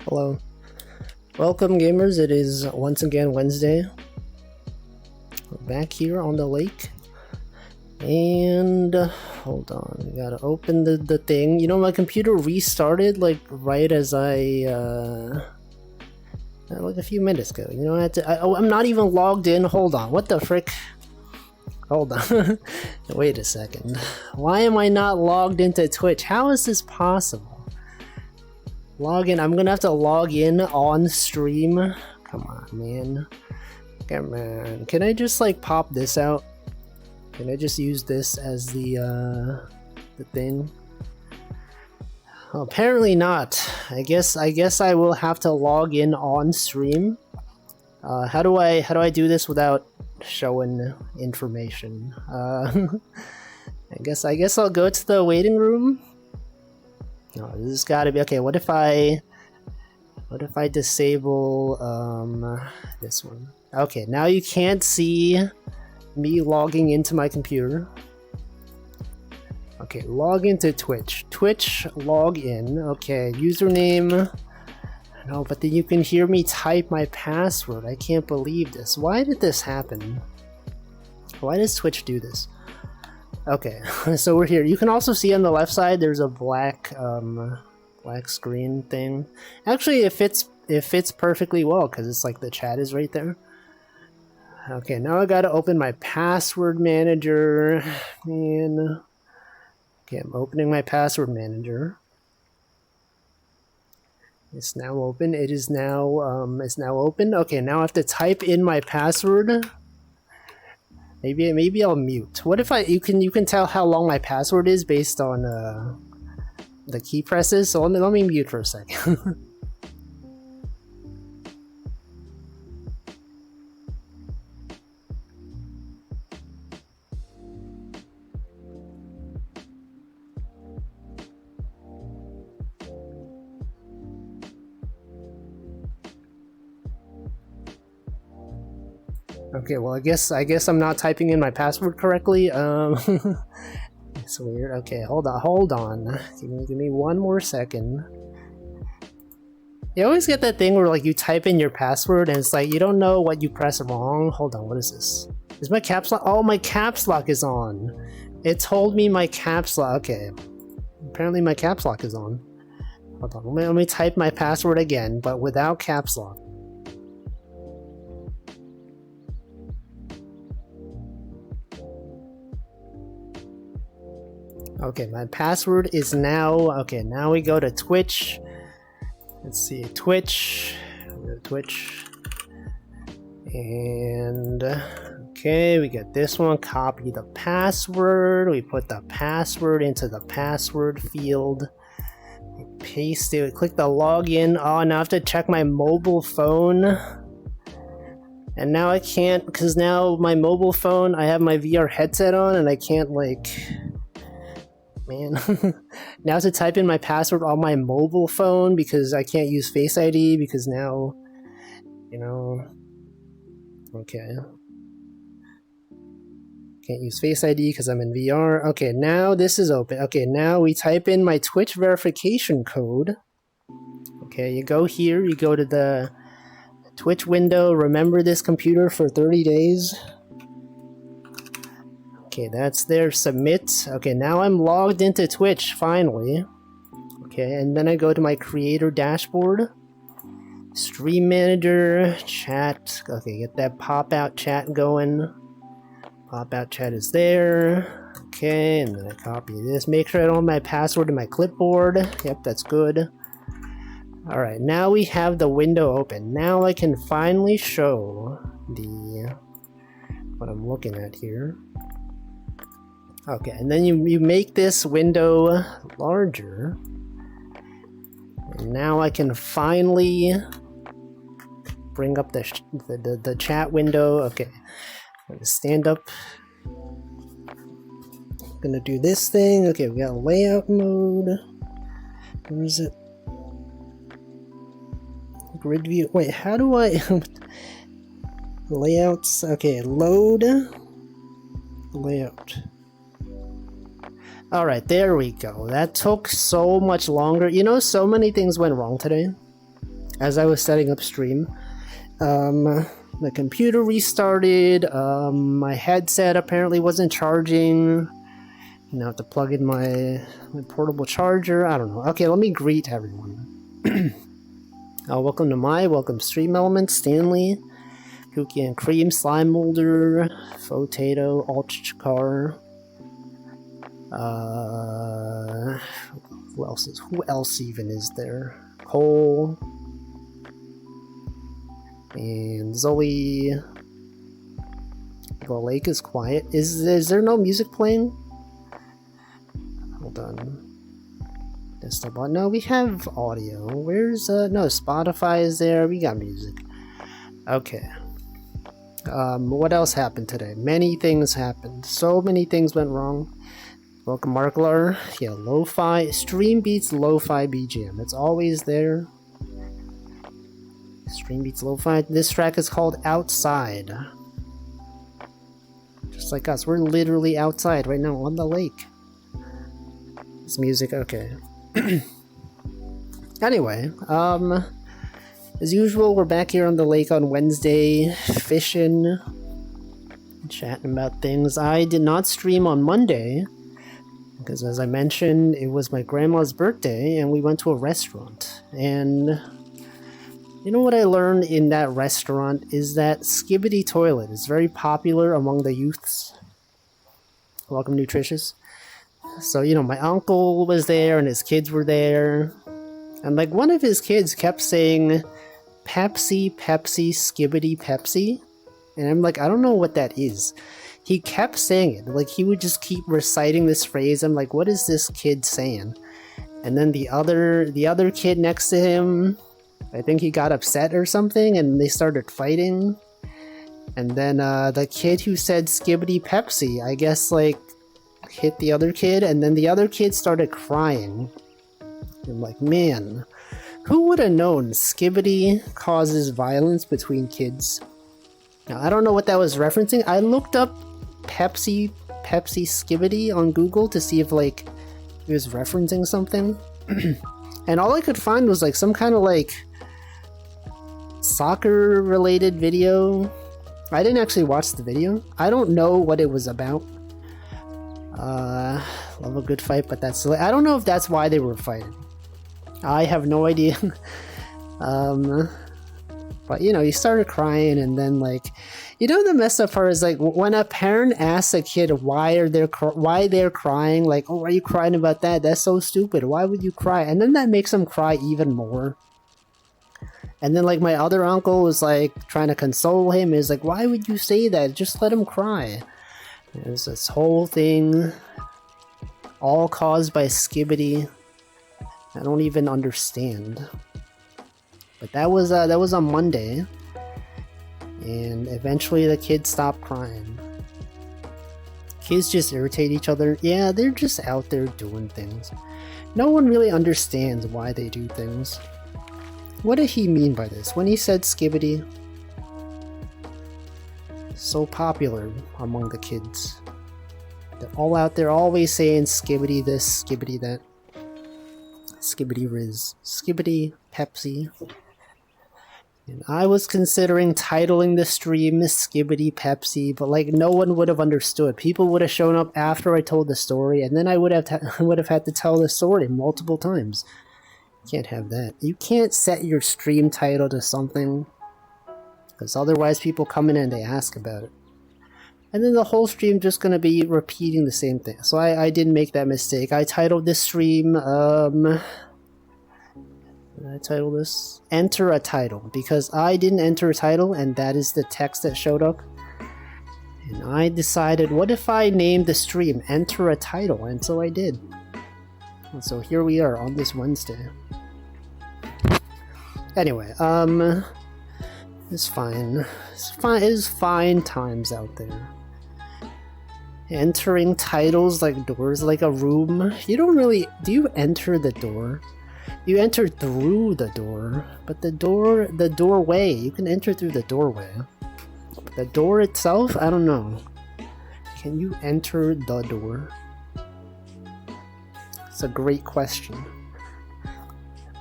Hello. Welcome, gamers. It is once again Wednesday. We're back here on the lake. And hold on, we gotta open the thing. You know, my computer restarted like right as I like a few minutes ago. You know, I'm not even logged in. Hold on, what the frick? Hold on. Wait a second. Why am I not logged into Twitch? How is this possible? Log in. I'm gonna have to log in on stream. Come on, man. Come on. Can I just like pop this out? Can I just use this as the thing? Oh, apparently not. I guess I will have to log in on stream. How do I do this without showing information? I guess I'll go to the waiting room. No, this has got to be okay. What if I disable this one? Okay, now you can't see me logging into my computer. Okay, log into Twitch. Twitch login. Okay, username. No, but then you can hear me type my password. I can't believe this. Why did this happen? Why does Twitch do this? Okay, so we're here. You can also see on the left side there's a black screen thing. Actually, it fits perfectly well because it's like the chat is right there. Okay, now I gotta open my password manager. Man. Okay, I'm opening my password manager. It's now open. It is now it's now open. Okay, now I have to type in my password. Maybe I'll mute. What if you can tell how long my password is based on the key presses? So let me mute for a second. Okay, well I guess I'm not typing in my password correctly. It's weird. Okay, hold on. Give me one more second. You always get that thing where like you type in your password and it's like you don't know what you press wrong. Hold on, what is this? Is my caps lock? Oh, my caps lock is on. It told me my caps lock. Okay, apparently my caps lock is on. Hold on, let me type my password again, but without caps lock. Okay, my password is now... Okay, now we go to Twitch. Let's see, Twitch. Go to Twitch. And... Okay, we get this one. Copy the password. We put the password into the password field. We paste it. We click the login. Oh, now I have to check my mobile phone. And now I can't... Because now my mobile phone, I have my VR headset on and I can't like... Man. Now to type in my password on my mobile phone because I can't use Face ID because now, you know, okay. Can't use Face ID because I'm in VR. Okay, now this is open. Okay, now we type in my Twitch verification code. Okay, you go here, you go to the Twitch window, remember this computer for 30 days. Okay, that's there. Submit. Okay, now I'm logged into Twitch, finally. Okay, and then I go to my creator dashboard. Stream manager, chat. Okay, get that pop-out chat going. Pop-out chat is there. Okay, and then I copy this. Make sure I don't have my password in my clipboard. Yep, that's good. Alright, now we have the window open. Now I can finally show what I'm looking at here. Okay, and then you make this window larger. And now I can finally bring up the chat window. Okay, I'm gonna stand up. I'm gonna do this thing. Okay, we got layout mode. Where is it? Grid view. Wait, how do I... Layouts. Okay, load. Layout. Alright, there we go. That took so much longer. You know, so many things went wrong today. as I was setting up stream. The computer restarted. My headset apparently wasn't charging. You know, I have to plug in my portable charger. I don't know. Okay, let me greet everyone. Welcome Stream Elements, Stanley, Cookie and Cream, Slime Molder, Fotato, Altchkar. Who else even is there? Cole. And Zoe. The lake is quiet. Is there no music playing? Hold on. Desktop. No, we have audio. Where's no, Spotify is there. We got music. Okay. What else happened today? Many things happened. So many things went wrong. Welcome, Marklar. Yeah, lo-fi. Stream beats lo-fi BGM. It's always there. Stream beats lo-fi. This track is called Outside. Just like us. We're literally outside right now on the lake. This music, okay. Anyway, as usual, we're back here on the lake on Wednesday, fishing, chatting about things. I did not stream on Monday, because as I mentioned, it was my grandma's birthday, and we went to a restaurant. And you know what I learned in that restaurant is that Skibidi Toilet is very popular among the youths. Welcome, Nutritious. So, you know, my uncle was there and his kids were there. And, like, one of his kids kept saying, Pepsi, Pepsi, Skibidi Pepsi. And I'm like, I don't know what that is. He kept saying it. Like, he would just keep reciting this phrase. I'm like, what is this kid saying? And then the other kid next to him, I think he got upset or something, and they started fighting. And then the kid who said Skibidi Pepsi, I guess, like, hit the other kid, and then the other kid started crying. I'm like, man, who would have known Skibidi causes violence between kids? Now, I don't know what that was referencing. I looked up Pepsi Skibidi on Google to see if, like, it was referencing something. And all I could find was, like, some kind of, like, soccer-related video. I didn't actually watch the video. I don't know what it was about. Love a good fight, but that's... I don't know if that's why they were fighting. I have no idea. But, you know, he started crying, and then, like... You know, the messed up part is, like, when a parent asks a kid why they're crying, like, oh, are you crying about that? That's so stupid. Why would you cry? And then that makes them cry even more. And then, like, my other uncle was, like, trying to console him. He's like, why would you say that? Just let him cry. There's this whole thing, all caused by Skibidi. I don't even understand. But that was on Monday, and eventually the kids stopped crying. Kids just irritate each other. Yeah, they're just out there doing things. No one really understands why they do things. What did he mean by this? When he said Skibidi, so popular among the kids. They're all out there always saying Skibidi this, Skibidi that. Skibidi Riz. Skibidi Pepsi. And I was considering titling the stream Skibidi Pepsi, but like no one would have understood. People would have shown up after I told the story, and then I would have had to tell the story multiple times. Can't have that. You can't set your stream title to something, because otherwise people come in and they ask about it. And then the whole stream just going to be repeating the same thing. So I didn't make that mistake. I titled this stream, did I title this? Enter a title. Because I didn't enter a title, and that is the text that showed up. And I decided, what if I named the stream Enter a Title? And so I did. And so here we are on this Wednesday. Anyway, it's fine. It's fine times out there. Entering titles like doors, like a room. You don't really... Do you enter the door? You enter through the door. But the doorway, you can enter through the doorway. But the door itself, I don't know. Can you enter the door? It's a great question.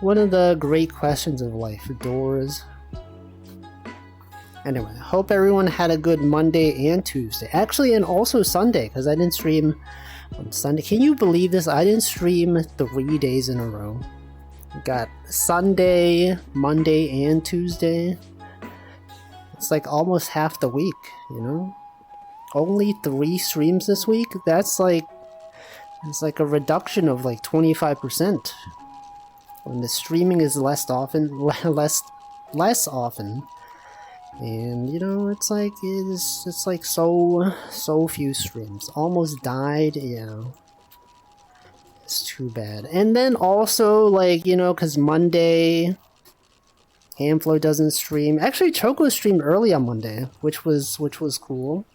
One of the great questions of life, doors. Anyway, I hope everyone had a good Monday and Tuesday. Actually, and also Sunday, because I didn't stream on Sunday. Can you believe this? I didn't stream 3 days in a row. Got Sunday, Monday, and Tuesday. It's like almost half the week, you know? Only 3 streams this week? That's like... It's like a reduction of like 25%. When the streaming is less often, less often, and you know, it's like it's like so few streams. Almost died, yeah. It's too bad. And then also, like, you know, because Monday, Hamflow doesn't stream. Actually, Choco streamed early on Monday, which was cool.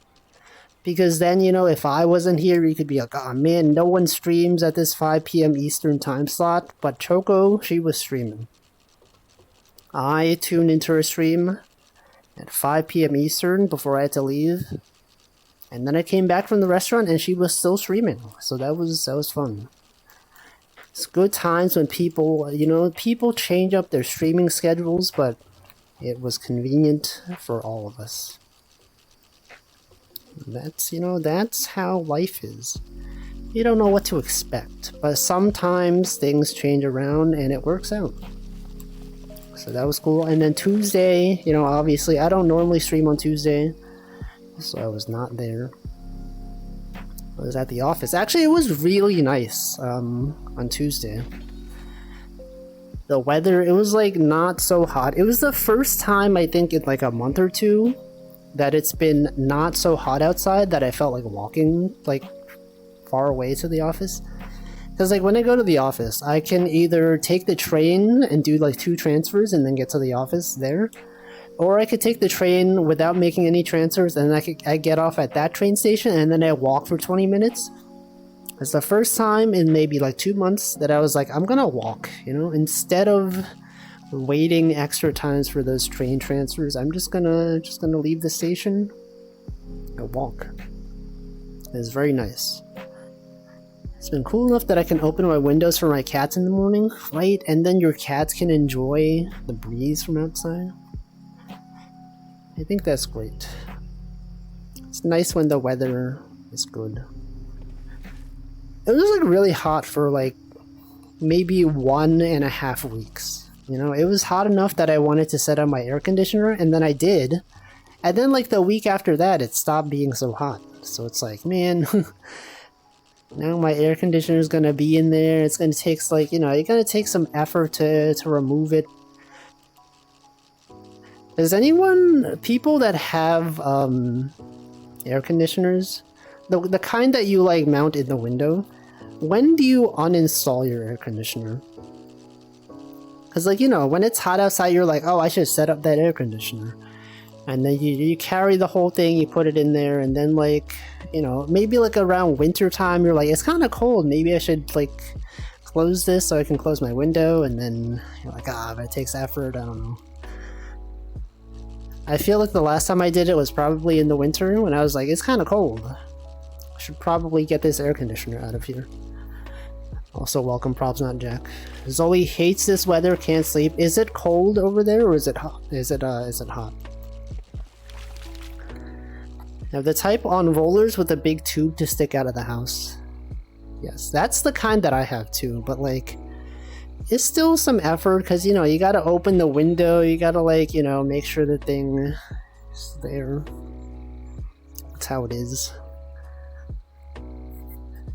Because then, you know, if I wasn't here, you could be like, oh man, no one streams at this 5 p.m. Eastern time slot. But Choco, she was streaming. I tuned into her stream at 5 p.m. Eastern before I had to leave. And then I came back from the restaurant and she was still streaming. So that was fun. It's good times when people, you know, people change up their streaming schedules, but it was convenient for all of us. That's, you know, that's how life is. You don't know what to expect, but sometimes things change around and it works out. So that was cool. And then Tuesday, you know, obviously I don't normally stream on Tuesday, so I was not there. I was at the office. Actually, it was really nice on Tuesday. The weather, it was like not so hot. It was the first time, I think, in like a month or two that it's been not so hot outside that I felt like walking like far away to the office. Because like when I go to the office, I can either take the train and do like 2 transfers and then get to the office there, or I could take the train without making any transfers and I get off at that train station and then I walk for 20 minutes. It's the first time in maybe like 2 months that I was like, I'm gonna walk, you know, instead of waiting extra times for those train transfers. I'm just gonna leave the station and walk. It's very nice. It's been cool enough that I can open my windows for my cats in the morning, right? And then your cats can enjoy the breeze from outside. I think that's great. It's nice when the weather is good. It was like really hot for like maybe 1.5 weeks. You know, it was hot enough that I wanted to set up my air conditioner, and then I did. And then like the week after that, it stopped being so hot. So it's like, man, now my air conditioner is gonna be in there. It's gonna take like, you know, you're gonna take some effort to remove it. Does anyone, people that have air conditioners, the kind that you like mount in the window, when do you uninstall your air conditioner? Because, like, you know, when it's hot outside, you're like, oh, I should set up that air conditioner. And then you carry the whole thing, you put it in there, and then, like, you know, maybe, like, around winter time, you're like, it's kind of cold. Maybe I should, like, close this so I can close my window. And then you're like, but it takes effort. I don't know. I feel like the last time I did it was probably in the winter when I was like, it's kind of cold. I should probably get this air conditioner out of here. Also, welcome, Probs Not Jack. Zoe hates this weather, can't sleep. Is it cold over there, or is it hot? Is it hot? Now, the type on rollers with a big tube to stick out of the house. Yes, that's the kind that I have too, but like, it's still some effort, because, you know, you gotta open the window, you gotta, like, you know, make sure the thing is there. That's how it is.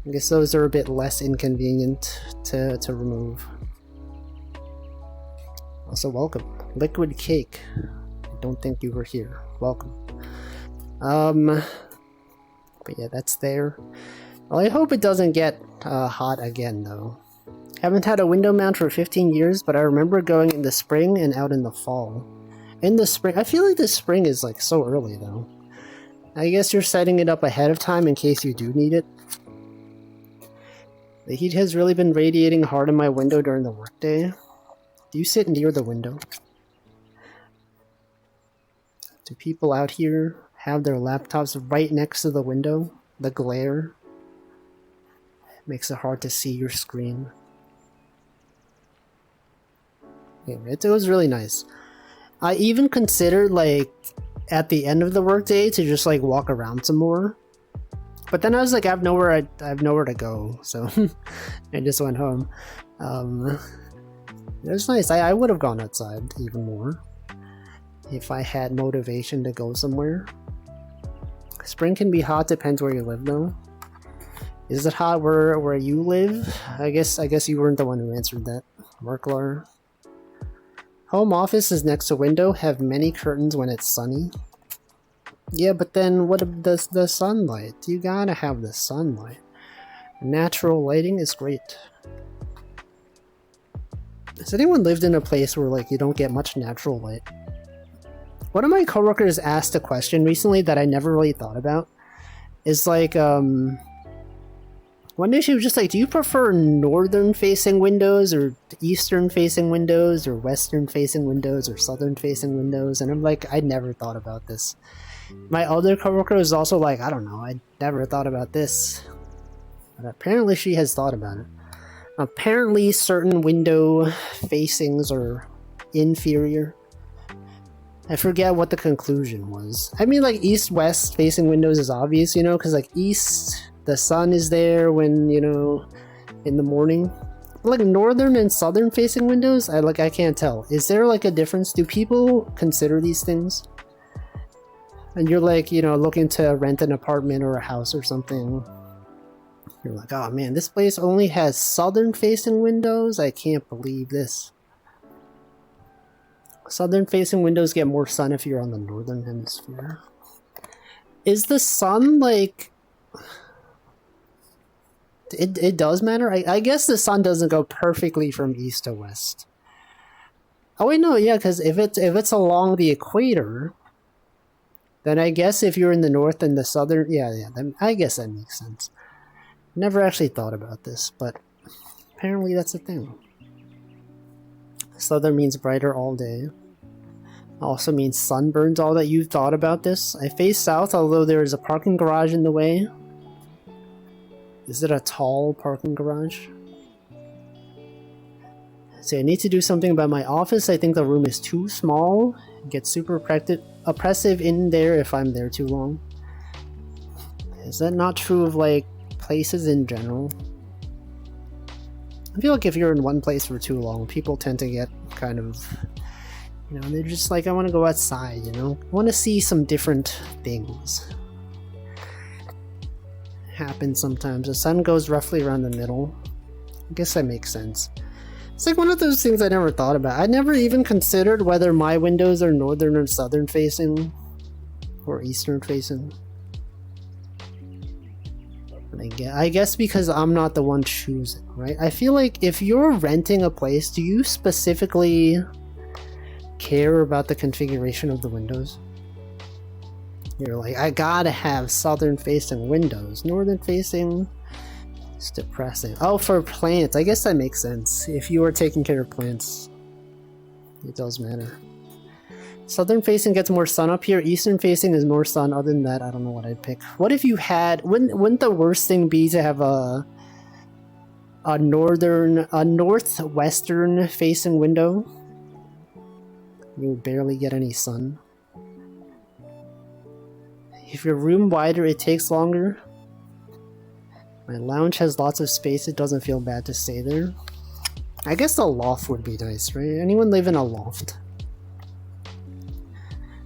I guess those are a bit less inconvenient to remove. Also, welcome. Liquid Cake. I don't think you were here. Welcome. But yeah, that's there. Well, I hope it doesn't get hot again, though. Haven't had a window mount for 15 years, but I remember going in the spring and out in the fall. In the spring, I feel like the spring is like so early, though. I guess you're setting it up ahead of time in case you do need it. The heat has really been radiating hard in my window during the workday. Do you sit near the window? Do people out here have their laptops right next to the window? The glare makes it hard to see your screen. It was really nice. I even considered like at the end of the workday to just like walk around some more, but then I was like, I have nowhere to go, so I just went home. It was nice. I would have gone outside even more if I had motivation to go somewhere. Spring can be hot, depends where you live though. Is it hot where you live? I guess you weren't the one who answered that. Marklar. Home office is next to window, have many curtains when it's sunny. Yeah, but then what does the sunlight? You gotta have the sunlight. Natural lighting is great. Has anyone lived in a place where like you don't get much natural light? One of my coworkers asked a question recently that I never really thought about. Is like, one day she was just like, do you prefer northern facing windows or eastern facing windows or western facing windows or southern facing windows? And I'm like, I never thought about this. My other coworker was also like, I don't know, I never thought about this. But apparently she has thought about it. Apparently certain window facings are inferior. I forget what the conclusion was. I mean, like, east-west facing windows is obvious, you know, because, like, east, the sun is there when, you know, in the morning. But, like, northern and southern facing windows, I can't tell. Is there, like, a difference? Do people consider these things? And you're, like, you know, looking to rent an apartment or a house or something. You're like, oh, man, this place only has southern facing windows? I can't believe this. Southern facing windows get more sun if you're on the northern hemisphere. Is the sun like... It does matter? I guess the sun doesn't go perfectly from east to west. Oh wait, no, yeah, because if it's along the equator, then I guess if you're in the north and the southern... Yeah, then I guess that makes sense. Never actually thought about this, but apparently that's a thing. Southern means brighter all day. Also means sunburns. All that you've thought about this. I face south, although there is a parking garage in the way. Is it a tall parking garage? So I need to do something about my office. I think the room is too small. It gets super oppressive in there if I'm there too long. Is that not true of like places in general? I feel like if you're in one place for too long, people tend to get kind of, you know, they're just like, I want to go outside, you know? I want to see some different things. Happens sometimes. The sun goes roughly around the middle. I guess that makes sense. It's like one of those things I never thought about. I never even considered whether my windows are northern or southern facing or eastern facing. I guess because I'm not the one choosing, right? I feel like if you're renting a place, do you specifically care about the configuration of the windows? You're like, I gotta have southern facing windows. Northern facing is depressing. Oh, for plants. I guess that makes sense. If you are taking care of plants, it does matter. Southern facing gets more sun up here. Eastern facing is more sun. Other than that, I don't know what I'd pick. What if you had... Wouldn't the worst thing be to have a northwestern facing window? You would barely get any sun. If your room wider, it takes longer. My lounge has lots of space. It doesn't feel bad to stay there. I guess the loft would be nice, right? Anyone live in a loft?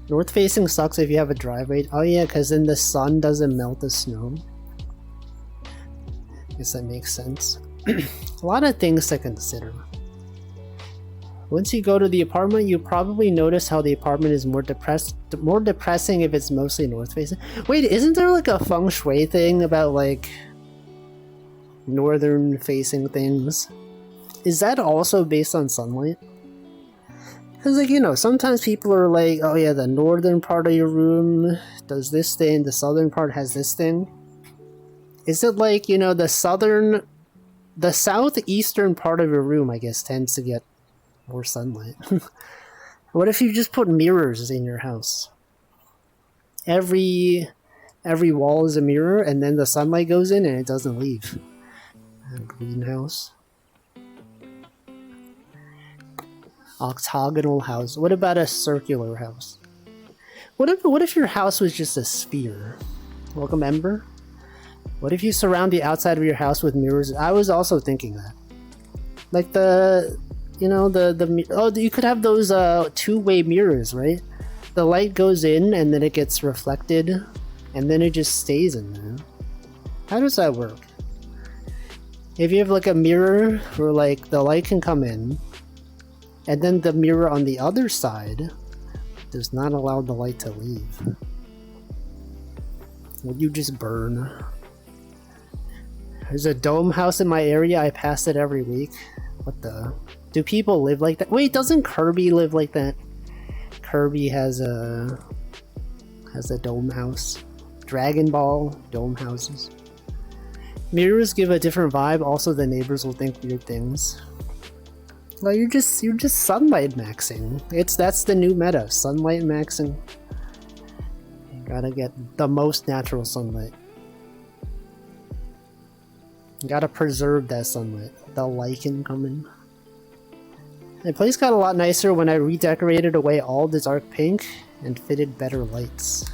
North facing sucks if you have a driveway. Oh yeah, because then the sun doesn't melt the snow. I guess that makes sense. A lot of things to consider. Once you go to the apartment, you probably notice how the apartment is more depressing if it's mostly north facing. Wait, isn't there like a feng shui thing about like northern facing things? Is that also based on sunlight? Because, like, you know, sometimes people are like, oh yeah, the northern part of your room does this thing, the southern part has this thing. Is it like, you know, the southeastern part of your room, I guess, tends to get more sunlight? What if you just put mirrors in your house? Every wall is a mirror, and then the sunlight goes in and it doesn't leave. A greenhouse. Octagonal house. What about a circular house? What if your house was just a sphere? Welcome, Ember. What if you surround the outside of your house with mirrors? I was also thinking that. Like you could have those two-way mirrors, right? The light goes in and then it gets reflected and then it just stays in there. How does that work? If you have like a mirror where like the light can come in and then the mirror on the other side does not allow the light to leave. Would you just burn? There's a dome house in my area. I pass it every week. What the? Do people live like that? Wait, doesn't Kirby live like that? Kirby has a dome house. Dragon Ball dome houses. Mirrors give a different vibe. Also, the neighbors will think weird things. Well, you're just sunlight maxing. That's the new meta. Sunlight maxing. You gotta get the most natural sunlight. You gotta preserve that sunlight. The lichen coming. The place got a lot nicer when I redecorated away all the dark pink and fitted better lights.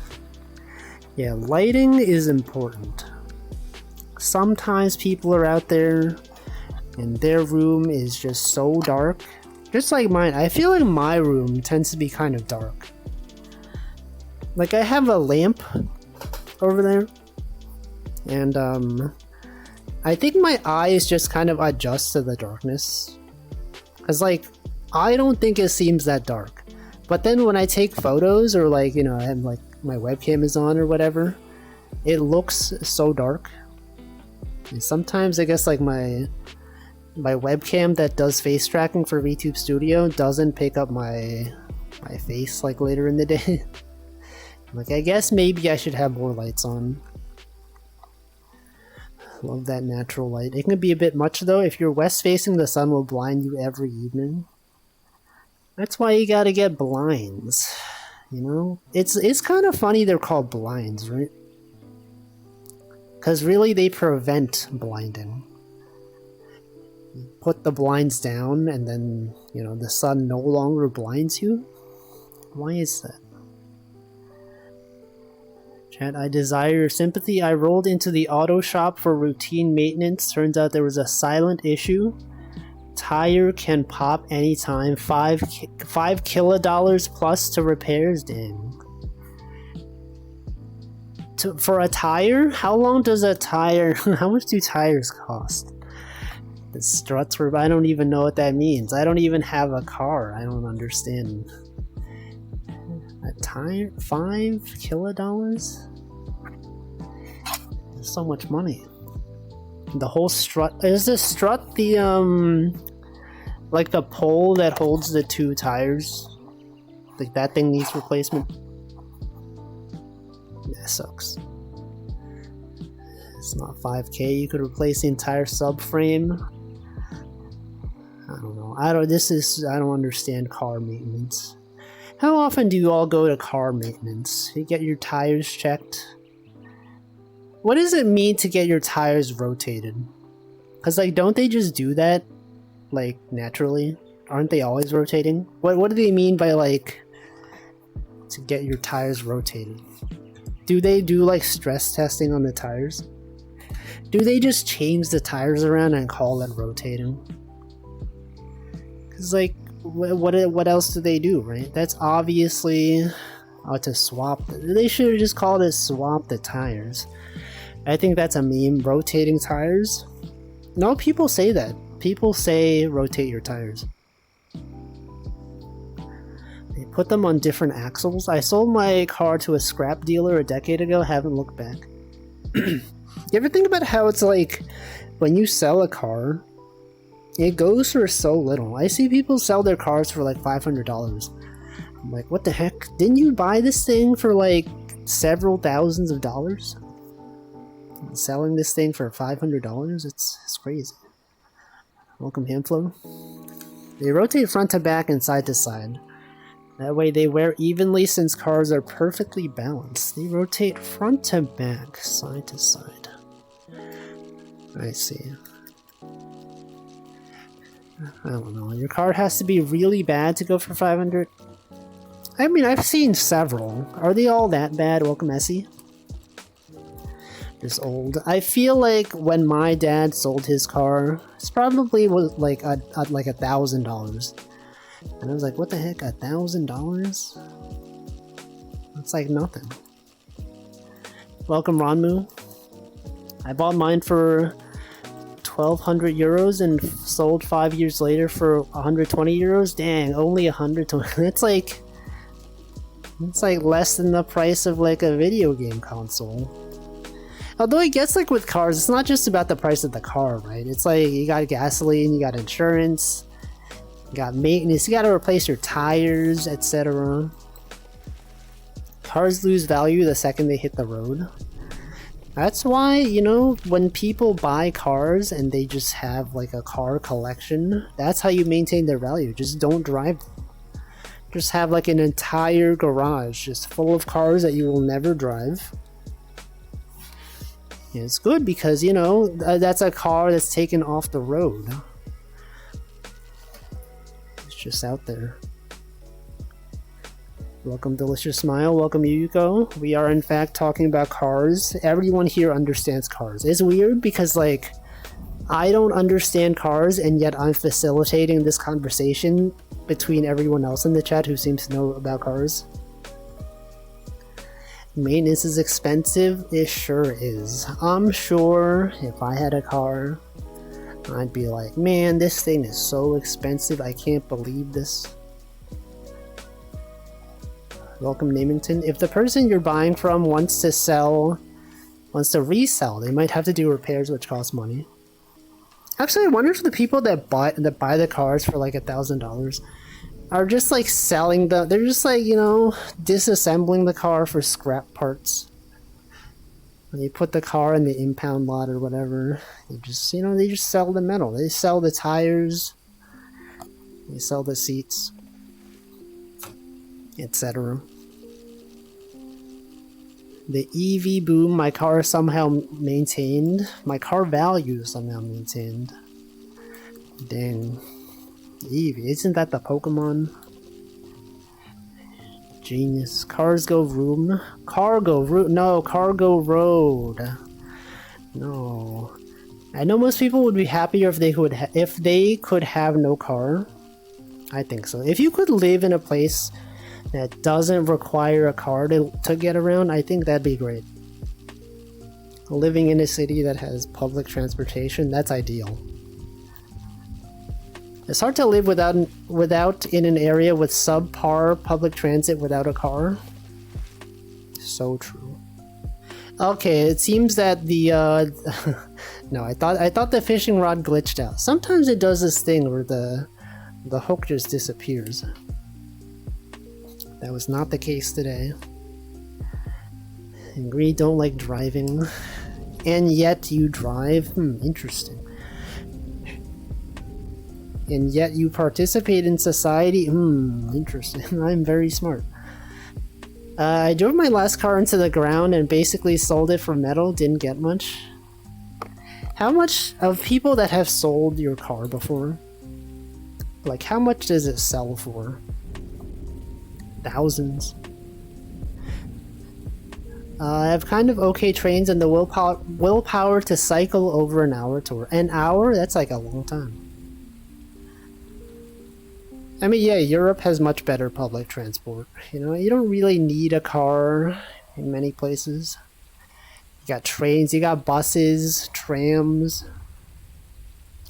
Yeah, lighting is important. Sometimes people are out there and their room is just so dark. Just like mine. I feel like my room tends to be kind of dark. Like I have a lamp over there and I think my eyes just kind of adjust to the darkness. Cause like, I don't think it seems that dark. But then when I take photos or like, you know, I have like my webcam is on or whatever, it looks so dark. And sometimes I guess like my webcam that does face tracking for VTube Studio doesn't pick up my face like later in the day. Like I guess maybe I should have more lights on. Love that natural light. It can be a bit much though. If you're west facing, the sun will blind you every evening. That's why you gotta get blinds. You know? It's kind of funny they're called blinds, right? Because really they prevent blinding. You put the blinds down and then, you know, the sun no longer blinds you? Why is that? Chat, I desire your sympathy. I rolled into the auto shop for routine maintenance. Turns out there was a silent issue. Tire can pop anytime. $5 kilodollar plus to repairs. Dang. For a tire? How long does a tire... How much do tires cost? The struts were... I don't even know what that means. I don't even have a car. I don't understand. A tire? $5 kilodollar? There's so much money. The whole strut... Is the strut the, like the pole that holds the two tires? Like that thing needs replacement? That sucks. It's not 5K. You could replace the entire subframe. I don't know. I don't understand car maintenance. How often do you all go to car maintenance? You get your tires checked? What does it mean to get your tires rotated? Because, like, don't they just do that, like, naturally? Aren't they always rotating? What do they mean by, like, to get your tires rotated? Do they do, like, stress testing on the tires? Do they just change the tires around and call it rotating? Because, like, what else do they do, right? That's obviously to swap. They should have just called it swap the tires. I think that's a meme. Rotating tires. No, people say that. People say rotate your tires. They put them on different axles. I sold my car to a scrap dealer a decade ago. Haven't looked back. You ever think about how it's like when you sell a car, it goes for so little. I see people sell their cars for like $500. I'm like, what the heck? Didn't you buy this thing for like several thousands of dollars? Selling this thing for $500? It's crazy. Welcome, Hamflow. They rotate front to back and side to side. That way they wear evenly since cars are perfectly balanced. They rotate front to back, side to side. I see. I don't know. Your car has to be really bad to go for 500. I mean, I've seen several. Are they all that bad? Welcome, Essie. Just old. I feel like when my dad sold his car, it's probably was like like $1,000. And I was like, what the heck, $1,000? It's like nothing. Welcome, Ronmu. I bought mine for 1,200 euros and sold 5 years later for 120 euros. Dang, only 120. It's like less than the price of like a video game console. Although I guess like with cars, it's not just about the price of the car, right? It's like you got gasoline, you got insurance, you got maintenance, you got to replace your tires, etc. Cars lose value the second they hit the road. That's why, you know, when people buy cars and they just have like a car collection, that's how you maintain their value. Just don't drive them. Just have like an entire garage just full of cars that you will never drive. And it's good because, you know, that's a car that's taken off the road. It's just out there. Welcome, Delicious Smile. Welcome, Yuko. We are, in fact, talking about cars. Everyone here understands cars. It's weird because, like, I don't understand cars, and yet I'm facilitating this conversation between everyone else in the chat who seems to know about cars. Maintenance is expensive. It sure is. I'm sure if I had a car, I'd be like, man, this thing is so expensive. I can't believe this. Welcome, Namington. If the person you're buying from wants to resell, they might have to do repairs, which cost money. Actually, I wonder if the people that buy the cars for like $1,000 are just like selling they're just like, you know, disassembling the car for scrap parts. When you put the car in the impound lot or whatever, they just, you know, they just sell the metal. They sell the tires, they sell the seats, etc. The EV boom, my car somehow maintained. My car value somehow maintained. Dang. Eevee, isn't that the Pokemon? Genius. Cars go room. Cargo room. No, cargo road. No. I know most people would be happier if they could have no car. I think so. If you could live in a place that doesn't require a car to get around, I think that'd be great. Living in a city that has public transportation, that's ideal. It's hard to live without in an area with subpar public transit without a car. So true. Okay, it seems that the no, I thought the fishing rod glitched out. Sometimes it does this thing where the hook just disappears. That was not the case today. Agree, don't like driving. And yet you drive? Interesting. And yet you participate in society? Interesting. I'm very smart. I drove my last car into the ground and basically sold it for metal. Didn't get much. How much of people that have sold your car before? Like, how much does it sell for? Thousands. I have kind of okay trains and the willpower to cycle over an hour tour. An hour? That's like a long time. I mean, yeah, Europe has much better public transport. You know, you don't really need a car in many places. You got trains, you got buses, trams.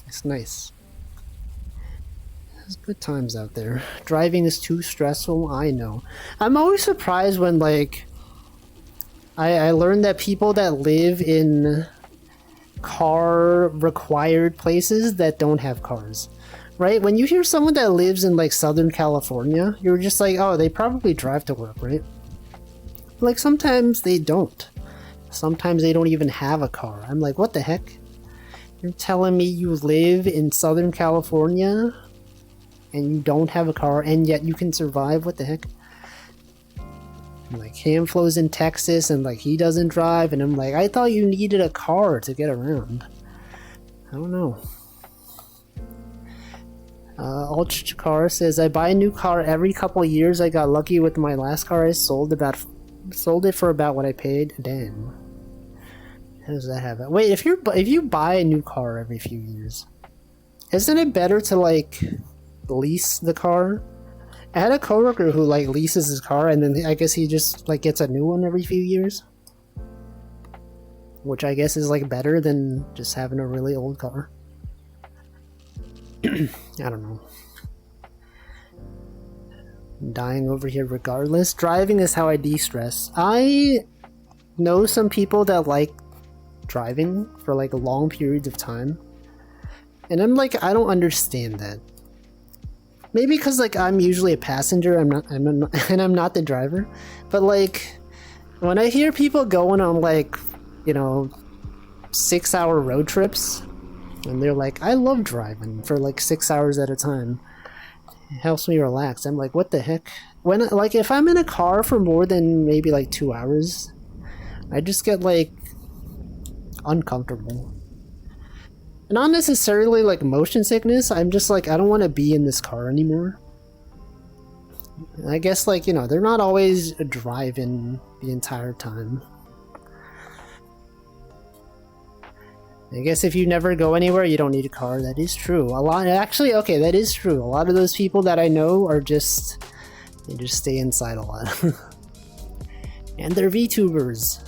It's nice. There's good times out there. Driving is too stressful, I know. I'm always surprised when, like, I learned that people that live in car-required places that don't have cars. Right? When you hear someone that lives in like Southern California, you're just like, oh, they probably drive to work, right? Like sometimes they don't. Sometimes they don't even have a car. I'm like, what the heck? You're telling me you live in Southern California and you don't have a car and yet you can survive? What the heck? And like Hamflow's in Texas and like he doesn't drive and I'm like, I thought you needed a car to get around. I don't know. Ultra Car says, I buy a new car every couple of years. I got lucky with my last car I sold it for about what I paid. Damn. How does that happen? Wait, if you buy a new car every few years, isn't it better to like lease the car? I had a coworker who like leases his car and then I guess he just like gets a new one every few years. Which I guess is like better than just having a really old car. I don't know. I'm dying over here regardless. Driving is how I de-stress. I know some people that like driving for like long periods of time. And I'm like, I don't understand that. Maybe because like I'm usually a passenger, I'm not the driver. But like when I hear people going on like, you know, 6-hour road trips, and they're like, I love driving for like 6 hours at a time. It helps me relax. I'm like, what the heck? When like if I'm in a car for more than maybe like 2 hours, I just get like uncomfortable. Not necessarily like motion sickness. I'm just like, I don't want to be in this car anymore. I guess like, you know, they're not always driving the entire time. I guess if you never go anywhere, you don't need a car. That is true. A lot, actually, okay, that is true. A lot of those people that I know are just, they just stay inside a lot. And they're VTubers.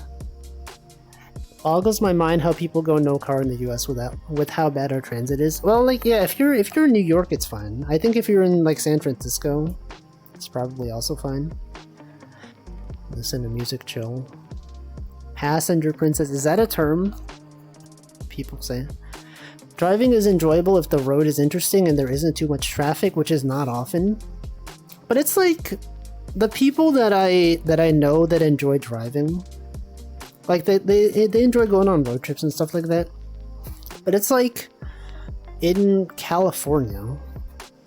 Boggles my mind how people go no car in the US with how bad our transit is. Well, like, yeah, if you're in New York, it's fine. I think if you're in like San Francisco, it's probably also fine. Listen to music, chill. Passenger princess, is that a term? People say. Driving is enjoyable if the road is interesting and there isn't too much traffic, which is not often. But it's like the people that I know that enjoy driving, like they enjoy going on road trips and stuff like that. But it's like in California,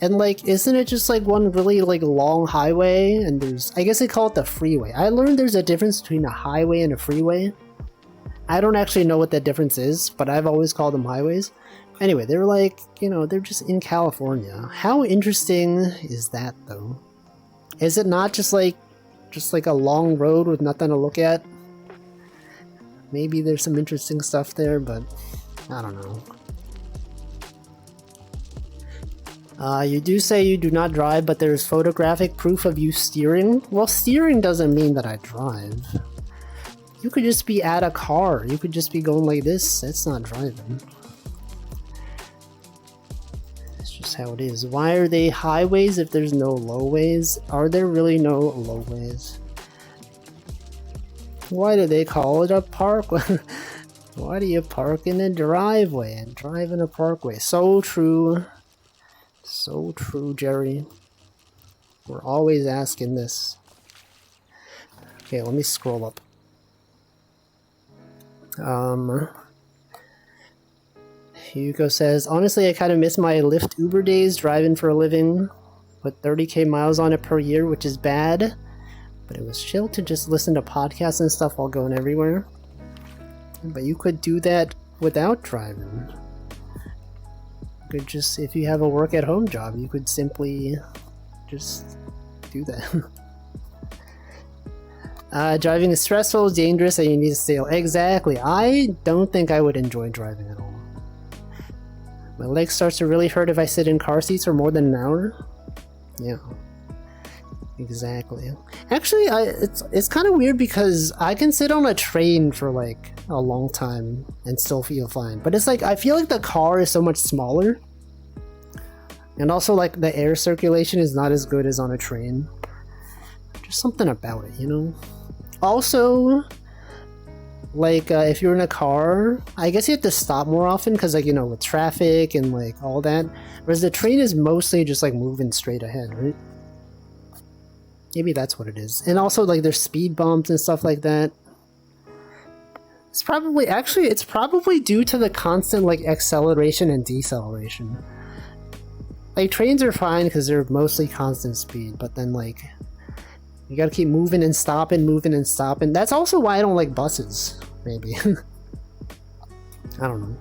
and like isn't it just like one really like long highway, and there's, I guess they call it the freeway. I learned there's a difference between a highway and a freeway. I don't actually know what that difference is, but I've always called them highways. Anyway, they're like, you know, they're just in California. How interesting is that, though? Is it not just like a long road with nothing to look at? Maybe there's some interesting stuff there, but I don't know. You do say you do not drive, but there's photographic proof of you steering? Well, steering doesn't mean that I drive. You could just be at a car. You could just be going like this. That's not driving. It's just how it is. Why are they highways if there's no lowways? Are there really no lowways? Why do they call it a park? Why do you park in a driveway and drive in a parkway? So true. So true, Jerry. We're always asking this. Okay, let me scroll up. Hugo says, honestly, I kind of miss my Lyft Uber days driving for a living. Put 30k miles on it per year, which is bad. But it was chill to just listen to podcasts and stuff while going everywhere. But you could do that without driving. You could just, if you have a work at home job, you could simply just do that. Driving is stressful, dangerous, and you need to stay. Exactly. I don't think I would enjoy driving at all. My leg starts to really hurt if I sit in car seats for more than an hour. Yeah. Exactly. Actually, it's kind of weird because I can sit on a train for like a long time and still feel fine. But it's like, I feel like the car is so much smaller. And also like the air circulation is not as good as on a train. Just something about it, you know? Also, like if you're in a car, I guess you have to stop more often because, like, you know, with traffic and like all that. Whereas the train is mostly just like moving straight ahead, right? Maybe that's what it is. And also like there's speed bumps and stuff like that. It's probably, actually, it's probably due to the constant like acceleration and deceleration. Like trains are fine because they're mostly constant speed, but then like you gotta keep moving and stopping, moving and stopping. That's also why I don't like buses, maybe. I don't know.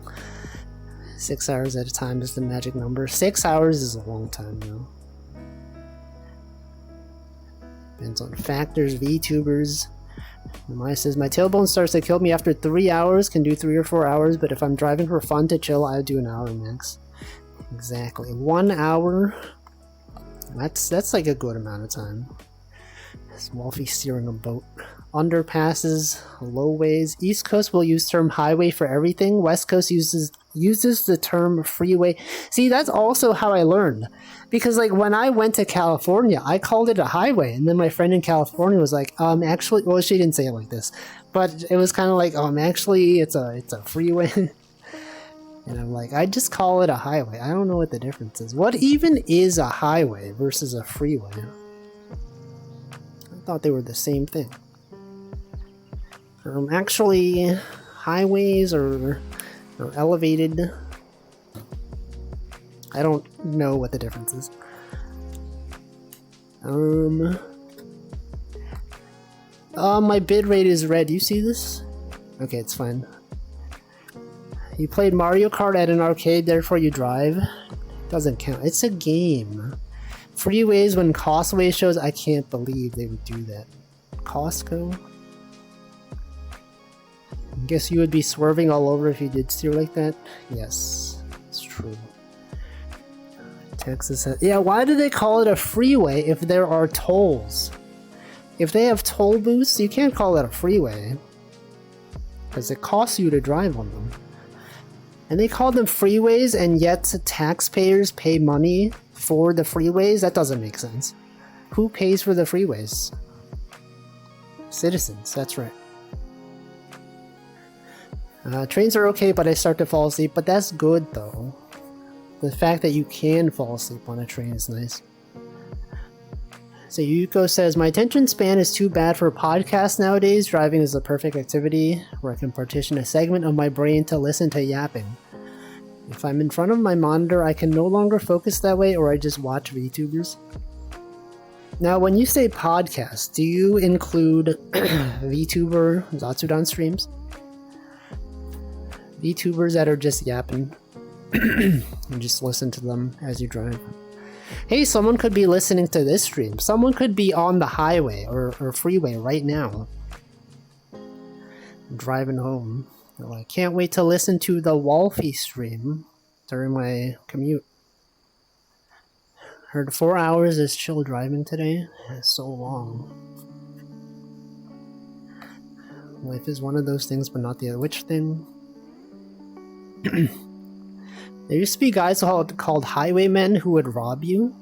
6 hours at a time is the magic number. 6 hours is a long time, though. Depends on factors, VTubers. Maya says, my tailbone starts to kill me after 3 hours. Can do 3 or 4 hours, but if I'm driving for fun to chill, I do an hour max. Exactly. 1 hour. That's like a good amount of time. It's Wolfie steering a boat. Underpasses, lowways. East Coast will use term highway for everything. West Coast uses the term freeway. See, that's also how I learned. Because like when I went to California, I called it a highway, and then my friend in California was like, actually, well, she didn't say it like this, but it was kind of like, actually, it's a freeway. And I'm like, I just call it a highway. I don't know what the difference is. What even is a highway versus a freeway? I thought they were the same thing. Actually, highways are elevated. I don't know what the difference is. My bid rate is red. You see this? Okay, it's fine. You played Mario Kart at an arcade, therefore you drive. Doesn't count. It's a game. Freeways when Costway shows, I can't believe they would do that. Costco? I guess you would be swerving all over if you did steer like that? Yes, it's true. Texas has, yeah, why do they call it a freeway if there are tolls? If they have toll booths, you can't call it a freeway. Because it costs you to drive on them. And they call them freeways, and yet taxpayers pay money for the freeways? That doesn't make sense. Who pays for the freeways? Citizens, that's right. Trains are okay, but I start to fall asleep. But that's good, though. The fact that you can fall asleep on a train is nice. So Yuko says, my attention span is too bad for podcasts nowadays. Driving is the perfect activity where I can partition a segment of my brain to listen to yapping. If I'm in front of my monitor, I can no longer focus that way, or I just watch VTubers. Now, when you say podcast, do you include VTuber Zatsudan streams? VTubers that are just yapping. And just listen to them as you drive. Hey, someone could be listening to this stream. Someone could be on the highway or freeway right now. Driving home. They're like, can't wait to listen to the Wolfie stream during my commute. Heard 4 hours is chill driving today. It's so long. Life is one of those things, but not the other. Which thing? There used to be guys called highwaymen who would rob you.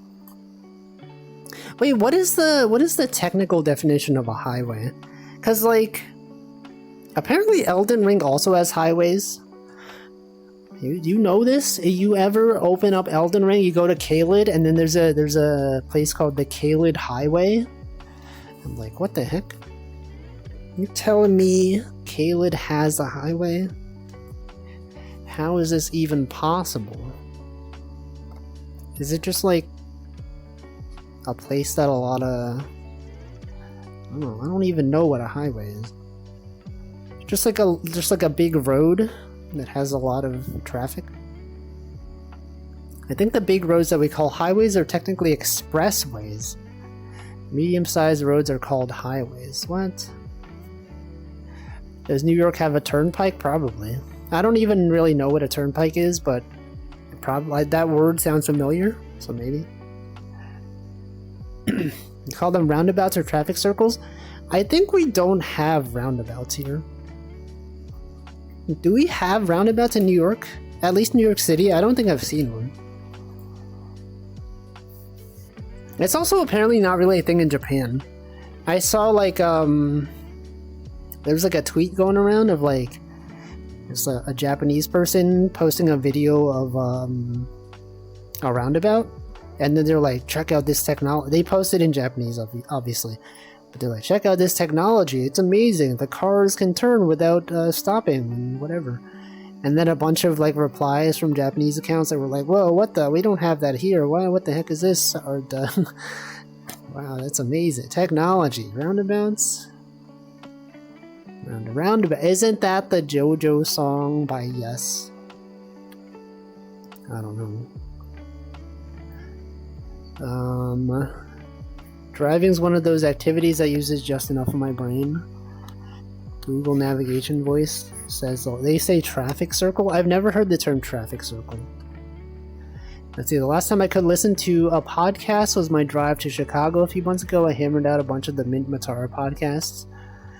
Wait, what is the technical definition of a highway? Because like, apparently Elden Ring also has highways. You know this? You ever open up Elden Ring, you go to Caelid, and then there's a place called the Caelid Highway. I'm like, what the heck? You telling me Caelid has a highway? How is this even possible? Is it just like a place that a lot of... I don't even know what a highway is. Just like a big road that has a lot of traffic. I think the big roads that we call highways are technically expressways. Medium-sized roads are called highways. What? Does New York have a turnpike? Probably. I don't even really know what a turnpike is, but probably that word sounds familiar, so maybe. You call them roundabouts or traffic circles? I think we don't have roundabouts here. Do we have roundabouts in New York? At least New York City? I don't think I've seen one. It's also apparently not really a thing in Japan. I saw like, there was like a tweet going around of like, there's a Japanese person posting a video of a roundabout, and then they're like, check out this technology. They posted in Japanese, obviously, but they're like, check out this technology, it's amazing, the cars can turn without stopping and whatever. And then a bunch of like replies from Japanese accounts that were like, whoa, what the, we don't have that here, what the heck is this? Or wow, that's amazing technology. Roundabouts. Roundabout. Isn't that the JoJo song by Yes? I don't know. Driving is one of those activities that uses just enough of my brain. Google navigation voice says, they say traffic circle. I've never heard the term traffic circle. Let's see, the last time I could listen to a podcast was my drive to Chicago a few months ago. I hammered out a bunch of the Mint Matara podcasts.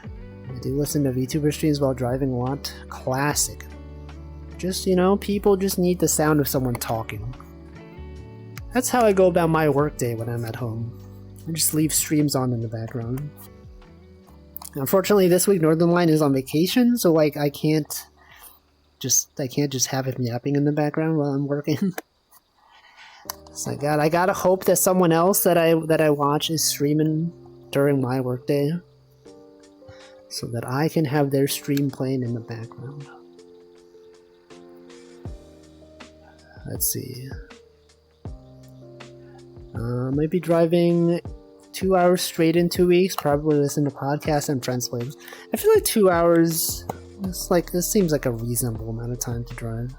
I do listen to VTuber streams while driving a lot. Classic. Just, people just need the sound of someone talking. That's how I go about my workday when I'm at home. I just leave streams on in the background. Unfortunately, this week Northernlion is on vacation, so I can't just have him yapping in the background while I'm working. So I gotta hope that someone else that I watch is streaming during my workday, so that I can have their stream playing in the background. Let's see. Might be driving 2 hours straight in 2 weeks. Probably listen to podcasts and Friends Plays. I feel like 2 hours. This seems like a reasonable amount of time to drive.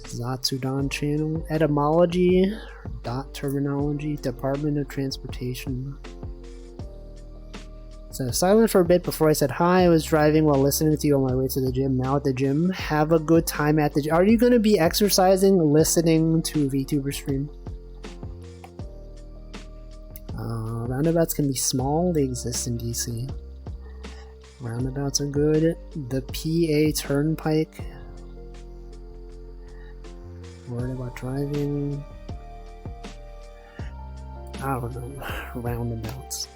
Zatsudan channel. Etymology. Dot terminology. Department of Transportation. So silent for a bit before I said hi. I was driving while listening to you on my way to the gym. Now at the gym. Have a good time at the gym. Are you going to be exercising, listening to VTuber stream? Roundabouts can be small. They exist in DC. Roundabouts are good. The PA Turnpike. Worried about driving. I don't know. Roundabouts.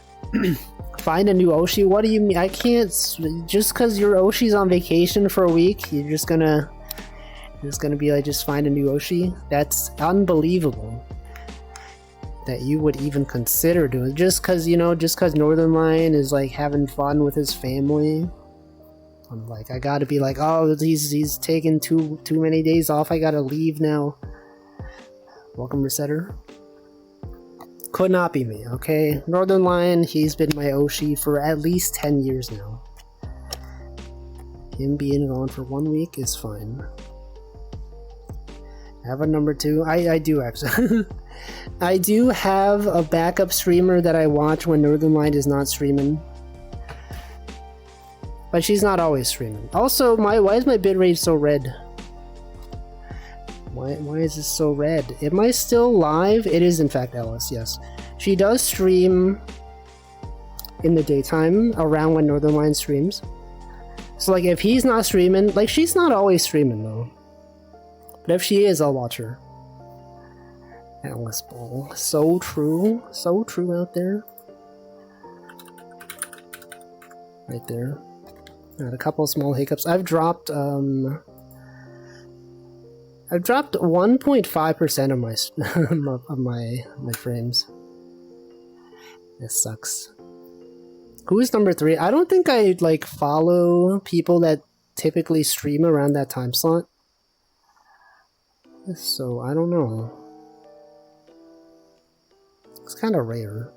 Find a new Oshi? What do you mean? I can't. Just because your Oshi's on vacation for a week, you're just gonna be like, just find a new Oshi? That's unbelievable that you would even consider doing it. Just because Northernlion is like having fun with his family. I'm like, I gotta be like, oh, he's taking too many days off. I gotta leave now. Welcome, Resetter. Could not be me, okay? Northernlion, he's been my Oshi for at least 10 years now. Him being gone for 1 week is fine. I have a number 2. I do actually. I do have a backup streamer that I watch when Northernlion is not streaming. But she's not always streaming. Also, why is my bitrate so red? Why is this so red? Am I still live? It is in fact Ellis, yes. She does stream in the daytime around when Northernlion streams. So if he's not streaming, she's not always streaming though. But if she is, I'll watch her. Alice Ball. So true. So true out there. Right there. Had a couple of small hiccups. I've dropped 1.5% of my frames. This sucks. Who's number 3? I don't think I follow people that typically stream around that time slot. So I don't know. It's kind of rare.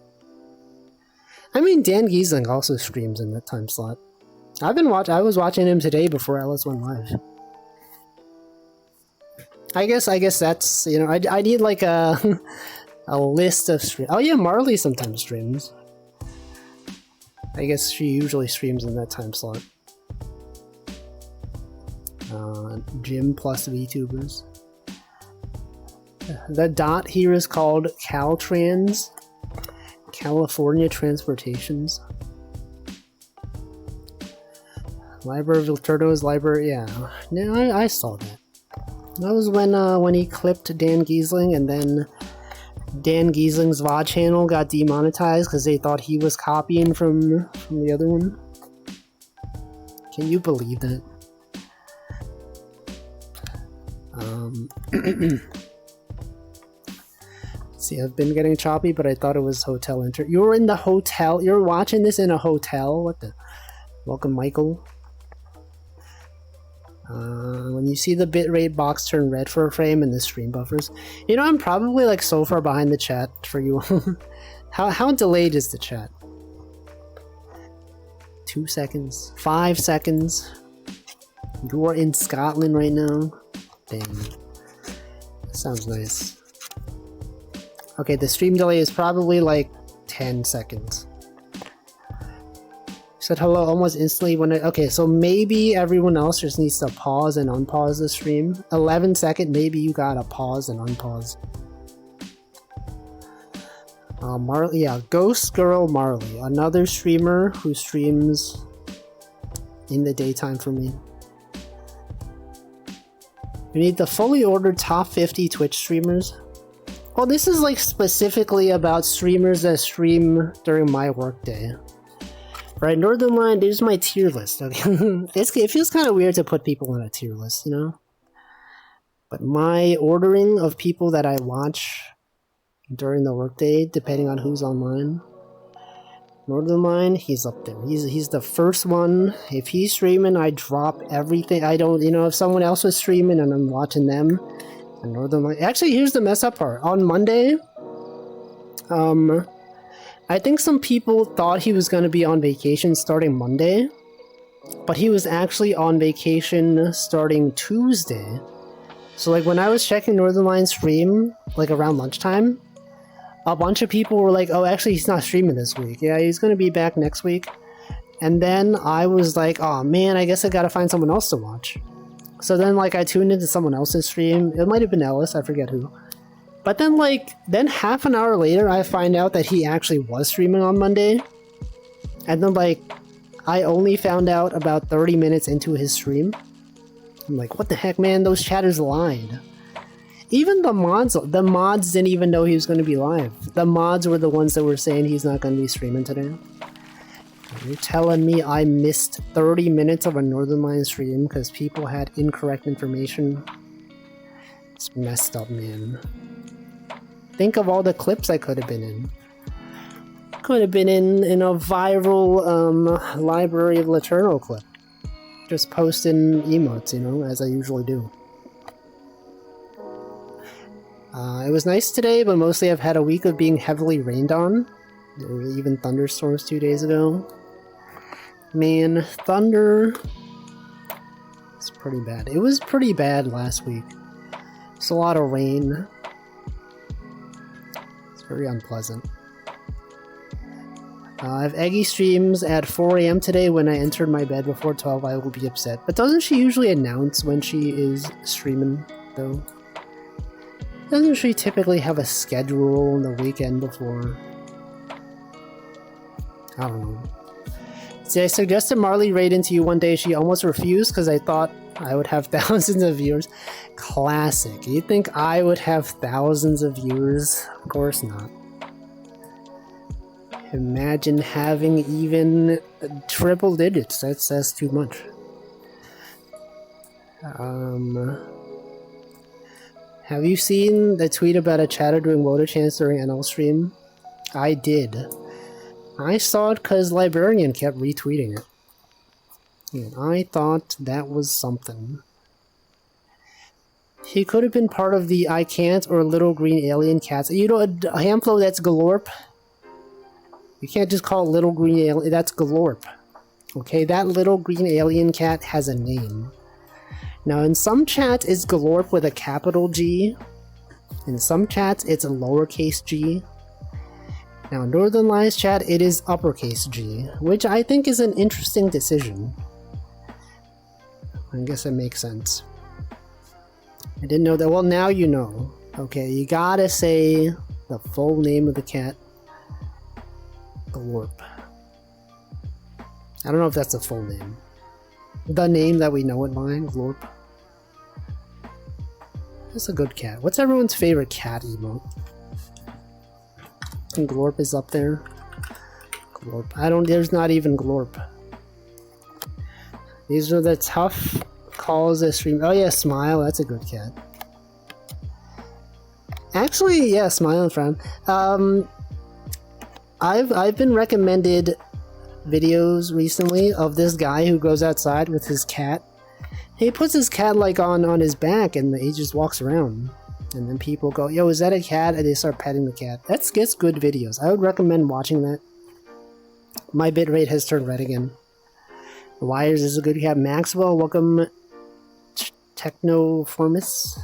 I mean, Dan Giesling also streams in that time slot. I was watching him today before Ellis went live. I guess that's, I need a list of streams. Oh yeah, Marley sometimes streams. I guess she usually streams in that time slot. Gym plus VTubers. The dot here is called Caltrans. California Transportations. Library of Vilturno's library, yeah. No, I saw that. That was when he clipped Dan Giesling, and then Dan Giesling's VOD channel got demonetized because they thought he was copying from the other one. Can you believe that? See, I've been getting choppy, but I thought it was hotel inter. You were in the hotel. You're watching this in a hotel. What the? Welcome, Michael. When you see the bitrate box turn red for a frame and the stream buffers, I'm probably so far behind the chat for you. How delayed is the chat? 2 seconds, 5 seconds. You're in Scotland right now. thing. Sounds nice. Okay, the stream delay is probably like 10 seconds. Said hello almost instantly when okay, so maybe everyone else just needs to pause and unpause the stream. 11 second, maybe you gotta pause and unpause. Marley, yeah, Ghost Girl Marley, another streamer who streams in the daytime for me. We need the fully ordered top 50 Twitch streamers. Well, this is like specifically about streamers that stream during my workday. Right, Northernlion, there's my tier list. Okay, it feels kind of weird to put people on a tier list, you know? But my ordering of people that I watch during the workday, depending on who's online. Northernlion, he's up there. He's the first one. If he's streaming, I drop everything. I don't, you know, if someone else was streaming and I'm watching them, and Northernlion. Actually, here's the mess up part. On Monday, I think some people thought he was going to be on vacation starting Monday, but he was actually on vacation starting Tuesday. So like when I was checking Northernlion's stream, like around lunchtime, a bunch of people were like, oh, actually he's not streaming this week. Yeah, he's going to be back next week. And then I was like, oh man, I guess I got to find someone else to watch. So then like I tuned into someone else's stream. It might have been Ellis, I forget who. But then then half an hour later, I find out that he actually was streaming on Monday. And then like, I only found out about 30 minutes into his stream. I'm like, what the heck, man? Those chatters lied. Even the mods didn't even know he was going to be live. The mods were the ones that were saying he's not going to be streaming today. You're telling me I missed 30 minutes of a Northernlion stream because people had incorrect information? It's messed up, man. Think of all the clips I could have been in. Could have been in a viral Library of Laterno clip. Just posting emotes, you know, as I usually do. It was nice today, but mostly I've had a week of being heavily rained on. There were even thunderstorms 2 days ago. Man, thunder... It's pretty bad. It was pretty bad last week. It's a lot of rain. It's very unpleasant. If Eggy streams at 4 AM today when I entered my bed before 12, I will be upset. But doesn't she usually announce when she is streaming, though? Doesn't she typically have a schedule on the weekend before? I don't know. See, I suggested Marley raid into you one day. She almost refused because I thought I would have thousands of viewers. Classic. You think I would have thousands of viewers? Of course not. Imagine having even triple digits. That's too much. Have you seen the tweet about a chatter doing Woda chants during NL stream? I did. I saw it because Librarian kept retweeting it. And I thought that was something. He could have been part of the I Can't or Little Green Alien Cats. You know, Hamflow, that's Galorp. You can't just call it Little Green Alien, that's Galorp. Okay, that Little Green Alien Cat has a name. Now, in some chats, it's Galorp with a capital G. In some chats, it's a lowercase g. Now, in Northernlion's chat, it is uppercase G, which I think is an interesting decision. I guess it makes sense. I didn't know that. Well, now you know. Okay, you gotta say the full name of the cat. Galorp. I don't know if that's the full name. The name that we know it by, Glorp. That's a good cat. What's everyone's favorite cat emote? And Glorp is up there. Glorp. There's not even Glorp. These are the tough calls that stream. Oh yeah, Smile, that's a good cat. Actually, yeah, Smile and Frown. I've been recommended videos recently of this guy who goes outside with his cat. He puts his cat like on his back and he just walks around. And then people go, yo, is that a cat? And they start petting the cat. That gets good videos. I would recommend watching that. My bitrate has turned red again. Wires is a good cat. Maxwell, welcome Technoformis.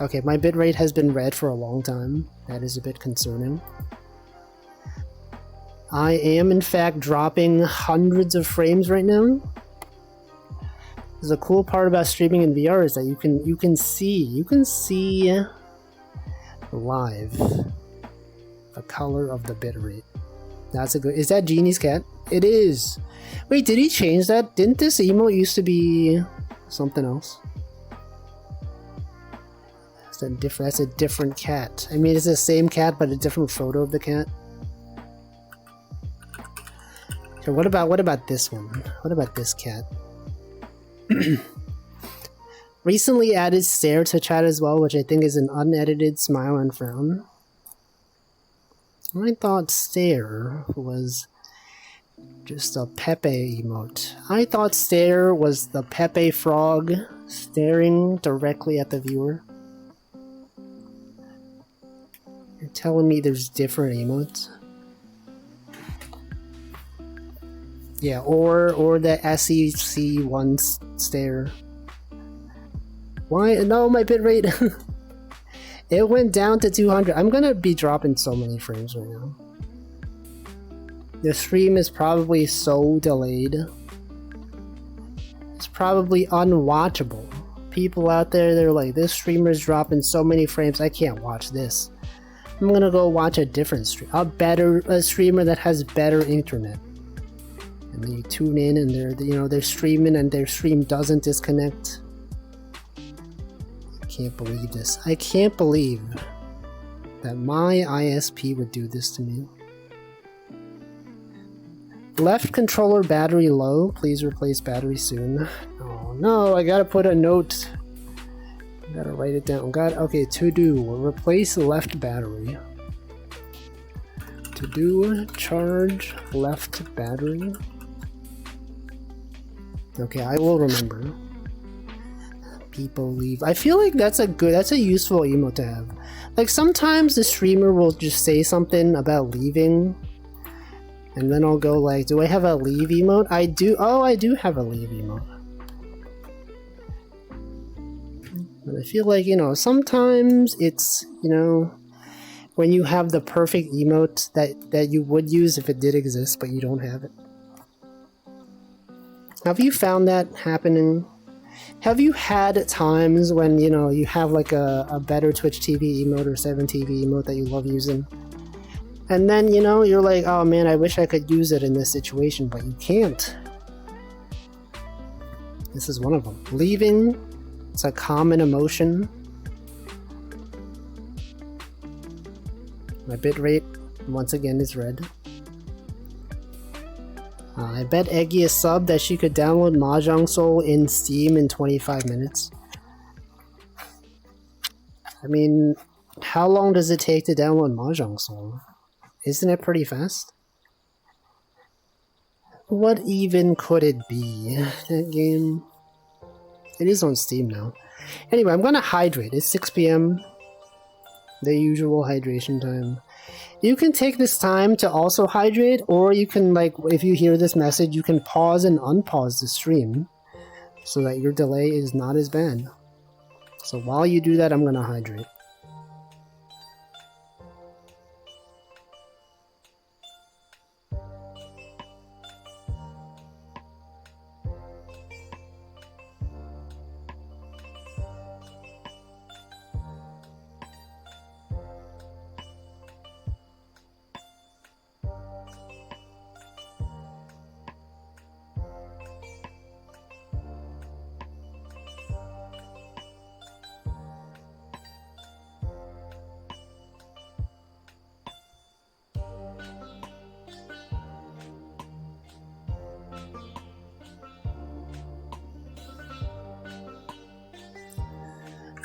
Okay, my bitrate has been red for a long time. That is a bit concerning. I am in fact dropping hundreds of frames right now. The cool part about streaming in VR is that you can see live the color of the bitrate. That's a good. Is that Genie's cat? It is. Wait, did he change that? Didn't this emote used to be something else? That's a different cat. I mean, it's the same cat, but a different photo of the cat. So what about this one? What about this cat? Recently added stare to chat as well, which I think is an unedited smile and frown. I thought stare was just a Pepe emote. I thought stare was the Pepe frog staring directly at the viewer. You're telling me there's different emotes? Yeah, or the SEC1 stare. Why? No, my bitrate. It went down to 200. I'm gonna be dropping so many frames right now. The stream is probably so delayed. It's probably unwatchable. People out there, they're like, this streamer's dropping so many frames, I can't watch this. I'm gonna go watch a different stream, a streamer that has better internet. And then you tune in and they're streaming and their stream doesn't disconnect. I can't believe this. I can't believe that my ISP would do this to me. Left controller battery low. Please replace battery soon. Oh no, I gotta put a note. I gotta write it down. Okay, to do. Replace left battery. To do, charge left battery. Okay, I will remember. People leave. I feel like that's a useful emote to have. Like sometimes the streamer will just say something about leaving, and then I'll go like, do I have a leave emote? I do. Oh, I do have a leave emote. But I feel like, sometimes it's, when you have the perfect emote that you would use if it did exist, but you don't have it. Have you found that happening? Have you had times when, you have like a better Twitch TV emote or 7TV emote that you love using? And then, you're like, oh man, I wish I could use it in this situation, but you can't. This is one of them. Leaving, it's a common emotion. My bitrate, once again, is red. I bet Eggy is subbed that she could download Mahjong Soul in Steam in 25 minutes. I mean, how long does it take to download Mahjong Soul? Isn't it pretty fast? What even could it be? That game? It is on Steam now. Anyway, I'm gonna hydrate. It's 6 p.m. The usual hydration time. You can take this time to also hydrate, or you can, if you hear this message, you can pause and unpause the stream so that your delay is not as bad. So while you do that, I'm gonna hydrate.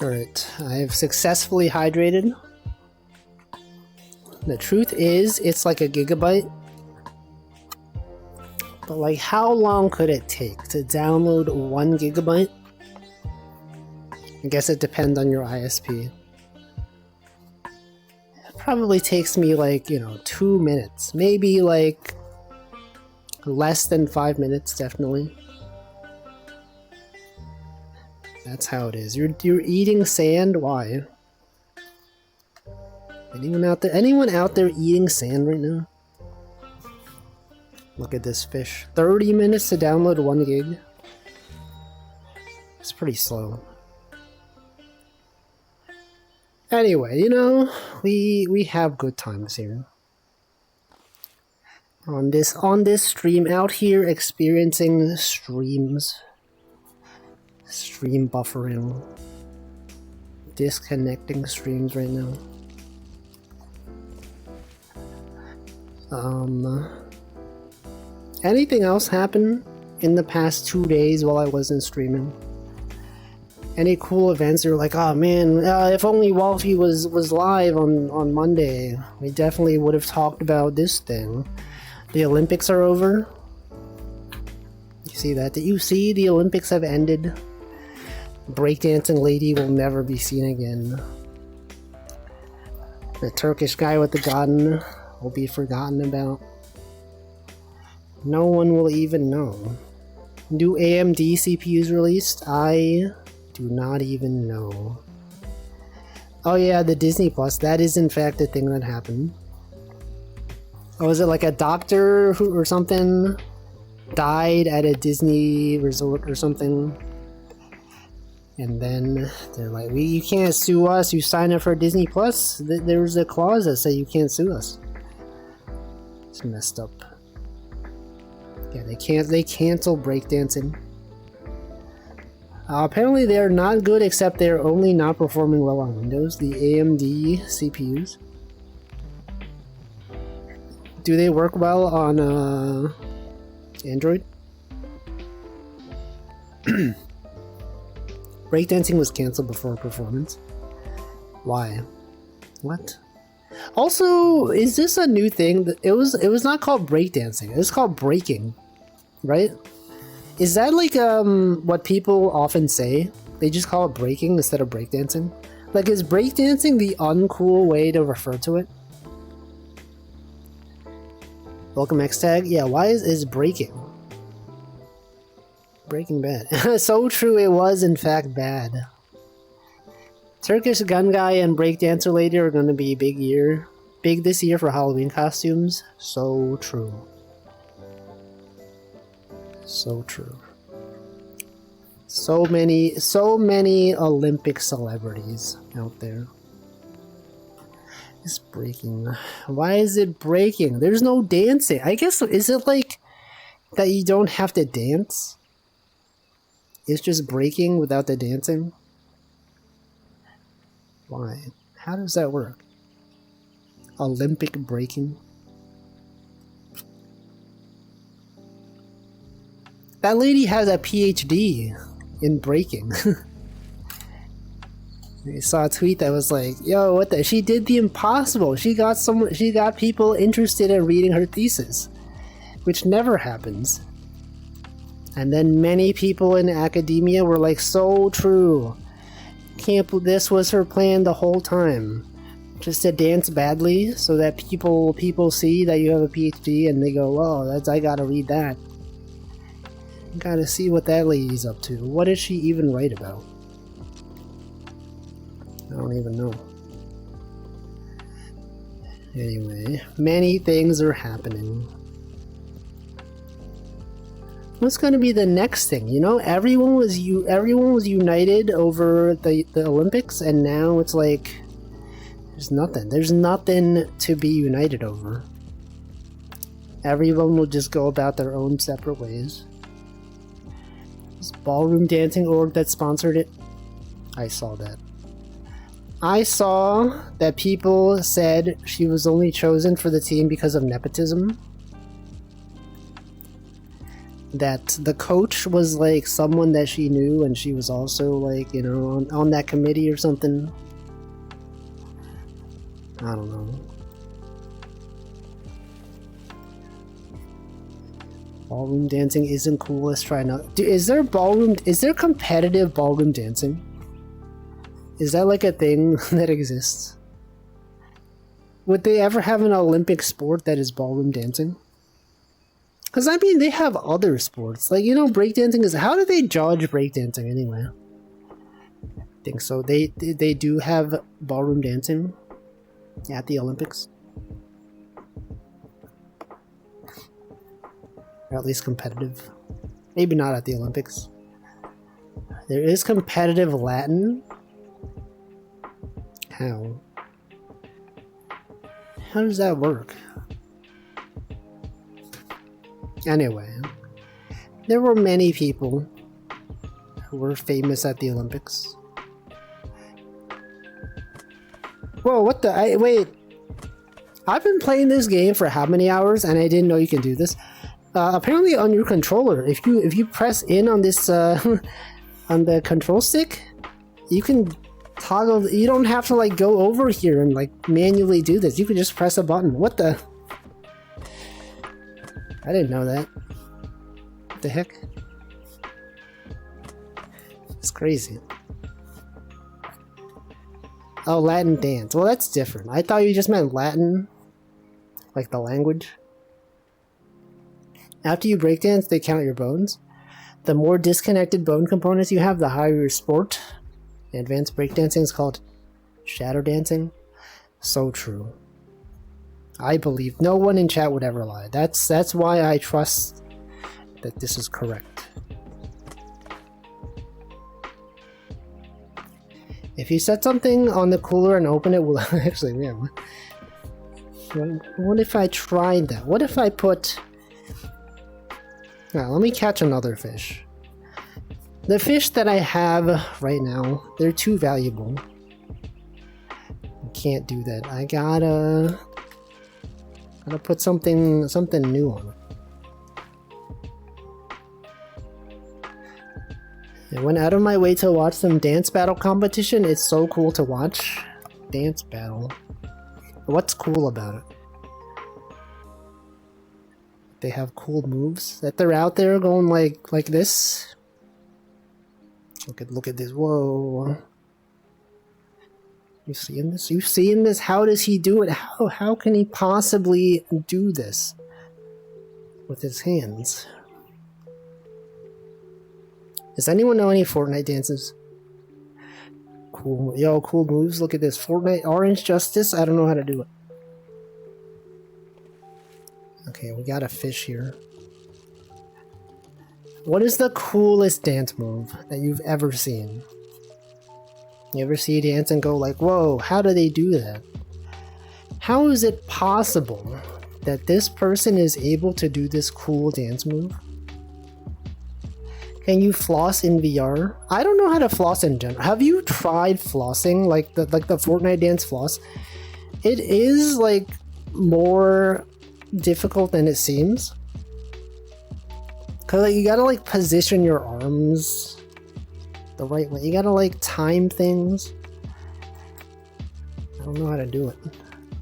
Alright, I have successfully hydrated. The truth is, it's like a gigabyte. But how long could it take to download 1 gigabyte? I guess it depends on your ISP. It probably takes me 2 minutes. Maybe less than 5 minutes, definitely. That's how it is. You're eating sand? Why? Anyone out there eating sand right now? Look at this fish. 30 minutes to download 1 gig. It's pretty slow. Anyway, you know, we have good times here. On this stream, out here experiencing streams. Stream buffering. Disconnecting streams right now. Anything else happen in the past 2 days while I wasn't streaming? Any cool events? You're like, oh man, if only Wolfie was live on Monday, we definitely would have talked about this thing. The Olympics are over. You see that? Did you see the Olympics have ended? Breakdancing lady will never be seen again. The Turkish guy with the gun will be forgotten about. No one will even know. New AMD CPUs released? I do not even know. Oh yeah, the Disney Plus. That is in fact a thing that happened. Oh, was it like a doctor or something died at a Disney resort or something? And then they're like, you can't sue us. You signed up for Disney Plus. There's a clause that says you can't sue us. It's messed up. Yeah, they cancel breakdancing. Apparently they're not good, except they're only not performing well on Windows. The AMD CPUs. Do they work well on Android? Breakdancing was canceled before performance. Why? What? Also, is this a new thing? It was not called breakdancing. It was called breaking, right? Is that like what people often say? They just call it breaking instead of breakdancing? Like, is breakdancing the uncool way to refer to it? Welcome Xtag. Yeah, why is breaking? Breaking Bad. So true, it was in fact bad. Turkish gun guy and breakdancer lady are going to be big this year for Halloween costumes. So true. So true. So many Olympic celebrities out there. It's breaking. Why is it breaking? There's no dancing. I guess, is it like that you don't have to dance? It's just breaking without the dancing? Why? How does that work? Olympic breaking? That lady has a PhD in breaking. I saw a tweet that was like, yo, what the? She did the impossible. She got people interested in reading her thesis, which never happens. And then many people in academia were like, so true. This was her plan the whole time. Just to dance badly so that people see that you have a PhD and they go, oh, I gotta read that. Gotta see what that lady's up to. What did she even write about? I don't even know. Anyway, many things are happening. What's going to be the next thing? You know, everyone was united over the Olympics, and now it's like there's nothing to be united over. Everyone will just go about their own separate ways. This ballroom dancing org that sponsored it, I saw that. I saw that people said she was only chosen for the team because of nepotism. That the coach was like someone that she knew, and she was also like, you know, on that committee or something. I don't know. Ballroom dancing isn't cool. Let's try not. Is there competitive ballroom dancing? Is that like a thing that exists? Would they ever have an Olympic sport that is ballroom dancing? Because, I mean, they have other sports. Like, you know, breakdancing is... How do they judge breakdancing anyway? think so. They do have ballroom dancing at the Olympics. Or at least competitive. Maybe not at the Olympics. There is competitive Latin. How? How does that work? Anyway, there were many people who were famous at the Olympics. Whoa, what the? Wait. I've been playing this game for how many hours and I didn't know you can do this. Apparently on your controller, if you press in on this on the control stick, you can toggle. You don't have to like go over here and like manually do this. You can just press a button. What the? I didn't know that. What the heck? It's crazy. Oh, Latin dance. Well, that's different. I thought you just meant Latin, like the language. After you breakdance, they count your bones. The more disconnected bone components you have, the higher your sport. Advanced breakdancing is called shadow dancing. So true. I believe no one in chat would ever lie. That's why I trust that this is correct. If you set something on the cooler and open it, well, actually, yeah. What if I tried that? What if I put... Now, let me catch another fish. The fish that I have right now, they're too valuable. I can't do that. I gotta put something new on it. I went out of my way to watch some dance battle competition. It's so cool to watch. Dance battle. What's cool about it? They have cool moves that they're out there going like this. Look at this. Whoa. You seeing this? You seeing this? How does he do it? How can he possibly do this with his hands? Does anyone know any Fortnite dances? Cool. Yo, cool moves. Look at this. Fortnite Orange Justice. I don't know how to do it. Okay, we got a fish here. What is the coolest dance move that you've ever seen? You ever see a dance and go like, whoa, how do they do that? How is it possible that this person is able to do this cool dance move? Can you floss in VR? I don't know how to floss in general. Have you tried flossing, like the Fortnite dance floss? It is like more difficult than it seems. Cause like, you gotta like position your arms the right way. You gotta like time things. I don't know how to do it.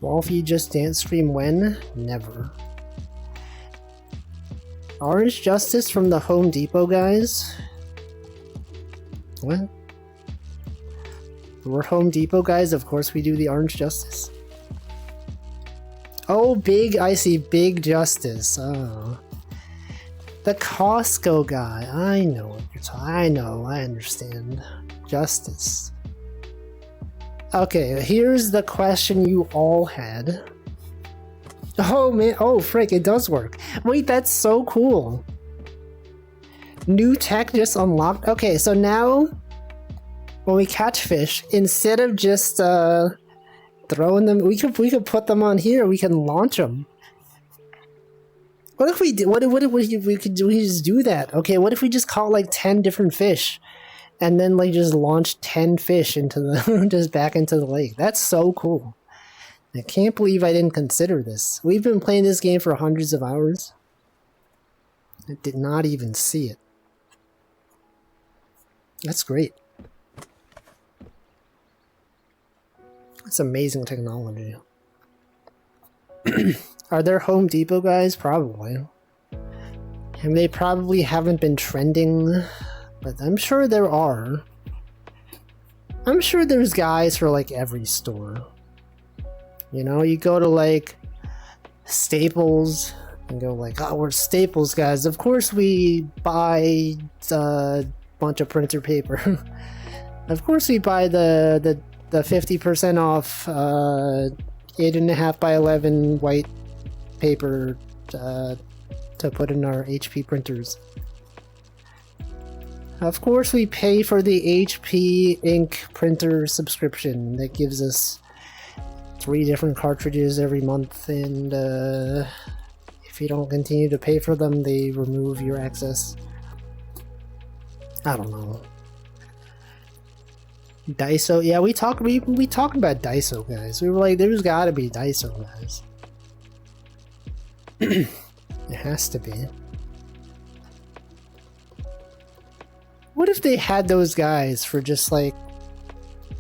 Well, if you just dance stream when? Never. Orange Justice from the Home Depot guys? What? We're Home Depot guys, of course we do the Orange Justice. Oh, I see Big Justice. Oh. The Costco guy. I know what you're talking about. I understand. Justice. Okay, here's the question you all had. Oh man, oh frick, it does work. Wait, that's so cool. New tech just unlocked. Okay, so now when we catch fish, instead of just throwing them, we could put them on here. We can launch them. What if we did? What if we could do? We just do that? Okay, what if we just caught like 10 different fish, and then like just launch 10 fish into the just back into the lake? That's so cool. I can't believe I didn't consider this. We've been playing this game for hundreds of hours. I did not even see it. That's great. That's amazing technology. Are there Home Depot guys? Probably. And they probably haven't been trending, but I'm sure there are. I'm sure there's guys for like every store. You know, you go to like Staples and go like, oh, we're Staples guys. Of course we buy a bunch of printer paper. Of course we buy the 50% off 8.5 by 11 white paper to put in our HP printers. Of course we pay for the HP ink printer subscription that gives us 3 different cartridges every month, and if you don't continue to pay for them, they remove your access. I don't know. Daiso, yeah, we talked about Daiso, guys. We were like, there's gotta be Daiso, guys. It has to be. What if they had those guys for just like,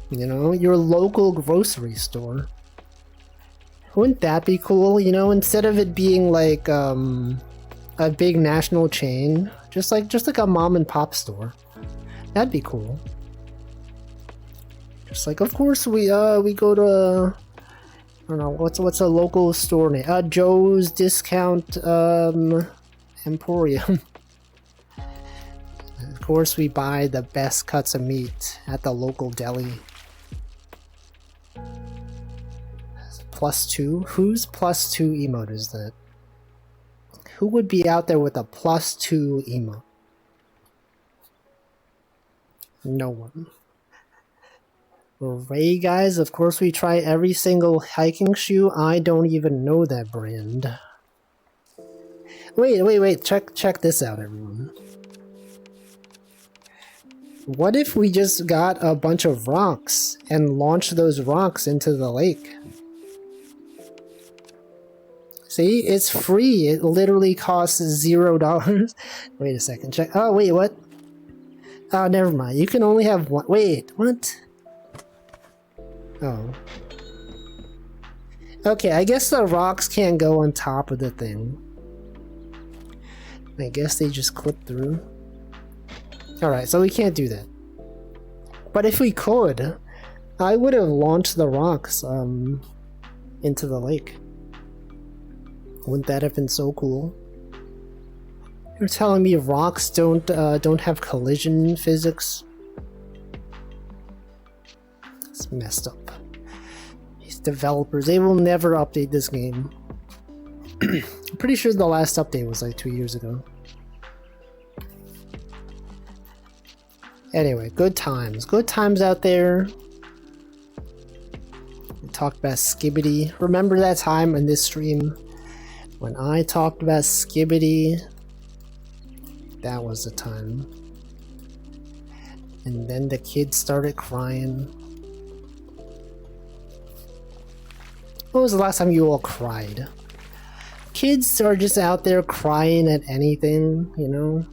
you know, your local grocery store? Wouldn't that be cool? You know, instead of it being like a big national chain, just like a mom and pop store. That'd be cool. Just like, of course we go to, I don't know, what's a local store name? Joe's Discount Emporium. Of course we buy the best cuts of meat at the local deli. +2? Whose +2 emote is that? Who would be out there with a +2 emote? No one. Ray, guys, of course we try every single hiking shoe. I don't even know that brand. Wait, check this out, everyone. What if we just got a bunch of rocks and launched those rocks into the lake? See, it's free. It literally costs $0. Wait a second, check. Oh, wait, what? Oh, never mind. You can only have one. Wait, what? Oh. Okay, I guess the rocks can't go on top of the thing. I guess they just clip through. Alright, so we can't do that. But if we could, I would have launched the rocks into the lake. Wouldn't that have been so cool? You're telling me rocks don't have collision physics? It's messed up. These developers, they will never update this game. I'm pretty sure the last update was like 2 years ago. Anyway, good times. Good times out there. We talked about Skibidi. Remember that time in this stream when I talked about Skibidi? That was the time. And then the kids started crying. When was the last time you all cried? Kids are just out there crying at anything, you know?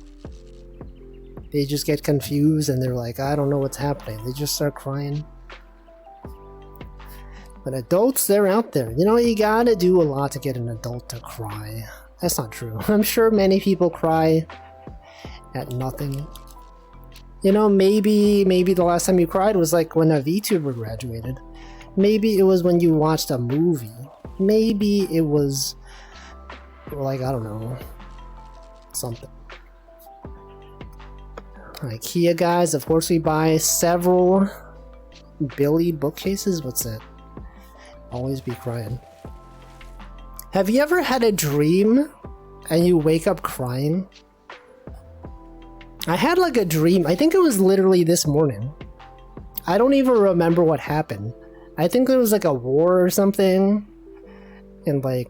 They just get confused and they're like, I don't know what's happening. They just start crying. But adults, they're out there. You know, you gotta do a lot to get an adult to cry. That's not true. I'm sure many people cry at nothing. You know, maybe the last time you cried was like when a VTuber graduated. Maybe it was when you watched a movie. Maybe it was like, I don't know, something. IKEA, guys, of course we buy several Billy bookcases. What's that? Always be crying. Have you ever had a dream and you wake up crying? I had like a dream. I think it was literally this morning. I don't even remember what happened. I think there was like a war or something, and like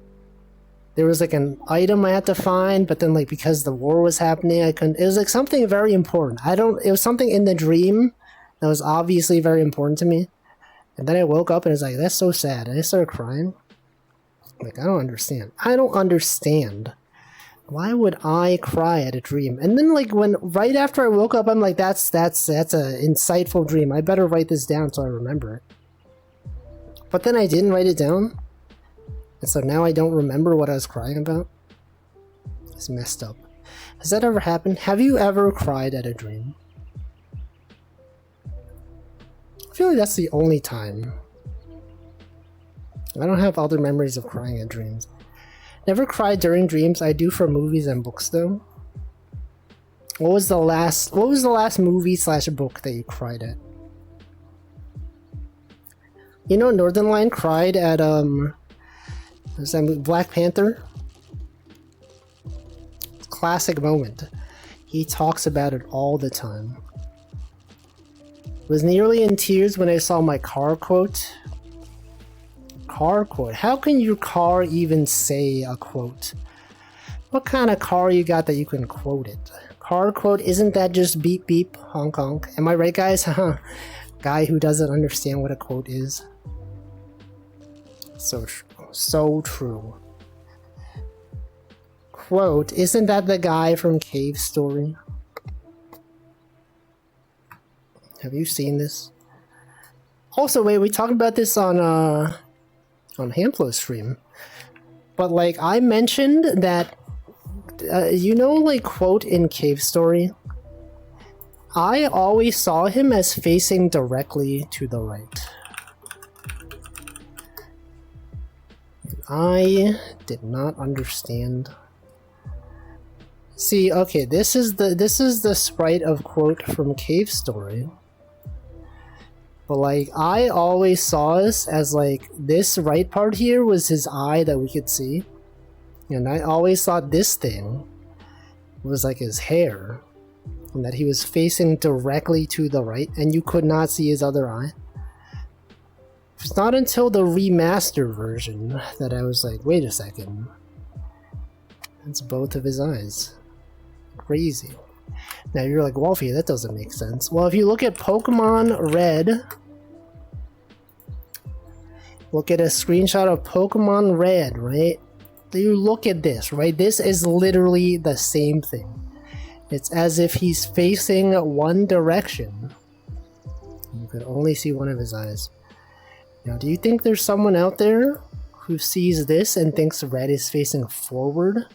there was like an item I had to find, but then like because the war was happening, I couldn't. It was like something very important. It was something in the dream that was obviously very important to me. And then I woke up and it's like, that's so sad. And I started crying. Like, I don't understand. Why would I cry at a dream? And then like right after I woke up, I'm like, that's a insightful dream. I better write this down so I remember it. But then I didn't write it down. And so now I don't remember what I was crying about. It's messed up. Has that ever happened? Have you ever cried at a dream? I feel like that's the only time. I don't have other memories of crying at dreams. Never cried during dreams. I do for movies and books though. What was the last movie / book that you cried at? You know, Northern Lion cried at what's that movie? Black Panther. Classic moment. He talks about it all the time. Was nearly in tears when I saw my car quote. Car quote? How can your car even say a quote? What kind of car you got that you can quote it? Car quote, isn't that just beep beep, honk honk? Am I right, guys? Guy who doesn't understand what a quote is. So true. So true. Quote, isn't that the guy from Cave Story? Have you seen this? Also, wait, we talked about this on Hamplo's stream. But, like, I mentioned that, you know, like, quote in Cave Story? I always saw him as facing directly to the right. I did not understand. See, okay, this is the sprite of quote from Cave Story. But like, I always saw this as like, this right part here was his eye that we could see. And I always thought this thing was like his hair. And that he was facing directly to the right and you could not see his other eye. It's not until the remastered version that I was like, wait a second. It's both of his eyes. Crazy. Now you're like, Wolfie, that doesn't make sense. Well, if you look at Pokemon Red, look at a screenshot of Pokemon Red, right? You look at this, right? This is literally the same thing. It's as if he's facing one direction. You could only see one of his eyes. Now, do you think there's someone out there who sees this and thinks Red is facing forward?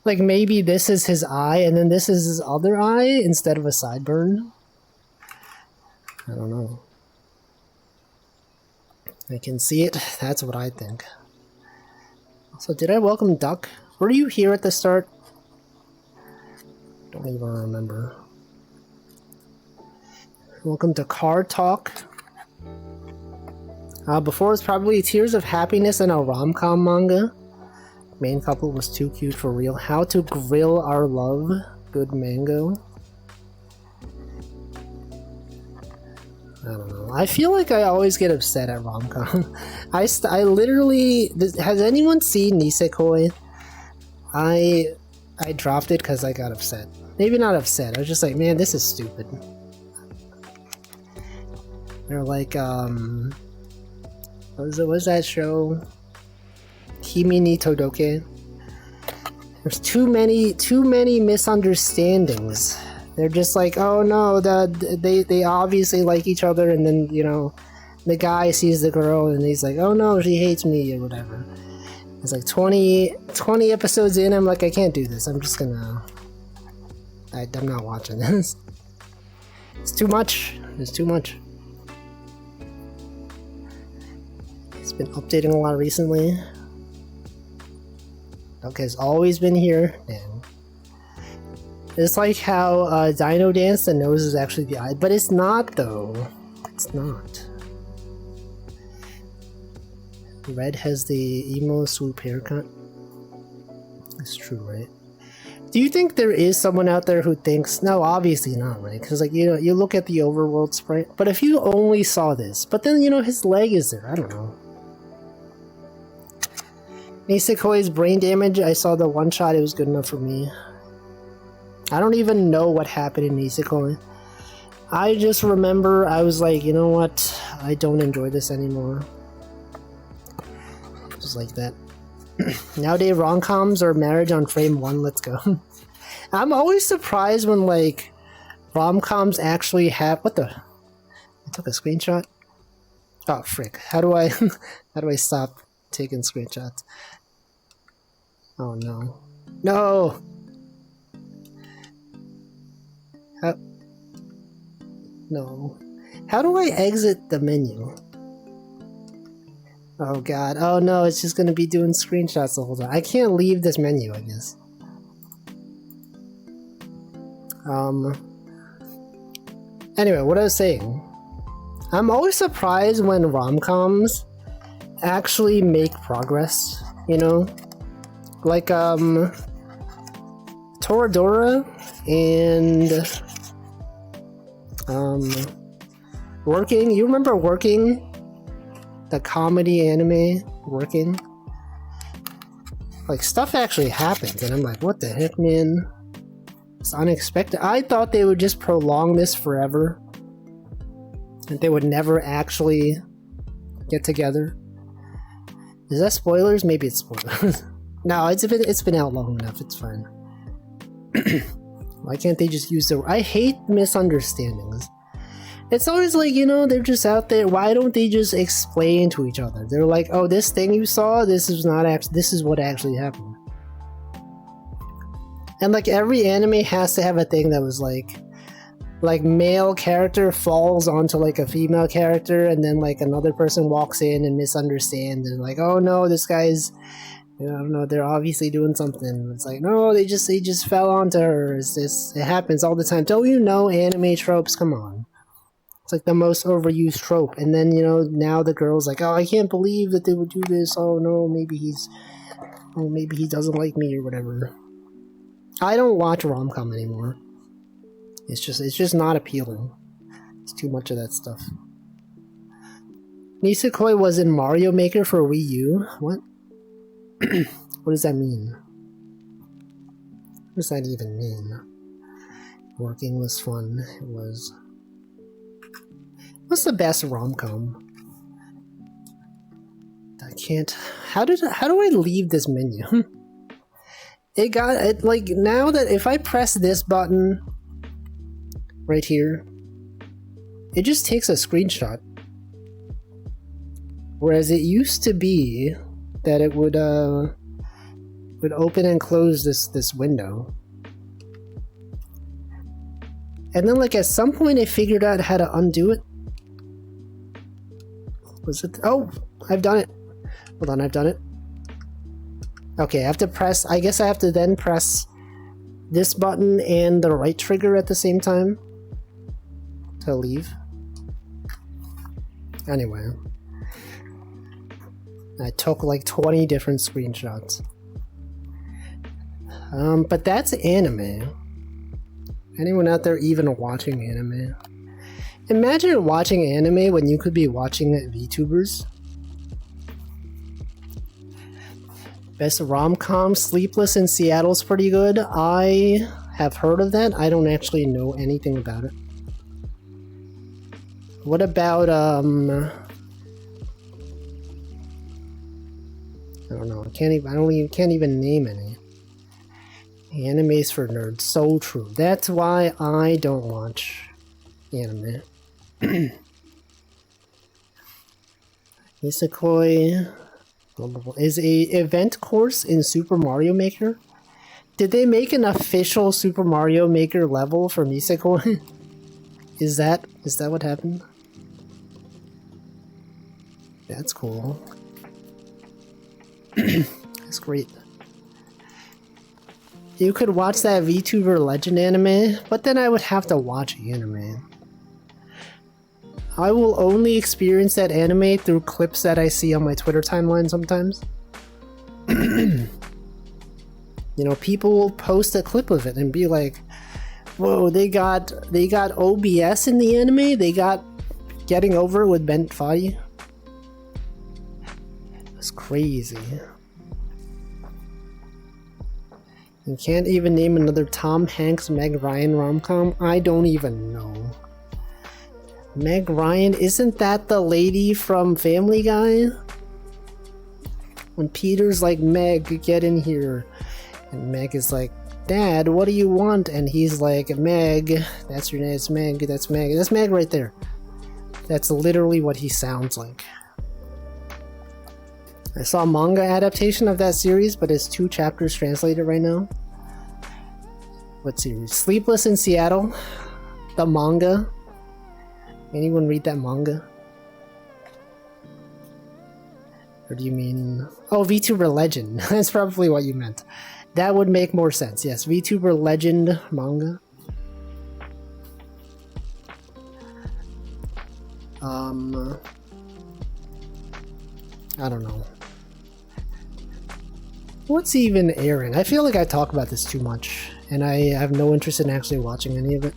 Like maybe this is his eye and then this is his other eye instead of a sideburn? I don't know. I can see it. That's what I think. So did I welcome Duck? Were you here at the start? Don't even remember. Welcome to Car Talk. Before it was probably Tears of Happiness and a rom-com manga. Main couple was too cute for real. How to Grill Our Love. Good mango. I don't know. I feel like I always get upset at rom-com. I literally... Has anyone seen Nisekoi? I dropped it because I got upset. Maybe not upset. I was just like, man, this is stupid. They're like, what was that show? Kimi ni Todoke. There's too many misunderstandings. They're just like, oh no, they obviously like each other, and then, you know, the guy sees the girl and he's like, oh no, she hates me or whatever. It's like 20 episodes in, I'm like, I can't do this. I'm just gonna... I'm not watching this. It's too much. It's too much. It's been updating a lot recently. Okay, it's always been here. Man. It's like how Dino Dance, the nose is actually the eye, but it's not though. It's not. Red has the emo swoop haircut. It's true, right? Do you think there is someone out there who thinks, no, obviously not, right? Because, like, you know, you look at the overworld sprite, but if you only saw this, but then, you know, his leg is there, I don't know. Nisekoi's brain damage, I saw the one shot, it was good enough for me. I don't even know what happened in Nisekoi. I just remember I was like, you know what, I don't enjoy this anymore. Just like that. Nowadays, rom-coms are marriage on frame 1, let's go. I'm always surprised when, like, rom-coms actually have... What the... I took a screenshot? Oh, frick. How do I... how do I stop taking screenshots? Oh, no. No! How... No. How do I exit the menu? Oh god, oh no, it's just gonna be doing screenshots the whole time. I can't leave this menu, I guess. Anyway, what I was saying. I'm always surprised when rom-coms actually make progress, you know? Like, Toradora and, Working. You remember Working? The comedy anime Working? Like, stuff actually happens, and I'm like, what the heck, man? It's unexpected. I thought they would just prolong this forever. And they would never actually get together. Is that spoilers? Maybe it's spoilers. No, it's been out long enough. It's fine. Why can't they just use the... I hate misunderstandings. It's always like, you know, they're just out there. Why don't they just explain to each other? They're like, oh, this thing you saw, this is not actually... This is what actually happened. And like every anime has to have a thing that was like male character falls onto like a female character, and then like another person walks in and misunderstands and like, oh no, this guy's, you know, I don't know, they're obviously doing something. It's like, no, they just fell onto her. It happens all the time. Don't you know anime tropes? Come on. It's like the most overused trope. And then, you know, now the girl's like, oh, I can't believe that they would do this. Oh no, maybe he doesn't like me or whatever. I don't watch rom-com anymore. It's just not appealing. It's too much of that stuff. Nisekoi was in Mario Maker for Wii U? What? What does that mean? What does that even mean? Working was fun. It was... What's the best rom-com? I can't... How do I leave this menu? It like, now that if I press this button... right here, it just takes a screenshot. Whereas it used to be that it would open and close this window. And then like at some point I figured out how to undo it. Was it? Oh, I've done it. Hold on, I've done it. Okay, I have to press, I guess I have to then press this button and the right trigger at the same time to leave. Anyway, I took like 20 different screenshots. But that's anime. Anyone out there even watching anime? Imagine watching anime when you could be watching VTubers. Best rom-com, Sleepless in Seattle's pretty good. I have heard of that. I don't actually know anything about it. What about, I don't know. Can't even name any. Animes for nerds. So true. That's why I don't watch anime. Nisekoi is a event course in Super Mario Maker. Did they make an official Super Mario Maker level for Nisekoi? Is that what happened? That's cool. That's great. You could watch that VTuber Legend anime, but then I would have to watch anime. I will only experience that anime through clips that I see on my Twitter timeline sometimes. You know, people will post a clip of it and be like, whoa, they got OBS in the anime? They got Getting Over It with Ben Foddy? That's crazy. You can't even name another Tom Hanks, Meg Ryan rom-com? I don't even know. Meg Ryan, isn't that the lady from Family Guy? When Peter's like, Meg, get in here. And Meg is like, Dad, what do you want? And he's like, Meg, that's your name, it's Meg, that's Meg. That's Meg right there. That's literally what he sounds like. I saw a manga adaptation of that series, but it's 2 chapters translated right now. What series? Sleepless in Seattle. The manga. Anyone read that manga? Or do you mean... Oh, VTuber Legend. That's probably what you meant. That would make more sense. Yes, VTuber Legend manga. I don't know. What's even airing? I feel like I talk about this too much, and I have no interest in actually watching any of it.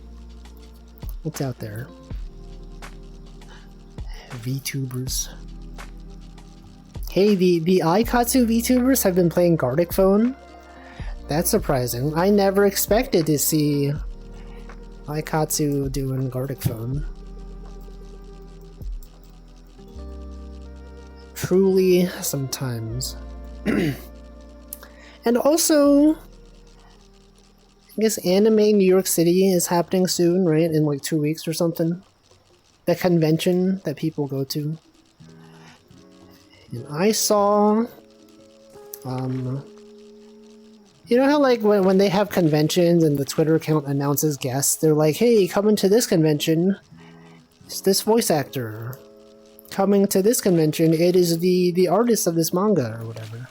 What's out there? VTubers. Hey, the Aikatsu VTubers have been playing Gartic Phone. That's surprising. I never expected to see Aikatsu doing Gartic Phone. Truly, sometimes. And also, I guess Anime New York City is happening soon, right? In like 2 weeks or something. The convention that people go to. And I saw, you know how like when they have conventions and the Twitter account announces guests, they're like, hey, coming to this convention, it's this voice actor. Coming to this convention, it is the artist of this manga or whatever.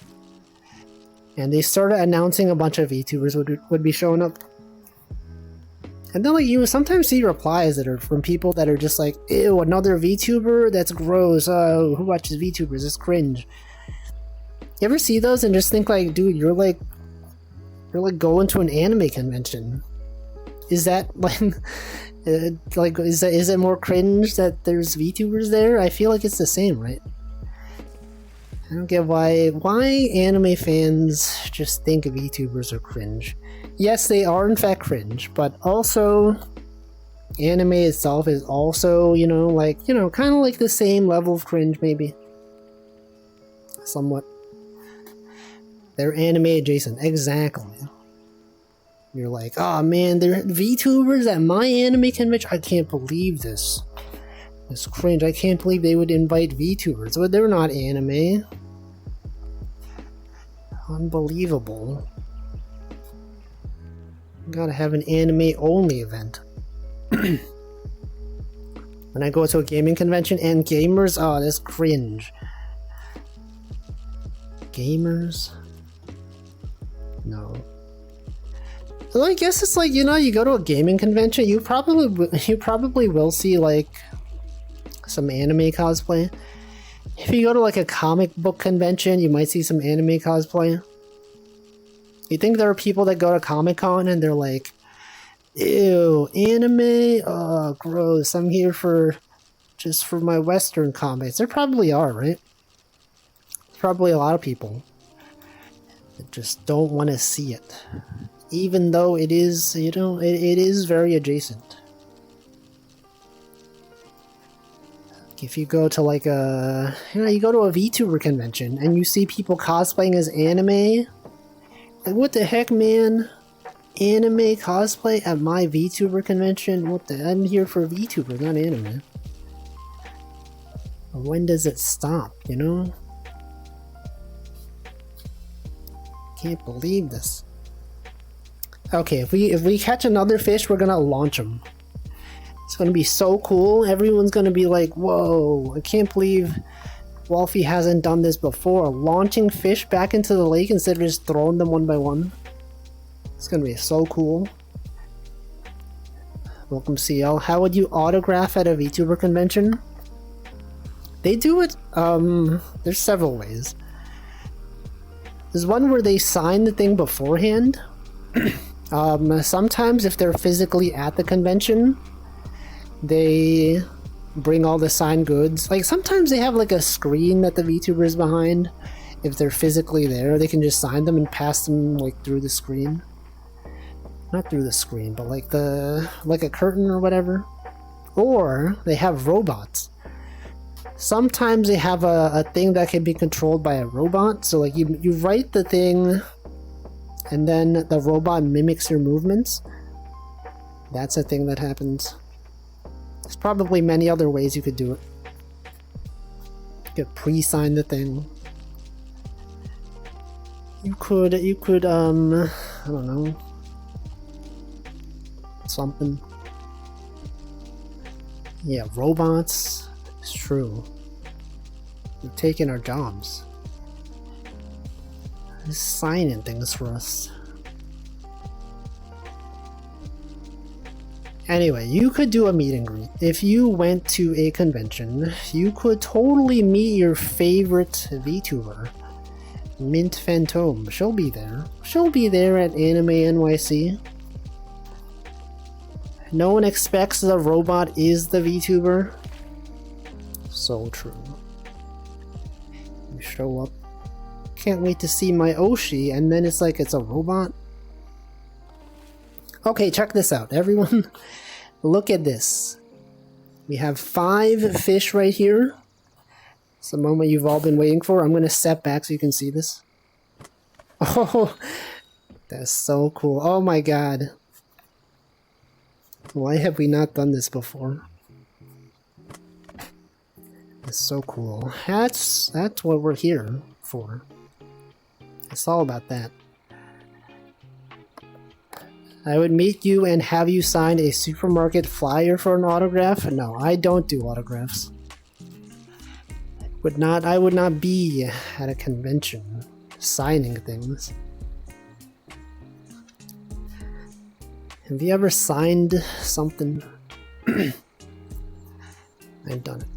And they started announcing a bunch of VTubers would be showing up. And then like you sometimes see replies that are from people that are just like, ew, another VTuber? That's gross. Who watches VTubers? It's cringe. You ever see those and just think like, dude, you're like going to an anime convention. Is that like is it more cringe that there's VTubers there? I feel like it's the same, right? I don't get why anime fans just think VTubers are cringe. Yes, they are in fact cringe, but also anime itself is also, kind of like the same level of cringe, maybe. Somewhat. They're anime adjacent, exactly. You're like, oh man, they're VTubers at my anime convention? I can't believe this. It's cringe. I can't believe they would invite VTubers. Well, they're not anime. Unbelievable. Gotta have an anime-only event. When I go to a gaming convention and gamers, oh, that's cringe. Gamers? No. Well, I guess it's like, you go to a gaming convention, you probably will see like some anime cosplay. If you go to like a comic book convention, you might see some anime cosplay. You think there are people that go to Comic-Con and they're like, ew, anime? Oh, gross. I'm here just for my Western comics. There probably are, right? Probably a lot of people that just don't want to see it. Even though it is, it is very adjacent. If you go to like you go to a VTuber convention and you see people cosplaying as anime, like what the heck, man? Anime cosplay at my VTuber convention? I'm here for VTuber, not anime. When does it stop, Can't believe this. Okay, if we catch another fish, we're gonna launch them. It's gonna be so cool. Everyone's gonna be like, whoa, I can't believe Wolfie hasn't done this before. Launching fish back into the lake instead of just throwing them one by one. It's gonna be so cool. Welcome, CL. How would you autograph at a VTuber convention? They do it, there's several ways. There's one where they sign the thing beforehand. Sometimes if they're physically at the convention, they bring all the signed goods. Like sometimes they have like a screen that the VTuber is behind. If they're physically there, they can just sign them and pass them like through the screen. Not through the screen, but like a curtain or whatever. Or they have robots. Sometimes they have a thing that can be controlled by a robot. So like you write the thing and then the robot mimics your movements. That's a thing that happens. There's probably many other ways you could do it. You could pre-sign the thing. You could, I don't know. Something. Yeah, robots. It's true. They're taking our jobs. They're signing things for us. Anyway, you could do a meet and greet. If you went to a convention, you could totally meet your favorite VTuber. Mint Phantom. She'll be there. She'll be there at Anime NYC. No one expects the robot is the VTuber. So true. You show up. Can't wait to see my Oshi, and then it's like it's a robot. Okay, check this out, everyone. Look at this. We have 5 fish right here. It's the moment you've all been waiting for. I'm going to step back so you can see this. Oh, that's so cool. Oh my god. Why have we not done this before? It's so cool. That's what we're here for. It's all about that. I would meet you and have you sign a supermarket flyer for an autograph? No, I don't do autographs. I would not be at a convention signing things. Have you ever signed something? I've done it.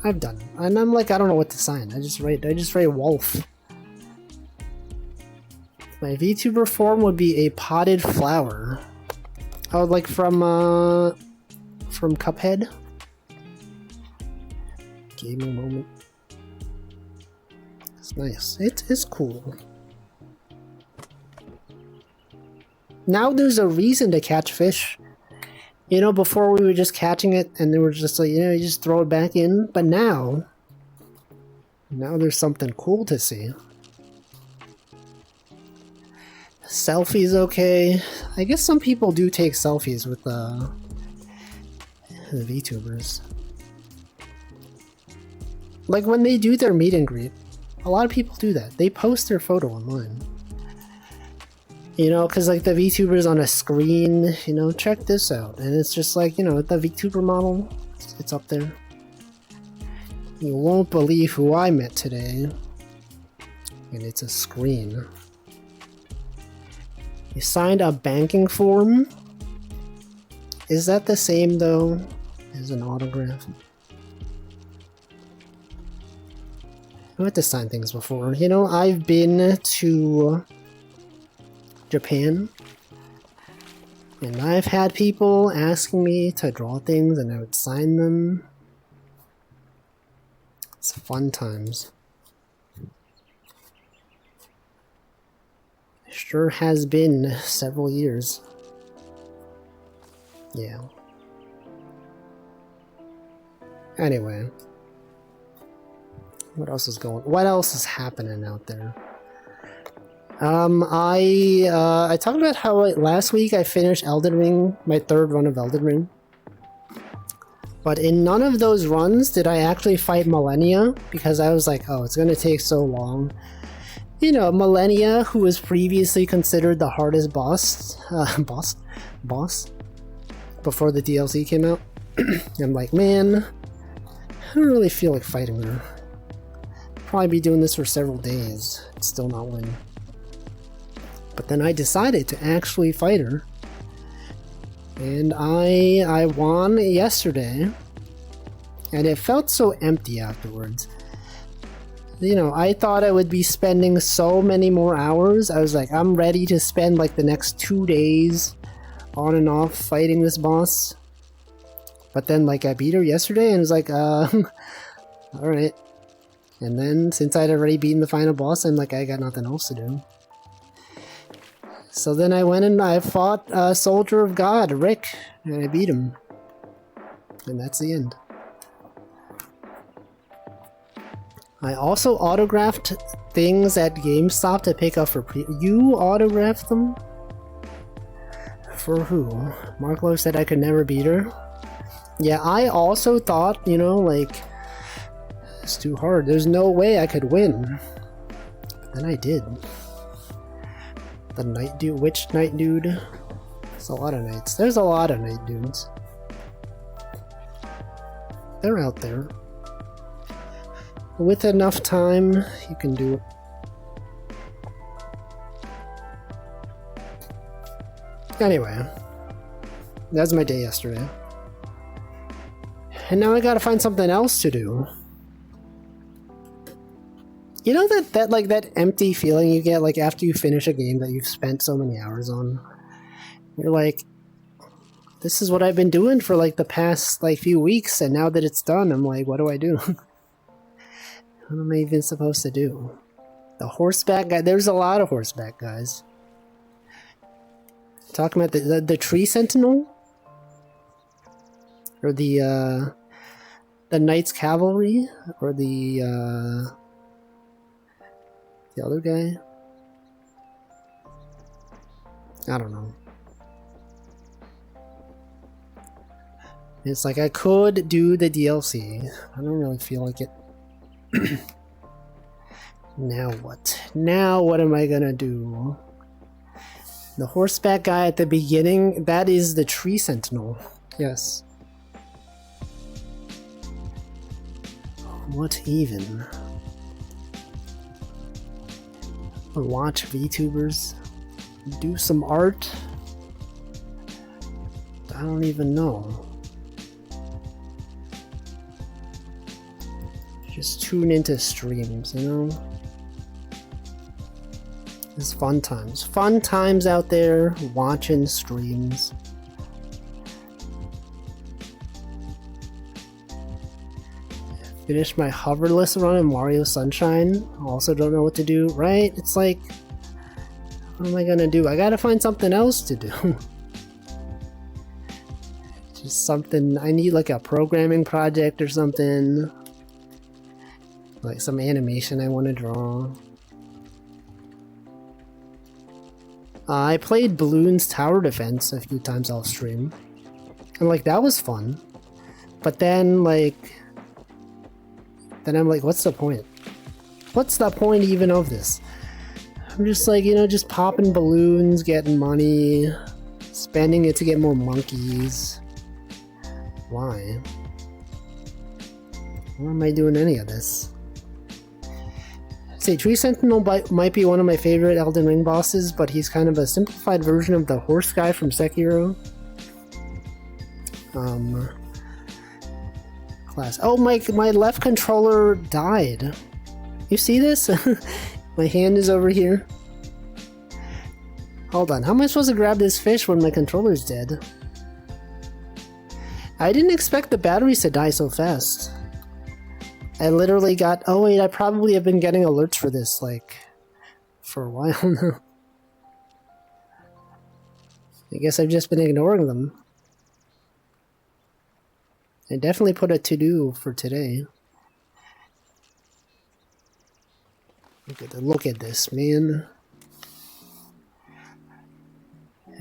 I've done it. And I'm like, I don't know what to sign. I just write Wolf. My VTuber form would be a potted flower. Oh, like from Cuphead? Gaming moment. It's nice. It is cool. Now there's a reason to catch fish. You know, before we were just catching it and they were just like, you know, you just throw it back in. But now there's something cool to see. Selfies okay. I guess some people do take selfies with the VTubers. Like when they do their meet and greet, a lot of people do that. They post their photo online. You know, because like the VTuber's on a screen, you know, check this out. And it's just like, you know, the VTuber model, it's up there. You won't believe who I met today. And it's a screen. You signed a banking form? Is that the same though as an autograph? I had to sign things before. You know, I've been to Japan and I've had people asking me to draw things and I would sign them. It's fun times. Sure has been several years. Yeah. Anyway. What else is happening out there? I talked about how last week I finished Elden Ring, my 3rd run of Elden Ring. But in none of those runs did I actually fight Millennia, because I was like, oh, it's gonna take so long. You know, Millennia, who was previously considered the hardest boss before the DLC came out. I'm like, man, I don't really feel like fighting her. Probably be doing this for several days, still not win. But then I decided to actually fight her, and I won yesterday, and it felt so empty afterwards. You know, I thought I would be spending so many more hours. I was like, I'm ready to spend like the next 2 days on and off fighting this boss. But then like I beat her yesterday and it was like, alright. And then since I'd already beaten the final boss, I'm like, I got nothing else to do. So then I went and I fought Soldier of God, Rick, and I beat him. And that's the end. I also autographed things at GameStop to pick up for You autographed them? For who? Marklo said I could never beat her. Yeah, I also thought, you know, like, it's too hard. There's no way I could win. But then I did. The Night Dude, which Night Dude? There's a lot of knights. There's a lot of Night Dudes. They're out there. With enough time, you can do it. Anyway. That was my day yesterday. And now I gotta find something else to do. You know that like that empty feeling you get like after you finish a game that you've spent so many hours on? You're like, this is what I've been doing for like the past like few weeks, and now that it's done, I'm like, what do I do? What am I even supposed to do? The horseback guy, there's a lot of horseback guys. Talking about the tree sentinel? Or the Knights Cavalry? Or the other guy? I don't know. It's like I could do the DLC. I don't really feel like it. Now what? Now what am I gonna do? The horseback guy at the beginning, that is the tree sentinel. Yes. What even? Watch VTubers? Do some art? I don't even know. Just tune into streams, you know? It's fun times. Fun times out there watching streams. Finished my hoverless run in Mario Sunshine. Also don't know what to do, right? It's like, what am I gonna do? I gotta find something else to do. Just something, I need like a programming project or something. Like some animation I want to draw. I played Bloons Tower Defense a few times off stream. And like, that was fun. But then like... Then I'm like, what's the point? What's the point even of this? I'm just like, you know, just popping balloons, getting money, spending it to get more monkeys. Why? Why am I doing any of this? Say, Tree Sentinel might be one of my favorite Elden Ring bosses, but he's kind of a simplified version of the horse guy from Sekiro. Class. Oh, my left controller died. You see this? My hand is over here. Hold on, how am I supposed to grab this fish when my controller's dead? I didn't expect the batteries to die so fast. I literally got... Oh wait, I probably have been getting alerts for this, like, for a while now. I guess I've just been ignoring them. I definitely put a to-do for today. Look at this, man.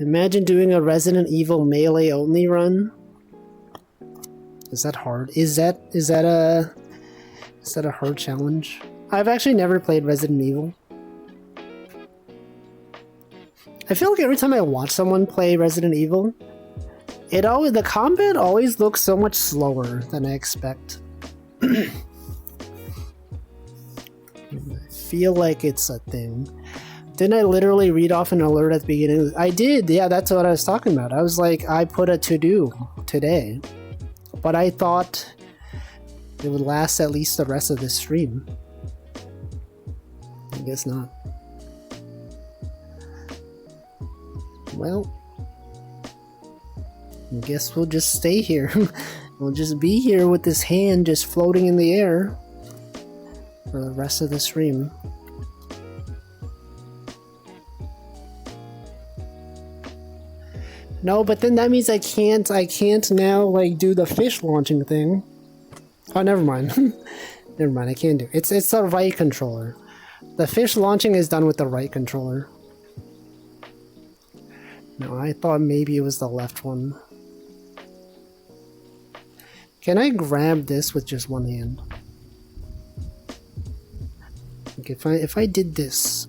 Imagine doing a Resident Evil melee only run. Is that hard? Is that a hard challenge? I've actually never played Resident Evil. I feel like every time I watch someone play Resident Evil, the combat always looks so much slower than I expect. I feel like it's a thing. Didn't I literally read off an alert at the beginning? I did, yeah, that's what I was talking about. I was like, I put a to-do today. But I thought it would last at least the rest of this stream. I guess not. Well, I guess we'll just stay here. We'll just be here with this hand just floating in the air for the rest of the stream. No, but then that means I can't now like do the fish launching thing. Oh, never mind. Never mind, I can't do it. It's the right controller. The fish launching is done with the right controller. No, I thought maybe it was the left one. Can I grab this with just one hand? Okay, if I did this,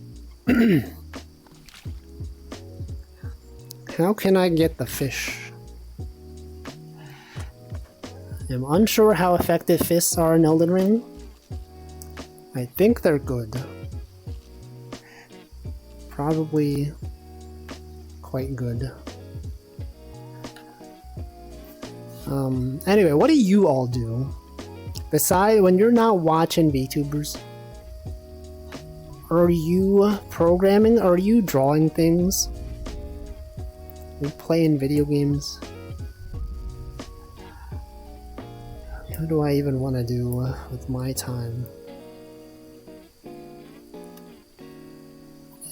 how can I get the fish? I'm unsure how effective fists are in Elden Ring. I think they're good. Probably quite good. Anyway, what do you all do? Besides, when you're not watching VTubers, are you programming? Are you drawing things? Are you playing video games? What do I even want to do with my time?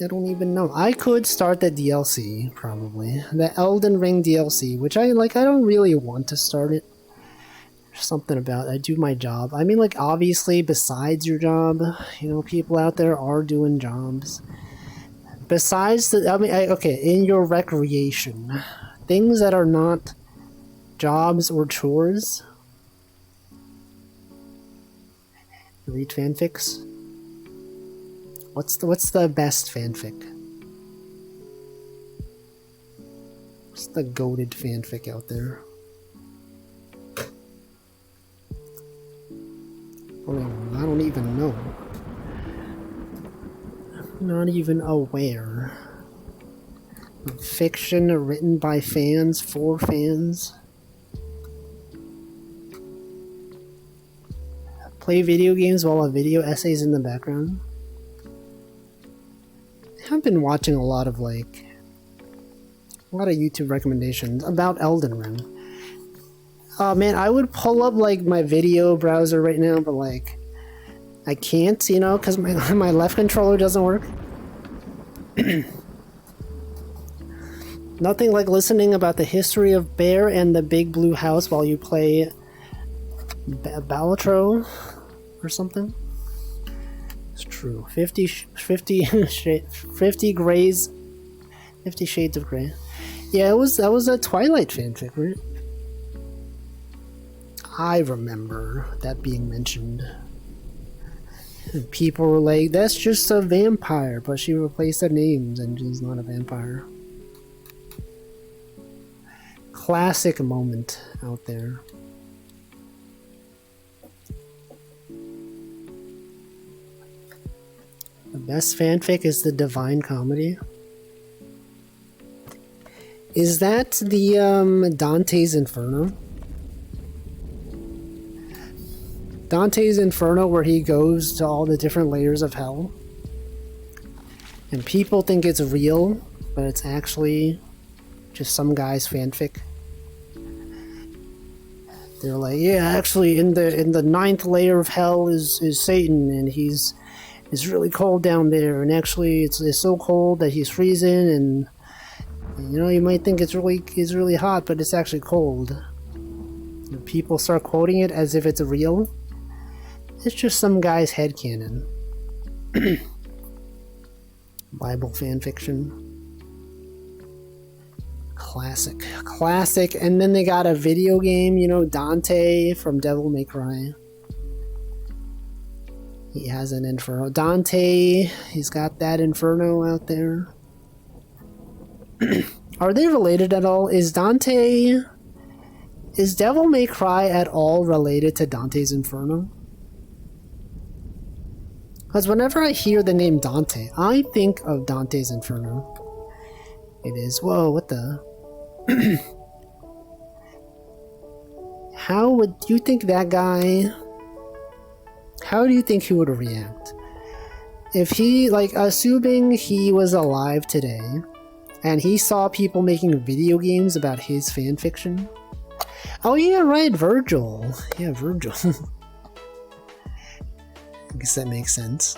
I don't even know. I could start the DLC, probably. The Elden Ring DLC, which I don't really want to start it. There's something about it. I do my job. I mean, like, obviously, besides your job, you know, people out there are doing jobs. Besides the, I mean, okay, in your recreation, things that are not jobs or chores. Read fanfics. What's the best fanfic? What's the goated fanfic out there? I don't even know. I'm not even aware. Fiction written by fans for fans. Play video games while a video essay's in the background. I've been watching a lot of YouTube recommendations about Elden Ring. Oh man, I would pull up like my video browser right now, but like I can't, you know, because my left controller doesn't work. Nothing like listening about the history of Bear and the Big Blue House while you play Balatro or something. It's true. 50 Shades of Grey. Yeah, that was a Twilight fanfic, right? I remember that being mentioned. And people were like, that's just a vampire, but she replaced the names and she's not a vampire. Classic moment out there. The best fanfic is the Divine Comedy. Is that the Dante's Inferno? Dante's Inferno, where he goes to all the different layers of hell. And people think it's real, but it's actually just some guy's fanfic. They're like, yeah, actually in the 9th layer of hell is Satan, and it's really cold down there, and actually it's so cold that he's freezing, and you know, you might think it's really hot, but it's actually cold. And people start quoting it as if it's real. It's just some guy's headcanon. Bible fanfiction. Classic. And then they got a video game, you know, Dante from Devil May Cry. He has an Inferno. Dante, he's got that Inferno out there. Are they related at all? Is Devil May Cry at all related to Dante's Inferno? Because whenever I hear the name Dante, I think of Dante's Inferno. It is. Whoa, what the? How would you think that guy... How do you think he would react? If he, like, assuming he was alive today, and he saw people making video games about his fanfiction. Oh yeah, right, Virgil. Yeah, Virgil. I guess that makes sense.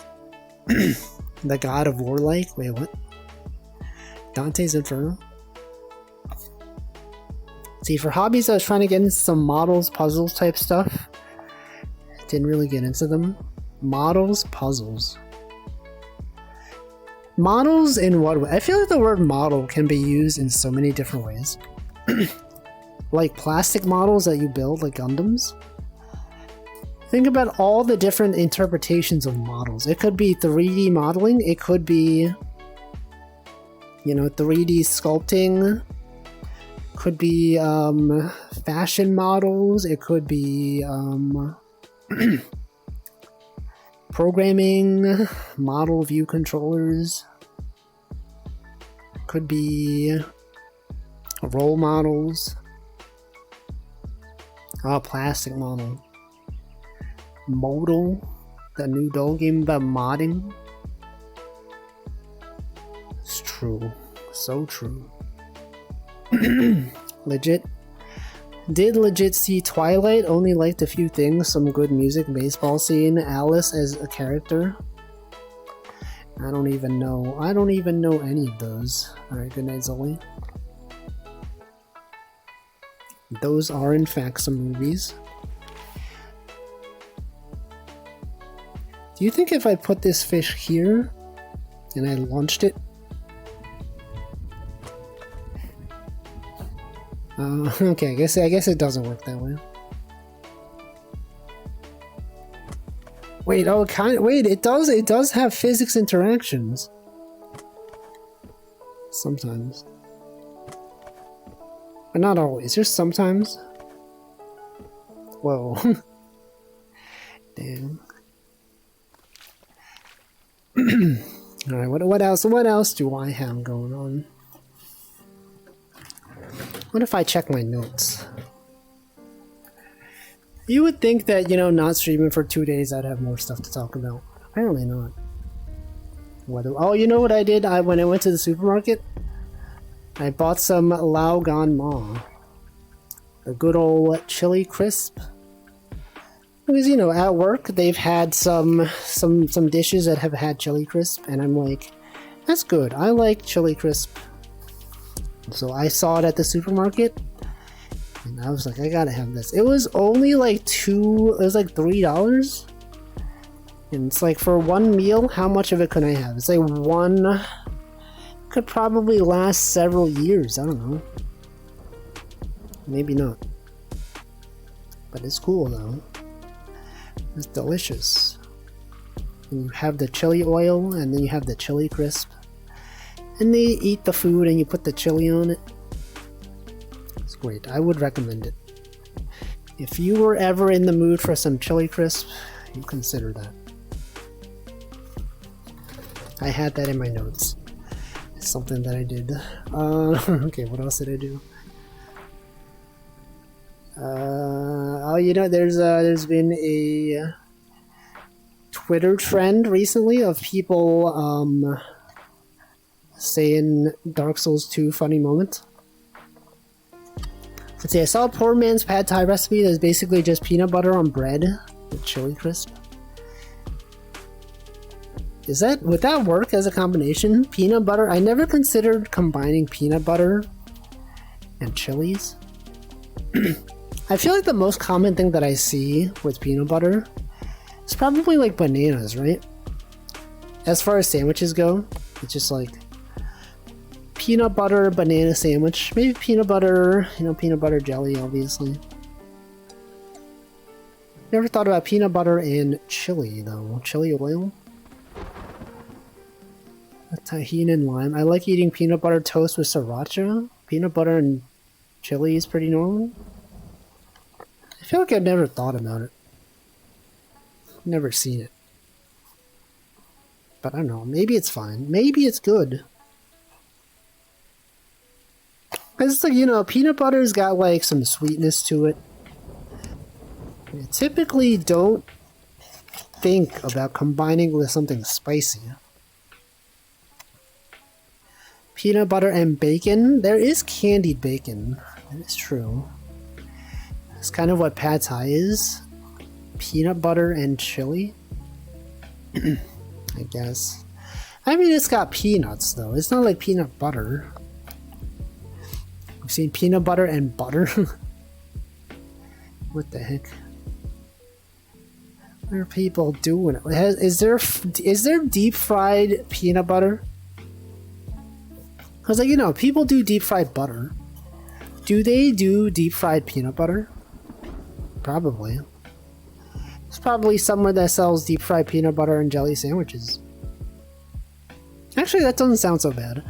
The god of warlike? Wait, what? Dante's Inferno? See, for hobbies, I was trying to get into some models, puzzles type stuff. Didn't really get into them. Models, puzzles. Models in what way? I feel like the word model can be used in so many different ways. Like plastic models that you build, like Gundams. Think about all the different interpretations of models. It could be 3D modeling. It could be, you know, 3D sculpting. Could be fashion models. It could be programming, model view controllers. Could be role models. Oh, Plastic Model. Modal? The new doll game about modding? It's true. So true. Legit. Did legit see Twilight, only liked a few things, some good music, baseball scene, Alice as a character. I don't even know any of those. Alright, good night, Zoe. Those are in fact some movies. Do you think if I put this fish here and I launched it? Okay, I guess it doesn't work that way. Wait, oh, wait, it does have physics interactions. Sometimes. But not always, just sometimes. Whoa. Damn. Alright, what else do I have going on? What if I check my notes? You would think that, you know, not streaming for 2 days, I'd have more stuff to talk about. Apparently not. Oh, you know what I did? When I went to the supermarket? I bought some Lao Gan Ma. A good old chili crisp. Because, you know, at work, they've had some dishes that have had chili crisp, and I'm like, that's good. I like chili crisp. So I saw it at the supermarket, and I was like, I gotta have this. It was only like $3. And it's like, for one meal, how much of it could I have? It's like one, could probably last several years, I don't know. Maybe not. But it's cool though. It's delicious. And you have the chili oil, and then you have the chili crisp. And they eat the food and you put the chili on it. It's great. I would recommend it. If you were ever in the mood for some chili crisp, you consider that. I had that in my notes. It's something that I did. Okay, what else did I do? Oh, you know, there's been a Twitter trend recently of people saying Dark Souls 2 funny moment. Let's see, I saw a poor man's pad thai recipe that's basically just peanut butter on bread with chili crisp. Would that work as a combination? Peanut butter? I never considered combining peanut butter and chilies. I feel like the most common thing that I see with peanut butter is probably like bananas, right? As far as sandwiches go, it's just like peanut butter banana sandwich. Maybe peanut butter, you know, peanut butter jelly, obviously. Never thought about peanut butter and chili, though. Chili oil? A tahini and lime. I like eating peanut butter toast with sriracha. Peanut butter and chili is pretty normal. I feel like I've never thought about it. Never seen it. But I don't know. Maybe it's fine. Maybe it's good. It's like, you know, peanut butter's got like some sweetness to it. I typically don't think about combining with something spicy. Peanut butter and bacon. There is candied bacon. That is true. It's kind of what pad thai is. Peanut butter and chili. I guess. I mean, it's got peanuts though. It's not like peanut butter. I've seen peanut butter and butter. What the heck? What are people doing? Is there deep fried peanut butter? Because, like, you know, people do deep fried butter. Do they do deep fried peanut butter? Probably. There's probably somewhere that sells deep fried peanut butter and jelly sandwiches. Actually, that doesn't sound so bad.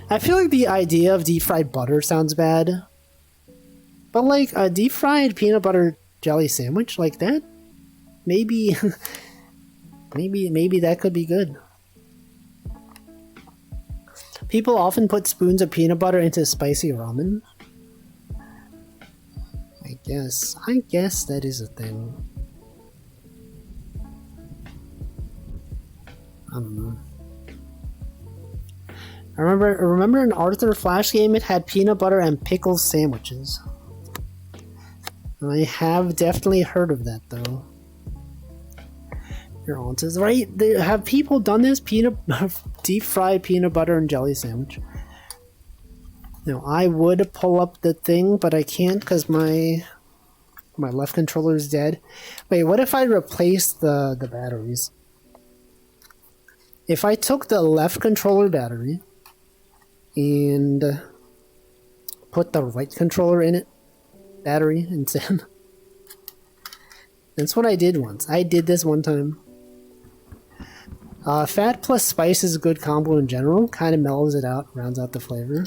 I feel like the idea of deep fried butter sounds bad. But, like, a deep fried peanut butter jelly sandwich like that? Maybe... maybe that could be good. People often put spoons of peanut butter into spicy ramen. I I guess that is a thing. I don't know. I remember an Arthur Flash game, it had peanut butter and pickle sandwiches. I have definitely heard of that though. You're on to right. Have people done this deep fried peanut butter and jelly sandwich? Now I would pull up the thing, but I can't because my left controller is dead. Wait, what if I replace the batteries? If I took the left controller battery and put the right controller in it, battery instead. That's what I did once. I did this one time. Fat plus spice is a good combo in general. Kind of mellows it out, rounds out the flavor.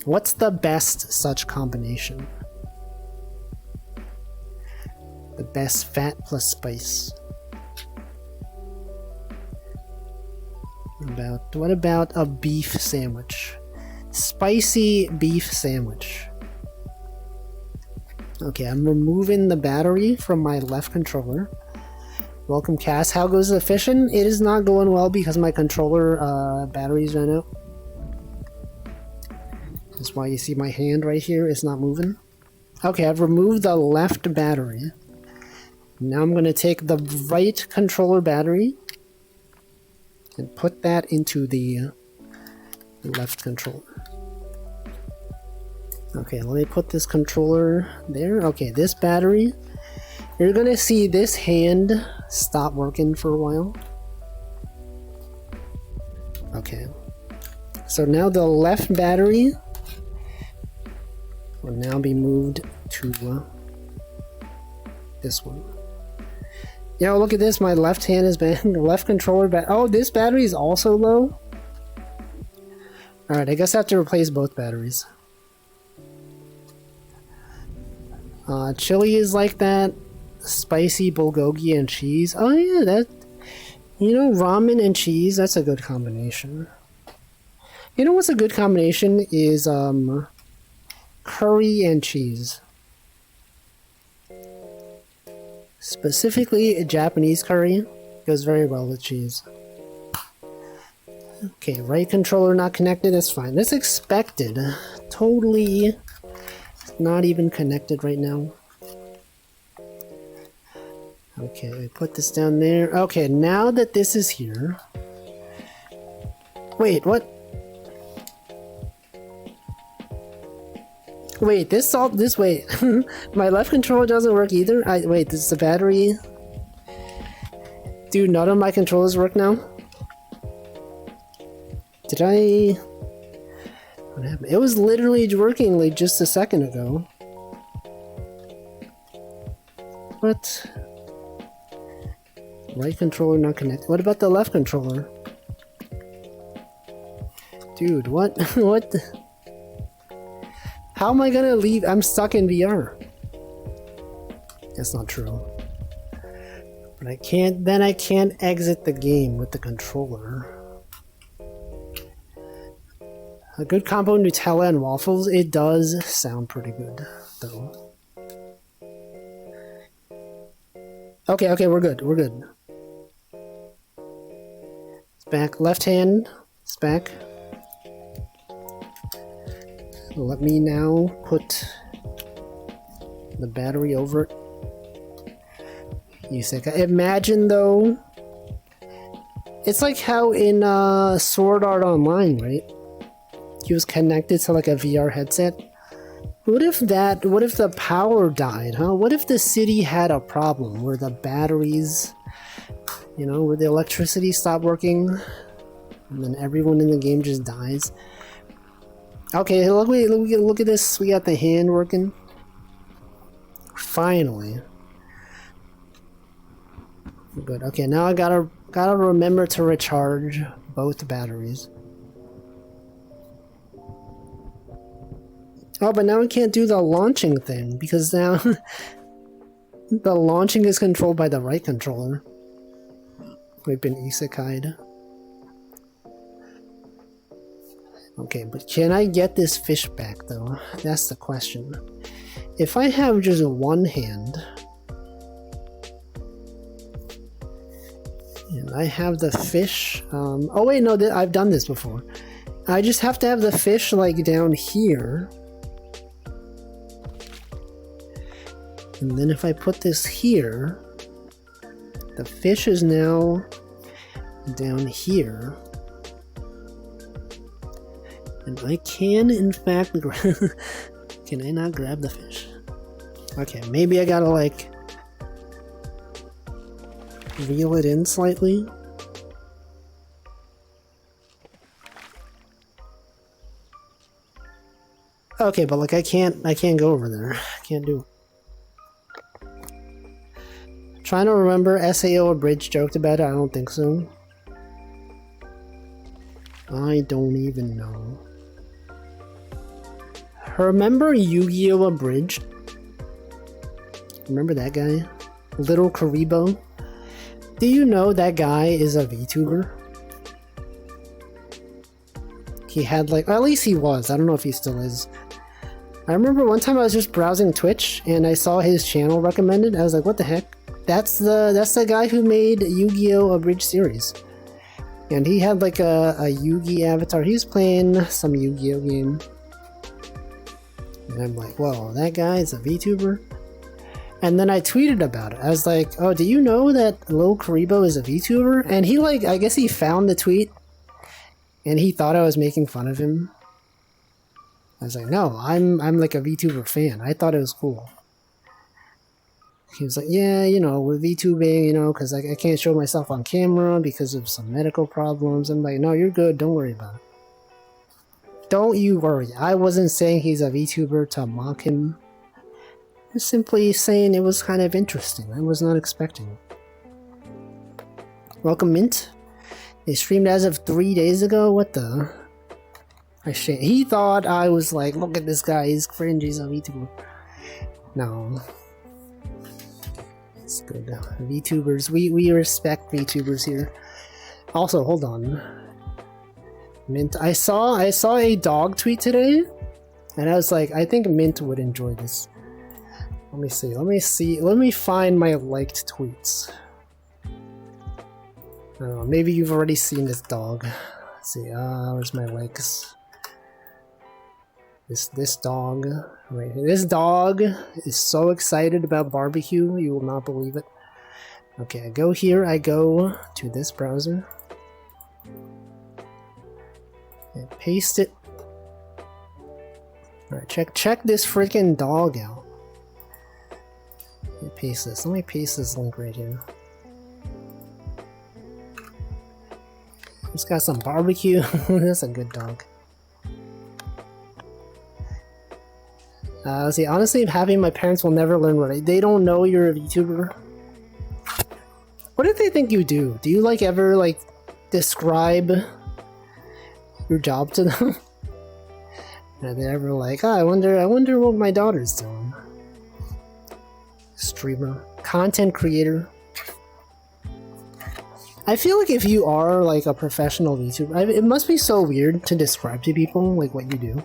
What's the best such combination? The best fat plus spice. What about a beef sandwich? Spicy beef sandwich. Okay, I'm removing the battery from my left controller. Welcome, Cass. How goes the fishing? It is not going well because my controller batteries ran out. That's why you see my hand right here is not moving. Okay, I've removed the left battery. Now I'm going to take the right controller battery and put that into the left controller. Okay, let me put this controller there. Okay, this battery. You're gonna see this hand stop working for a while. Okay. So now the left battery will now be moved to this one. Yeah, look at this. My left hand is bad. The left controller oh, this battery is also low? Alright, I guess I have to replace both batteries. Chili is like that. Spicy bulgogi and cheese. Oh yeah, that... You know, ramen and cheese, that's a good combination. You know what's a good combination is, curry and cheese. Specifically, a Japanese curry goes very well with cheese. Okay, right controller not connected, that's fine. That's expected. Totally not even connected right now. Okay, put this down there. Okay, now that this is here... Wait, what? Wait, wait. My left controller doesn't work either? Wait, this is the battery? Dude, none of my controllers work now? Did I... What happened? It was literally working like just a second ago. What? Right controller not connected. What about the left controller? Dude, what? What? How am I gonna leave? I'm stuck in VR. That's not true. But I can't exit the game with the controller. A good combo Nutella and waffles, it does sound pretty good, though. Okay, we're good. It's back. Left hand. It's back. Let me now put the battery over it. Imagine though, it's like how in Sword Art Online, right? He was connected to like a VR headset. What if the power died, huh? What if the city had a problem where the batteries, you know, where the electricity stopped working and then everyone in the game just dies? Okay, look at this. We got the hand working. Finally. Good. Okay, now I gotta remember to recharge both batteries. Oh, but now we can't do the launching thing because now the launching is controlled by the right controller. We've been isekai'd. Okay, but can I get this fish back though? That's the question. if I have just one hand, and I have the fish, oh wait, no, I've done this before. I just have to have the fish like down here. And then if I put this here, the fish is now down here. And I can, in fact, can I not grab the fish? Okay, maybe I gotta like reel it in slightly. Okay, but like I can't go over there. I can't do it. Trying to remember SAO Abridged joked about it. I don't think so. I don't even know. Remember Yu-Gi-Oh! Abridged? Remember that guy? Little Karibo? Do you know that guy is a VTuber? He had like, or at least he was. I don't know if he still is. I remember one time I was just browsing Twitch and I saw his channel recommended. I was like, what the heck? That's the guy who made Yu-Gi-Oh! Abridged series. And he had like a Yu-Gi avatar. He was playing some Yu-Gi-Oh! Game. And I'm like, whoa, that guy is a VTuber? And then I tweeted about it. I was like, oh, do you know that Lil Karibo is a VTuber? And he like, I guess he found the tweet and he thought I was making fun of him. I was like, no, I'm like a VTuber fan. I thought it was cool. He was like, yeah, you know, with VTubing, you know, because I can't show myself on camera because of some medical problems. I'm like, no, you're good. Don't worry about it. Don't you worry. I wasn't saying he's a VTuber to mock him. I was simply saying it was kind of interesting. I was not expecting it. Welcome, Mint. They streamed as of 3 days ago? What the? He thought I was like, look at this guy, he's cringe, he's a VTuber. No. It's good. VTubers, we respect VTubers here. Also, hold on. Mint, I saw a dog tweet today, and I was like, I think Mint would enjoy this. Let me find my liked tweets. I don't know, maybe you've already seen this dog. Let's see, where's my likes? This dog right here. This dog is so excited about barbecue, you will not believe it. Okay, I go here, I go to this browser. And paste it. Alright, check this freaking dog out. Let me paste this. Let me paste this link right here. It's got some barbecue. That's a good dog. Let's see, honestly, I'm happy my parents will never learn what they don't know you're a VTuber. What if they think you do? Do you like ever like describe your job to them? Are they ever like, oh, I wonder what my daughter's doing? Streamer, content creator. I feel like if you are like a professional VTuber, it must be so weird to describe to people like what you do.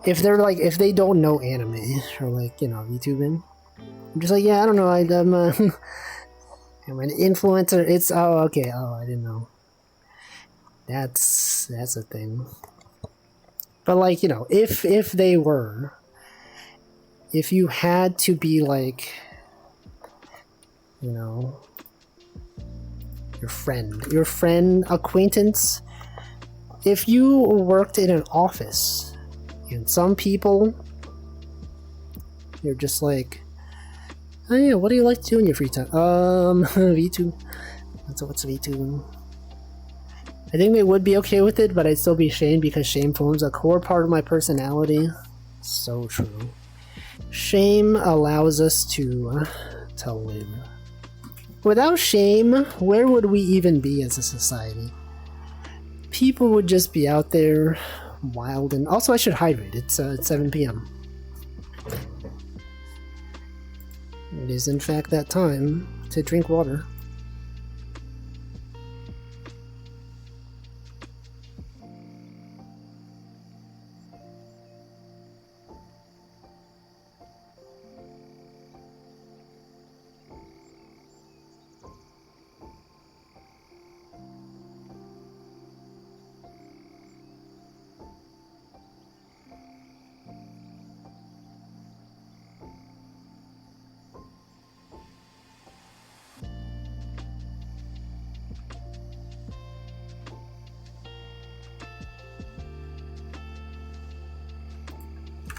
If they're like, if they don't know anime or like, you know, VTubing, I'm just like, yeah, I don't know, I'm an influencer. It's, oh, okay, oh, I didn't know. That's a thing. But like, you know, if they were, if you had to be like, you know, your friend, acquaintance, if you worked in an office, and some people, you're just like, oh yeah, what do you like to do in your free time? VTube. What's VTube? I think they would be okay with it, but I'd still be ashamed because shame forms a core part of my personality. So true. Shame allows us to live. Without shame, where would we even be as a society? People would just be out there wild, and also I should hydrate. It's 7 p.m. It is in fact that time to drink water.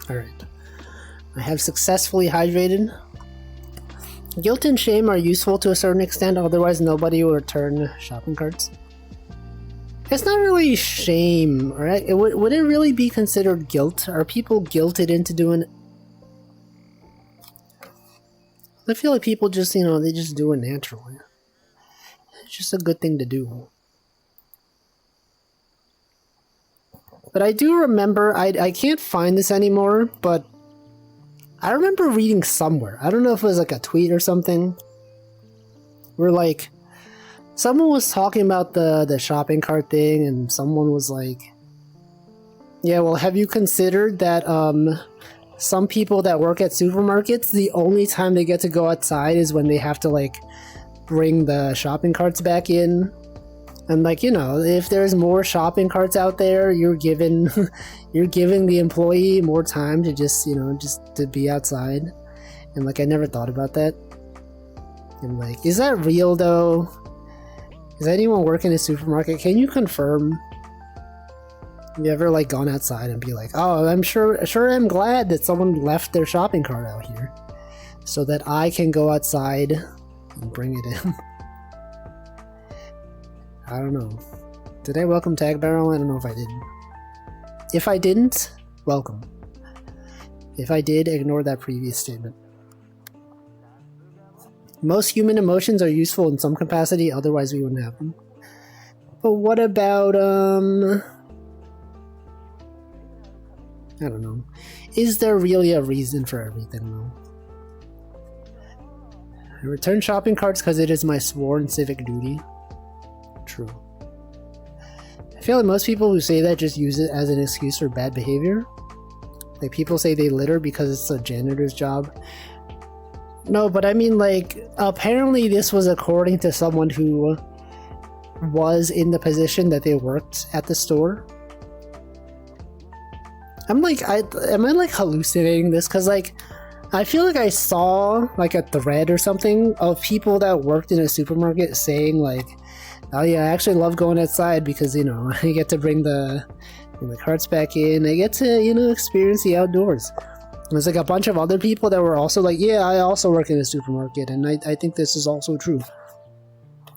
Alright. I have successfully hydrated. Guilt and shame are useful to a certain extent, otherwise nobody will return shopping carts. It's not really shame, right? Would it really be considered guilt? Are people guilted into doing it? I feel like people just, they just do it naturally. It's just a good thing to do. But I do remember, I can't find this anymore, but I remember reading somewhere. I don't know if it was like a tweet or something. Where like, someone was talking about the shopping cart thing, and someone was like, yeah, well, have you considered that some people that work at supermarkets, the only time they get to go outside is when they have to like bring the shopping carts back in? And like, if there's more shopping carts out there, you're giving the employee more time to just to be outside. And like, I never thought about that. And like, is that real though? Is anyone working in a supermarket? Can you confirm? Have you ever like gone outside and be like, oh, I'm sure I'm glad that someone left their shopping cart out here so that I can go outside and bring it in. I don't know. Did I welcome Tag Barrel? I don't know if I did. If I didn't, welcome. If I did, ignore that previous statement. Most human emotions are useful in some capacity, otherwise we wouldn't have them. But what about, I don't know. Is there really a reason for everything, though? I return shopping carts because it is my sworn civic duty. True. I feel like most people who say that just use it as an excuse for bad behavior. Like, people say they litter because it's a janitor's job. No, but I mean, like, apparently this was according to someone who was in the position that they worked at the store. I'm like, am I like hallucinating this? Because like, I feel like I saw like a thread or something of people that worked in a supermarket saying like, oh yeah, I actually love going outside because, I get to bring the carts back in. I get to, experience the outdoors. There's like a bunch of other people that were also like, yeah, I also work in a supermarket, and I think this is also true.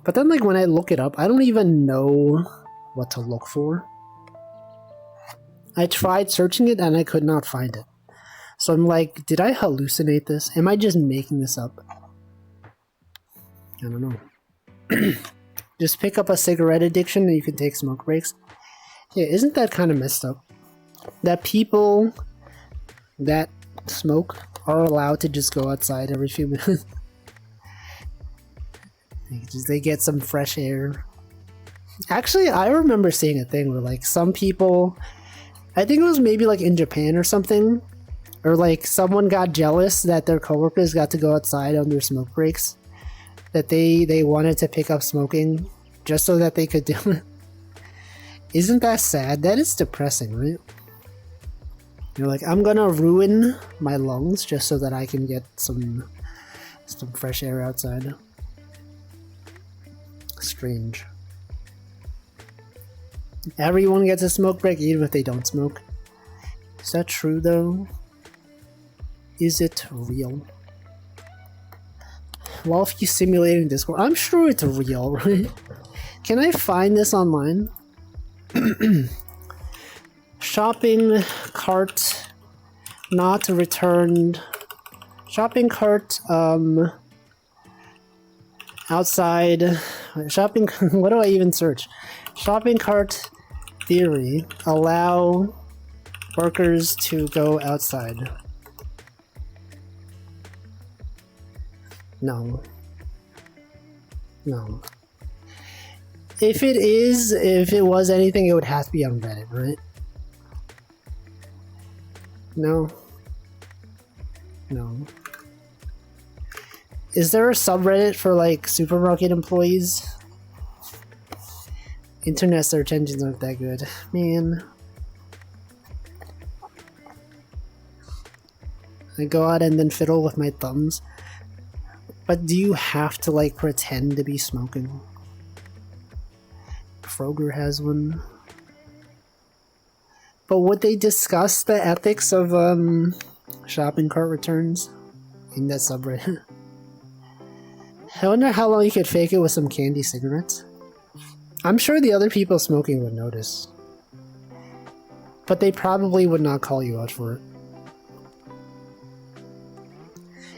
But then like when I look it up, I don't even know what to look for. I tried searching it and I could not find it. So I'm like, did I hallucinate this? Am I just making this up? I don't know. Just pick up a cigarette addiction and you can take smoke breaks. Yeah, isn't that kind of messed up? That people that smoke are allowed to just go outside every few minutes. They get some fresh air. Actually, I remember seeing a thing where like some people, I think it was maybe like in Japan or something, or like someone got jealous that their coworkers got to go outside on their smoke breaks, that they wanted to pick up smoking just so that they could do it. Isn't that sad? That is depressing, right? You're like, I'm gonna ruin my lungs just so that I can get some fresh air outside. Strange. Everyone gets a smoke break even if they don't smoke. Is that true though? Is it real? Well, if you simulating Discord, I'm sure it's real, right? Can I find this online? Shopping cart not returned. Shopping cart outside. Shopping. What do I even search? Shopping cart theory. Allow workers to go outside. No. No. If it was anything, it would have to be on Reddit, right? No. No. Is there a subreddit for like supermarket employees? Internet search engines aren't that good. Man. I go out and then fiddle with my thumbs. But do you have to like pretend to be smoking? Kroger has one. But would they discuss the ethics of shopping cart returns in that subreddit? I wonder how long you could fake it with some candy cigarettes. I'm sure the other people smoking would notice. But they probably would not call you out for it.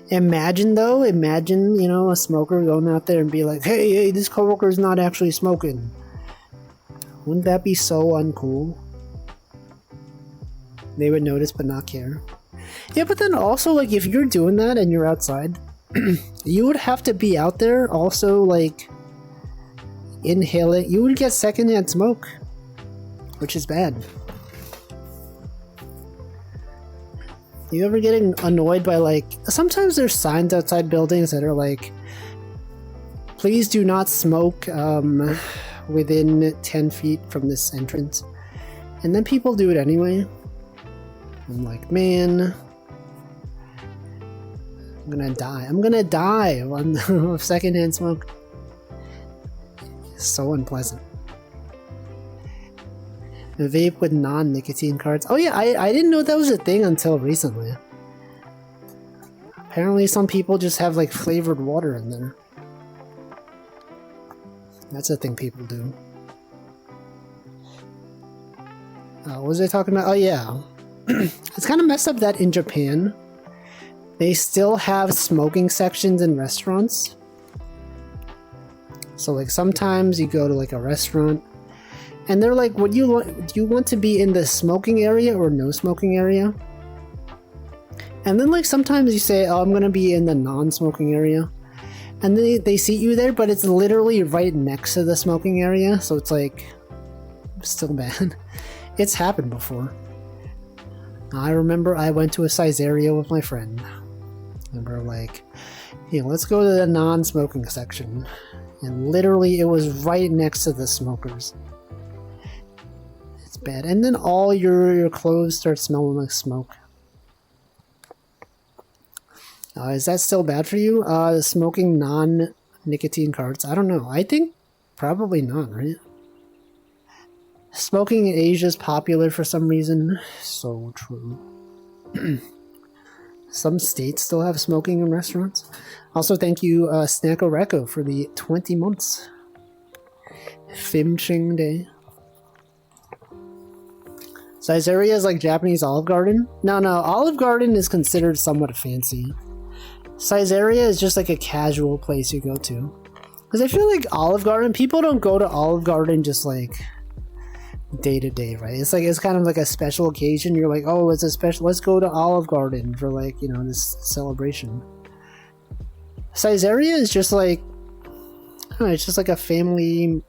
Imagine though, you know, a smoker going out there and be like, hey, this coworker is not actually smoking. Wouldn't that be so uncool? They would notice but not care. Yeah, but then also, like, if you're doing that and you're outside, you would have to be out there also, like, inhaling. You would get secondhand smoke, which is bad. You ever getting annoyed by, like, sometimes there's signs outside buildings that are like, please do not smoke within 10 feet from this entrance. And then people do it anyway. I'm like, man, I'm gonna die of secondhand smoke. It's so unpleasant. A vape with non-nicotine cards. Oh yeah, I didn't know that was a thing until recently. Apparently some people just have like flavored water in there. That's a thing people do. What was I talking about? Oh yeah. It's kind of messed up that in Japan, they still have smoking sections in restaurants. So like sometimes you go to like a restaurant and they're like, do you want to be in the smoking area or no smoking area? And then like sometimes you say, oh, I'm gonna be in the non-smoking area. And then they seat you there, but it's literally right next to the smoking area. So it's like, still bad. It's happened before. I remember I went to a Caesarea with my friend. And we're like, hey, let's go to the non-smoking section. And literally it was right next to the smokers. It's bad. And then all your clothes start smelling like smoke. Is that still bad for you? Smoking non-nicotine carts? I don't know. I think probably not, right? Smoking in Asia is popular for some reason. So true. Some states still have smoking in restaurants. Also, thank you, Snackoreko, for the 20 months. Fimching Day. Caesarea is like Japanese Olive Garden? No, Olive Garden is considered somewhat fancy. Caesarea is just like a casual place you go to. Because I feel like Olive Garden, people don't go to Olive Garden just like day to day, right? It's kind of like a special occasion. You're like, oh, it's a special, let's go to Olive Garden for like, you know, this celebration. Caesarea is just like, I don't know, it's just like a family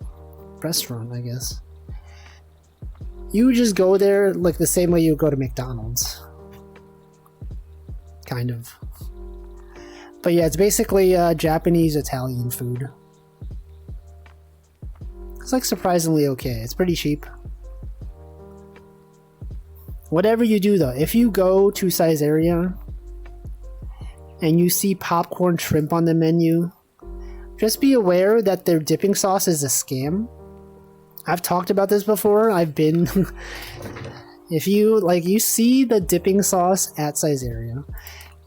restaurant, I guess. You just go there like the same way you go to McDonald's. Kind of. But yeah, it's basically Japanese Italian food. It's like surprisingly okay. It's pretty cheap. Whatever you do though, if you go to Caesarea and you see popcorn shrimp on the menu, just be aware that their dipping sauce is a scam. I've talked about this before. If you see the dipping sauce at Caesarea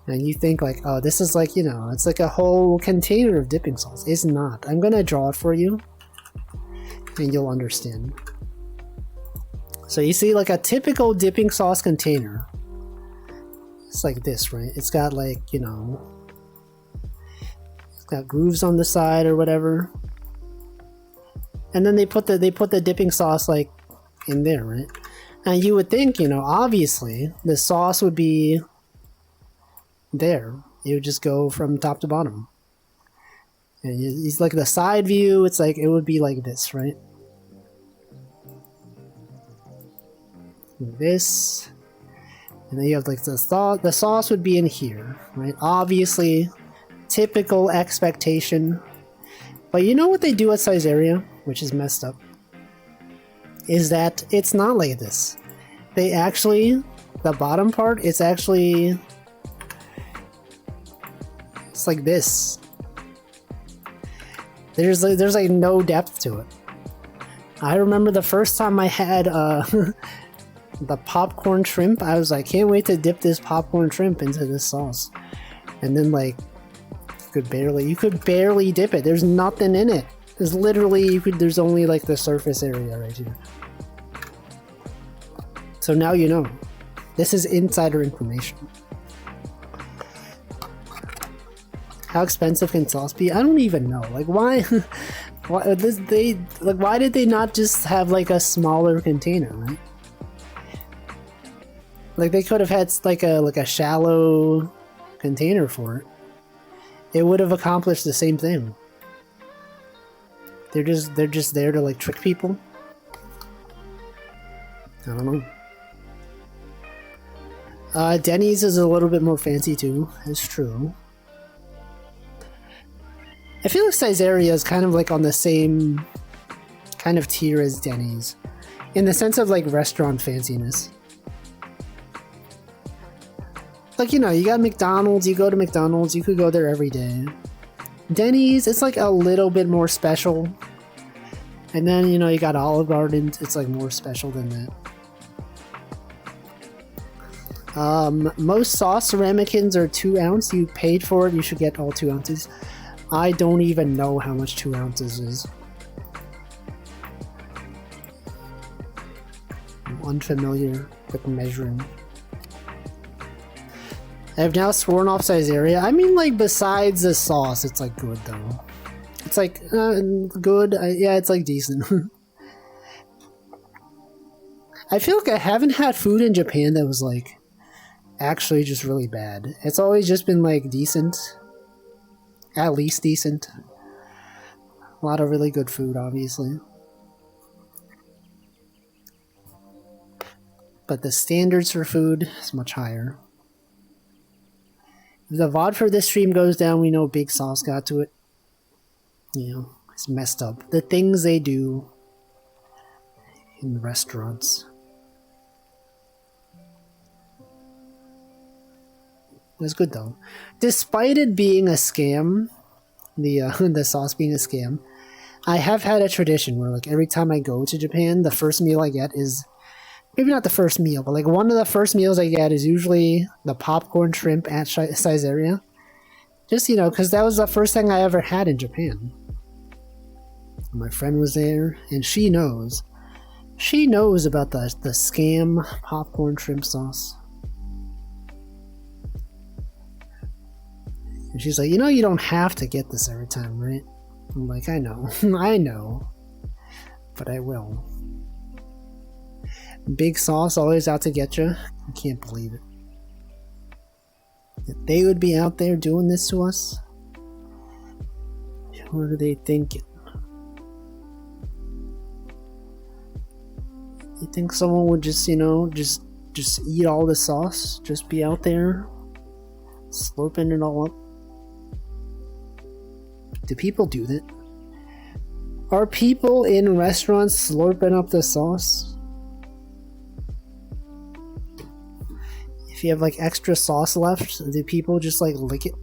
and you think like, oh, this is like, you know, it's like a whole container of dipping sauce. It's not. I'm gonna draw it for you and you'll understand. So you see like a typical dipping sauce container. It's like this, right? It's got like, you know, it's got grooves on the side or whatever. And then they put the dipping sauce like in there, right? And you would think, you know, obviously the sauce would be there. It would just go from top to bottom. And it's like the side view, it's like, it would be like this, right? This. And then you have like the sauce would be in here, right? Obviously, typical expectation. But you know what they do at Caesarea, which is messed up, is that it's not like this. They actually, the bottom part, it's like this. There's like no depth to it. I remember the first time I had the popcorn shrimp. I was like, can't wait to dip this popcorn shrimp into this sauce. And then like, you could barely dip it. There's nothing in it. There's literally, there's only like the surface area right here. So now you know. This is insider information. How expensive can sauce be? I don't even know. Like why? Why did they not just have like a smaller container, right? Like they could have had like a shallow container for it. It would have accomplished the same thing. They're just there to like trick people. I don't know. Denny's is a little bit more fancy too. It's true. I feel like Caesarea is kind of like on the same kind of tier as Denny's, in the sense of like restaurant fanciness. Like, you know, you got McDonald's, you go to McDonald's, you could go there every day. Denny's, it's like a little bit more special. And then, you know, you got Olive Garden, it's like more special than that. Most sauce ramekins are 2 ounce. You paid for it, you should get all 2 ounces. I don't even know how much 2 ounces is. I'm unfamiliar with measuring. I have now sworn off Caesarea. I mean, like, besides the sauce, it's like good though. It's like good. Yeah, it's like decent. I feel like I haven't had food in Japan that was like actually just really bad. It's always just been like decent. At least decent. A lot of really good food, obviously. But the standards for food is much higher. If the VOD for this stream goes down, we know Big Sauce got to it. You know, it's messed up. The things they do in restaurants. It was good though. Despite it being a scam, the sauce being a scam, I have had a tradition where like every time I go to Japan, the first meal I get is, maybe not the first meal, but like one of the first meals I get is usually the popcorn shrimp at Caesarea. Just, you know, because that was the first thing I ever had in Japan. My friend was there, and she knows. She knows about the scam popcorn shrimp sauce. And she's like, you know, you don't have to get this every time, right? I'm like, I know. I know. But I will. Big Sauce always out to get you. I can't believe it. That they would be out there doing this to us? What are they thinking? You think someone would just, you know, just eat all the sauce? Just be out there slurping it all up? Do people do that? Are people in restaurants slurping up the sauce? If you have like extra sauce left, do people just like lick it?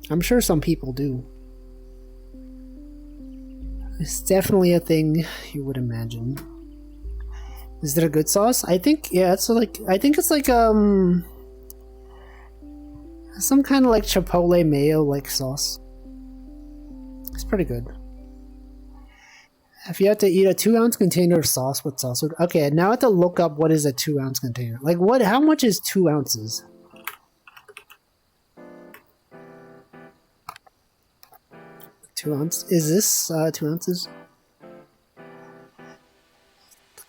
I'm sure some people do. It's definitely a thing you would imagine. Is it a good sauce? I think, yeah, it's like, I think it's like some kind of like chipotle mayo like sauce. It's pretty good. If you have to eat a 2 ounce container of sauce, what sauce would... Okay, now I have to look up what is a 2 ounce container. Like what, how much is 2 ounces? Two ounce? Is this 2 ounces?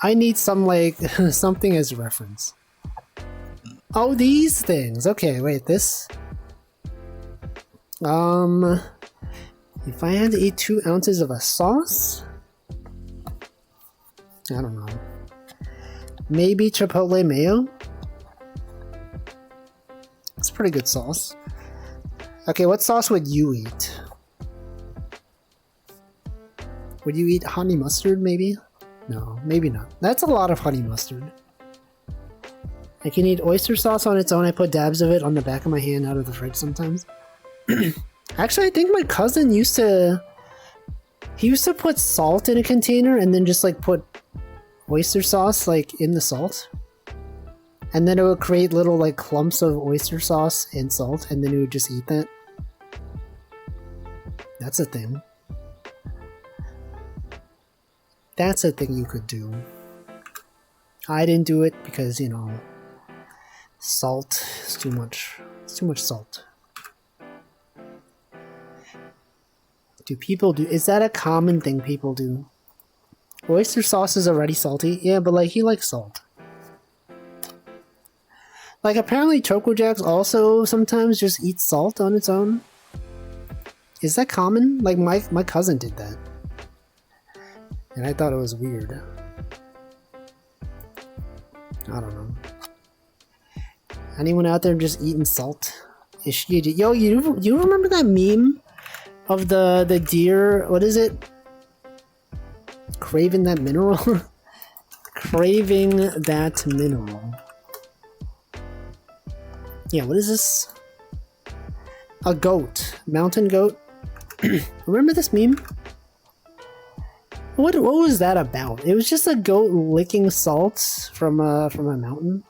I need some like, something as reference. Oh, these things. Okay, wait, this... If I had to eat 2 ounces of a sauce? I don't know. Maybe chipotle mayo? It's pretty good sauce. Okay, what sauce would you eat? Would you eat honey mustard, maybe? No, maybe not. That's a lot of honey mustard. I can eat oyster sauce on its own. I put dabs of it on the back of my hand out of the fridge sometimes. Actually, I think my cousin used to... He used to put salt in a container and then just like put oyster sauce like in the salt, and then it would create little like clumps of oyster sauce and salt, and then you would just eat that. That's a thing. That's a thing you could do. I didn't do it because, you know, salt is too much. It's too much salt. Do people do... Is that a common thing people do? Oyster sauce is already salty. Yeah, but like, he likes salt. Like, apparently Choco Jacks also sometimes just eat salt on its own. Is that common? Like, my cousin did that. And I thought it was weird. I don't know. Anyone out there just eating salt? Yo, you remember that meme of the deer? What is it? Craving that mineral? Craving that mineral. Yeah, what is this? A goat. Mountain goat. Remember this meme? What was that about? It was just a goat licking salt from a mountain.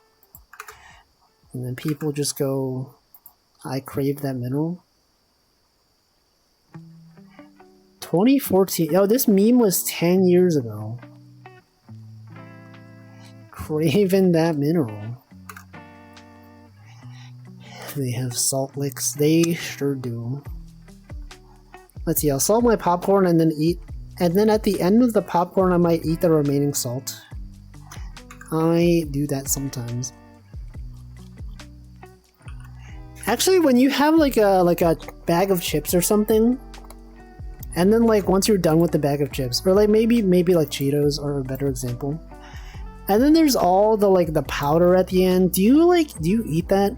And then people just go, I crave that mineral. 2014. Oh, this meme was 10 years ago. Craving that mineral. They have salt licks. They sure do. Let's see, I'll salt my popcorn and then eat. And then at the end of the popcorn, I might eat the remaining salt. I do that sometimes. Actually, when you have like a bag of chips or something, and then like once you're done with the bag of chips, or like maybe like Cheetos are a better example, and then there's all the like the powder at the end. Do you eat that?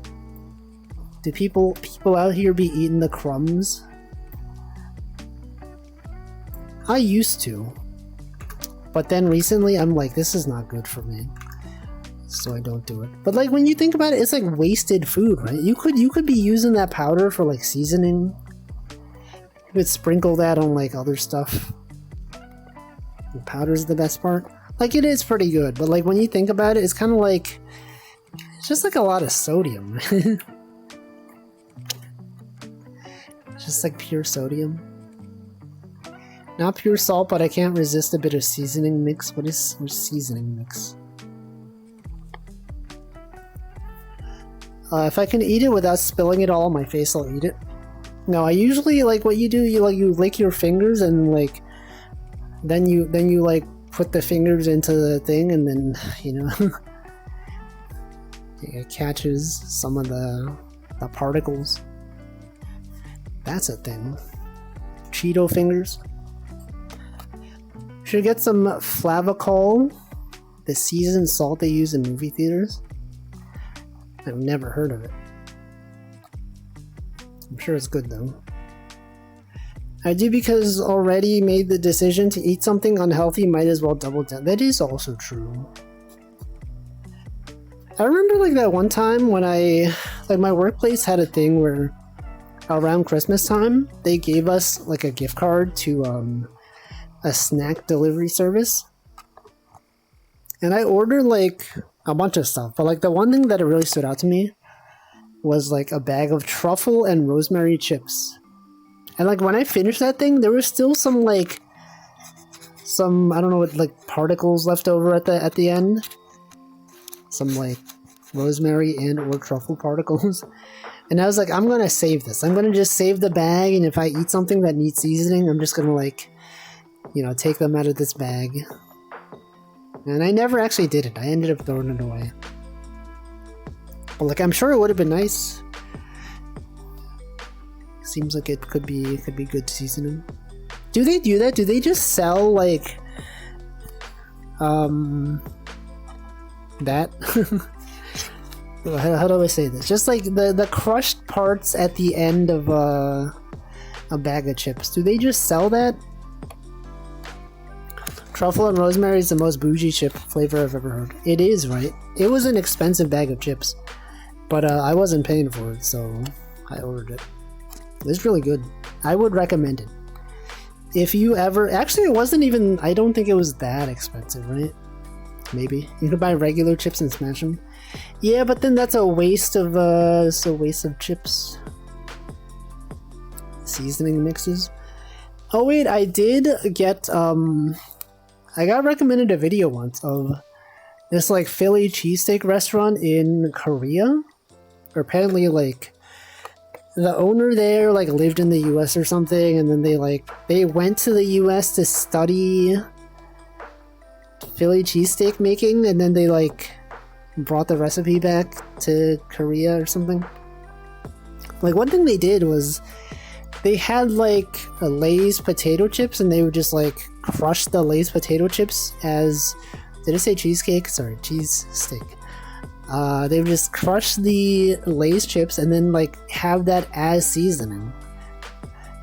Do people out here be eating the crumbs? I used to, but then recently I'm like, this is not good for me, so I don't do it. But like when you think about it, it's like wasted food, right? You could be using that powder for like seasoning. You could sprinkle that on like other stuff. The powder's the best part. Like, it is pretty good, but like when you think about it, it's kind of like, it's just like a lot of sodium. Just like pure sodium. Not pure salt, but I can't resist a bit of seasoning mix. What is seasoning mix? If I can eat it without spilling it all on my face, I'll eat it. No, I usually, like, what you do, you lick your fingers and like, then you like put the fingers into the thing, and then, you know, it catches some of the particles. That's a thing. Cheeto fingers. Should get some Flavacol, the seasoned salt they use in movie theaters. I've never heard of it. I'm sure it's good though. I do because already made the decision to eat something unhealthy, might as well double down. That is also true. I remember like that one time when my workplace had a thing where around Christmas time, they gave us like a gift card to a snack delivery service. And I ordered like a bunch of stuff, but like the one thing that really stood out to me was like a bag of truffle and rosemary chips. And like when I finished that thing, there was still some I don't know what, like particles left over at the end. Some like rosemary and or truffle particles. And I was like, I'm gonna save this. I'm gonna just save the bag, and if I eat something that needs seasoning, I'm just gonna like, you know, take them out of this bag. And I never actually did it. I ended up throwing it away. But like, I'm sure it would have been nice. Seems like it could be good seasoning. Do they do that? Do they just sell like that? How do I say this? Just like the crushed parts at the end of a bag of chips. Do they just sell that? Truffle and rosemary is the most bougie chip flavor I've ever heard. It is, right? It was an expensive bag of chips, but I wasn't paying for it, so I ordered it. It's really good. I would recommend it. If you ever... Actually, it wasn't even... I don't think it was that expensive, right? Maybe you could buy regular chips and smash them. Yeah, but then that's a waste of chips. Seasoning mixes. Oh wait, I did get I got recommended a video once of this like Philly cheesesteak restaurant in Korea. Or apparently like the owner there like lived in the US or something, and then they went to the US to study Philly cheesesteak making, and then they like brought the recipe back to Korea or something. Like one thing they did was they had like a Lay's potato chips, and they would just like crush the Lay's potato chips as, did it say cheesecake? Sorry, cheese steak. They would just crush the Lay's chips and then like have that as seasoning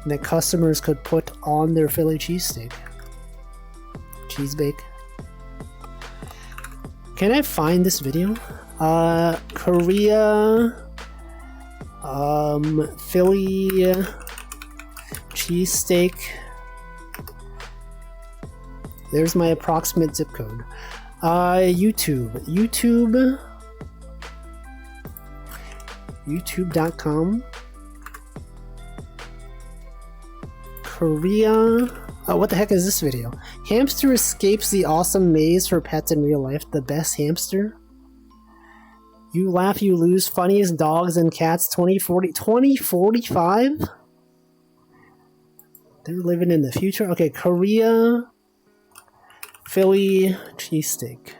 that customers could put on their Philly cheesesteak. Cheese bake. Can I find this video? Korea Philly cheesesteak. There's my approximate zip code. YouTube.com. Korea. Oh, what the heck is this video? Hamster escapes the awesome maze for pets in real life. The best hamster. You laugh, you lose. Funniest dogs and cats 2045? They're living in the future. Okay, Korea Philly cheesesteak.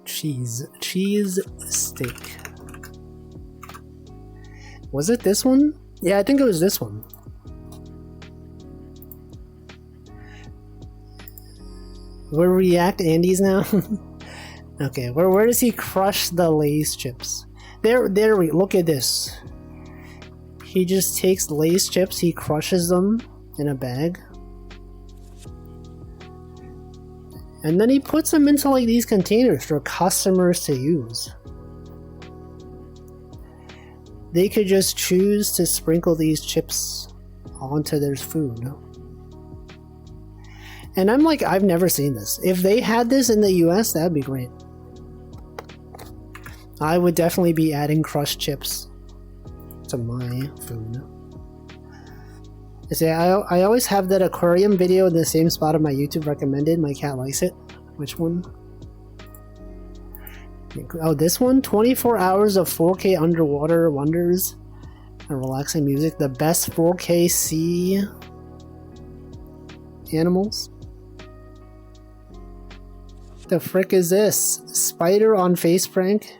Cheese steak. Was it this one? Yeah, I think it was this one. We're React Andes now. Okay, where does he crush the Lay's chips? There we look at this. He just takes Lay's chips, he crushes them in a bag. And then he puts them into like these containers for customers to use. They could just choose to sprinkle these chips onto their food. And I'm like, I've never seen this. If they had this in the US, that'd be great. I would definitely be adding crushed chips to my food. See, I always have that aquarium video in the same spot of my YouTube recommended. My cat likes it. Which one? Oh, this one? 24 hours of 4K underwater wonders and relaxing music. The best 4K sea animals. The frick is this? Spider on face prank?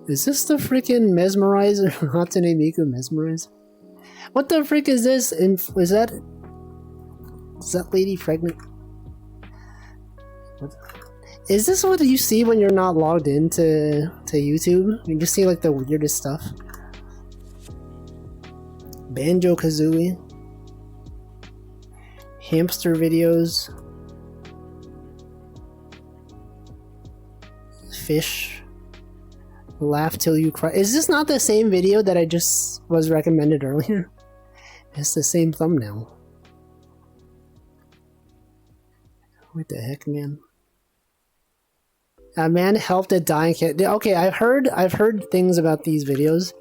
Is this the freaking mesmerizer? Hatsune Miku mesmerize? What the frick is this? Is that lady pregnant? What? Is this what you see when you're not logged into YouTube? You just see like the weirdest stuff. Banjo-Kazooie. Hamster videos. Fish. Laugh till you cry. Is this not the same video that I just was recommended earlier? It's the same thumbnail. What the heck, man? A man helped a dying cat. Okay, I've heard things about these videos.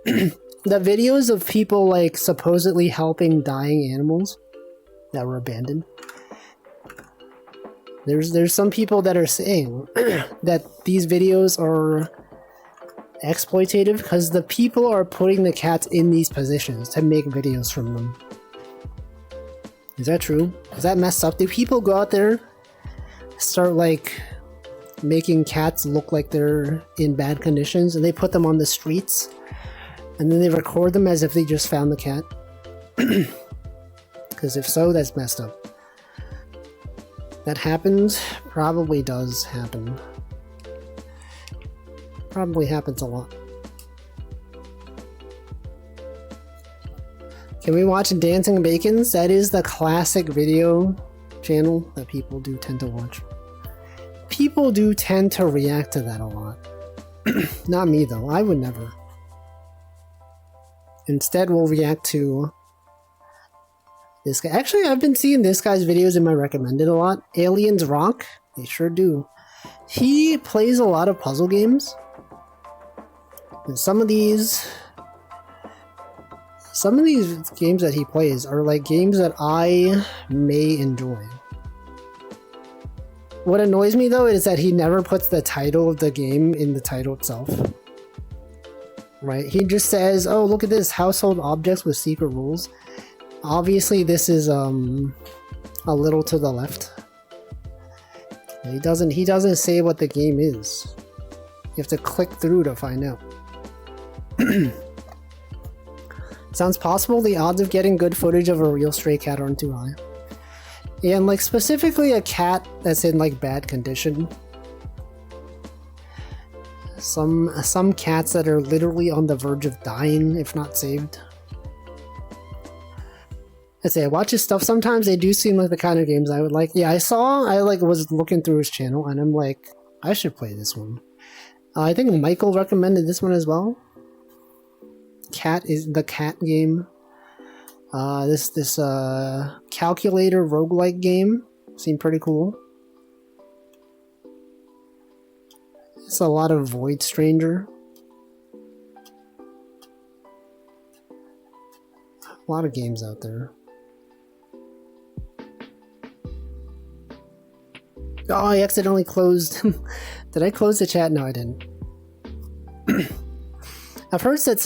The videos of people like supposedly helping dying animals that were abandoned. There's some people that are saying that these videos are exploitative because the people are putting the cats in these positions to make videos from them. Is that true? Is that messed up? Do people go out there, start like making cats look like they're in bad conditions, and they put them on the streets, and then they record them as if they just found the cat? Because if so, that's messed up. That happens? Probably does happen. Probably happens a lot. Can we watch Dancing Bacons? That is the classic video channel that people do tend to watch. People do tend to react to that a lot. Not me though, I would never. Instead, we'll react to This guy, actually, I've been seeing this guy's videos in my recommended a lot. Aliens Rock, they sure do. He plays a lot of puzzle games. And some of these games that he plays are like games that I may enjoy. What annoys me though is that he never puts the title of the game in the title itself. Right? He just says, oh, look at this, household objects with secret rules. Obviously this is a little to the left. He doesn't say what the game is. You have to click through to find out. Sounds possible the odds of getting good footage of a real stray cat aren't too high. Yeah, and like specifically a cat that's in like bad condition. Some cats that are literally on the verge of dying if not saved. I say I watch his stuff, sometimes they do seem like the kind of games I would like. Yeah, I was looking through his channel and I'm like, I should play this one. I think Michael recommended this one as well. Cat is the cat game. This calculator roguelike game seemed pretty cool. It's a lot of Void Stranger. A lot of games out there. Oh, I accidentally closed. Did I close the chat? No, I didn't. I've heard that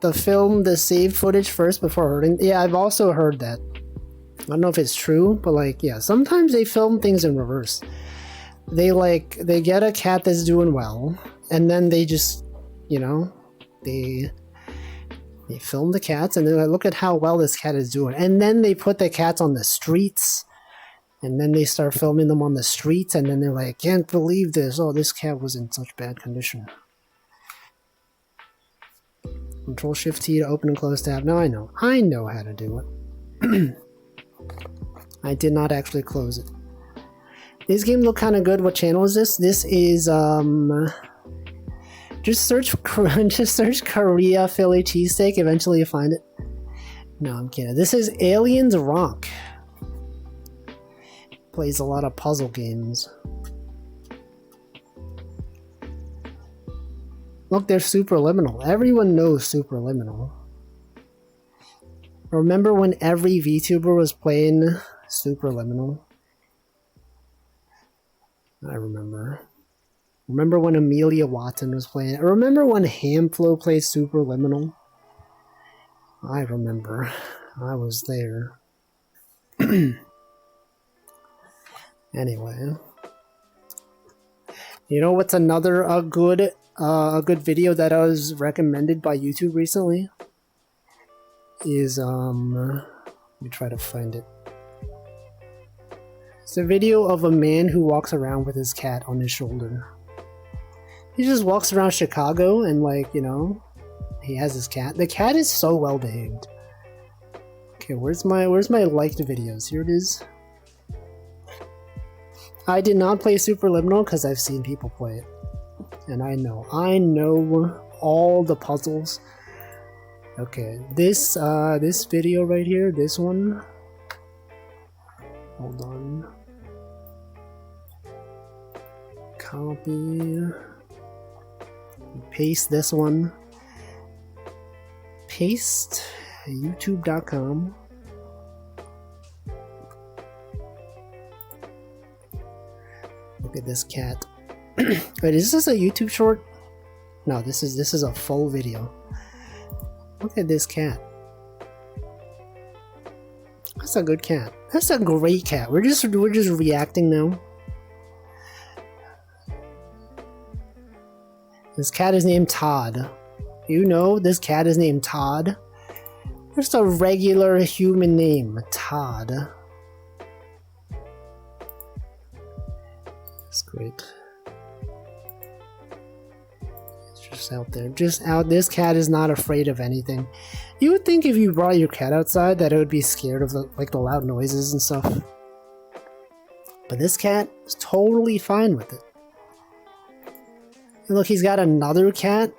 the film the saved footage first before hurting. Yeah, I've also heard that. I don't know if it's true, but like, yeah, sometimes they film things in reverse. They get a cat that's doing well, and then they just, you know, they film the cats, and they're like, look at how well this cat is doing. And then they put the cats on the streets, and then they start filming them on the streets, and then they're like, can't believe this. Oh, this cat was in such bad condition. Control Shift T to open and close tab. No, I know how to do it. I did not actually close it. These games look kind of good. What channel is this? This is just search Korea Philly cheesesteak. Eventually you find it. No, I'm kidding. This is Aliens Rock. Plays a lot of puzzle games. Look, they're Superliminal. Everyone knows Superliminal. Remember when every VTuber was playing Superliminal? I remember. Remember when Amelia Watson was playing it? Remember when Hamflow played Superliminal? I remember. I was there. Anyway. You know what's another a good video that I was recommended by YouTube recently? Is let me try to find it. It's a video of a man who walks around with his cat on his shoulder. He just walks around Chicago and, like, you know, he has his cat. The cat is so well behaved. Okay, where's my liked videos? Here it is. I did not play Superliminal because I've seen people play it. And I know all the puzzles. Okay, this video right here, this one. Hold on. Copy. Paste this one. Paste youtube.com. Look at this cat. Wait, is this a YouTube short? No, this is a full video. Look at this cat. That's a good cat. That's a great cat. We're just reacting now. This cat is named Todd. You know this cat is named Todd? Just a regular human name, Todd. That's great. It's just out there. Just out. This cat is not afraid of anything. You would think if you brought your cat outside that it would be scared of the loud noises and stuff. But this cat is totally fine with it. And look, he's got another cat.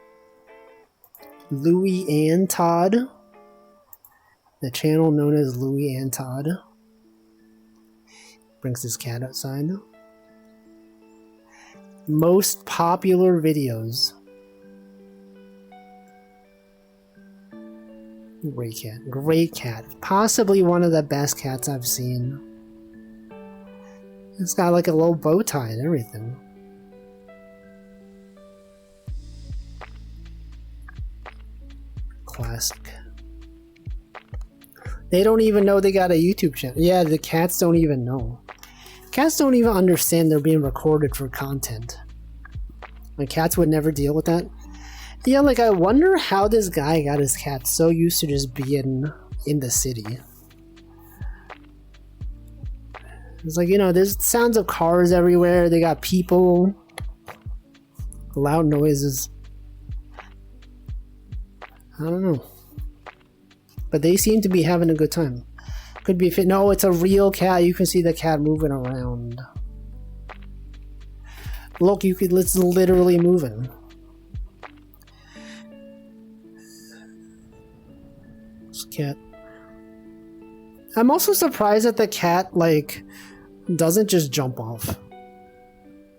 Louie and Todd. The channel known as Louis and Todd brings his cat outside. Most popular videos. Great cat. Great cat. Possibly one of the best cats I've seen. It's got like a little bow tie and everything. Classic. They don't even know they got a YouTube channel. Yeah, the cats don't even know. Cats don't even understand they're being recorded for content. Like, cats would never deal with that. Yeah, like, I wonder how this guy got his cat so used to just being in the city. It's like, you know, there's sounds of cars everywhere. They got people. Loud noises. I don't know. But they seem to be having a good time. Could be fit. No, it's a real cat. You can see the cat moving around. Look, it's literally moving. This cat. I'm also surprised that the cat, like, doesn't just jump off.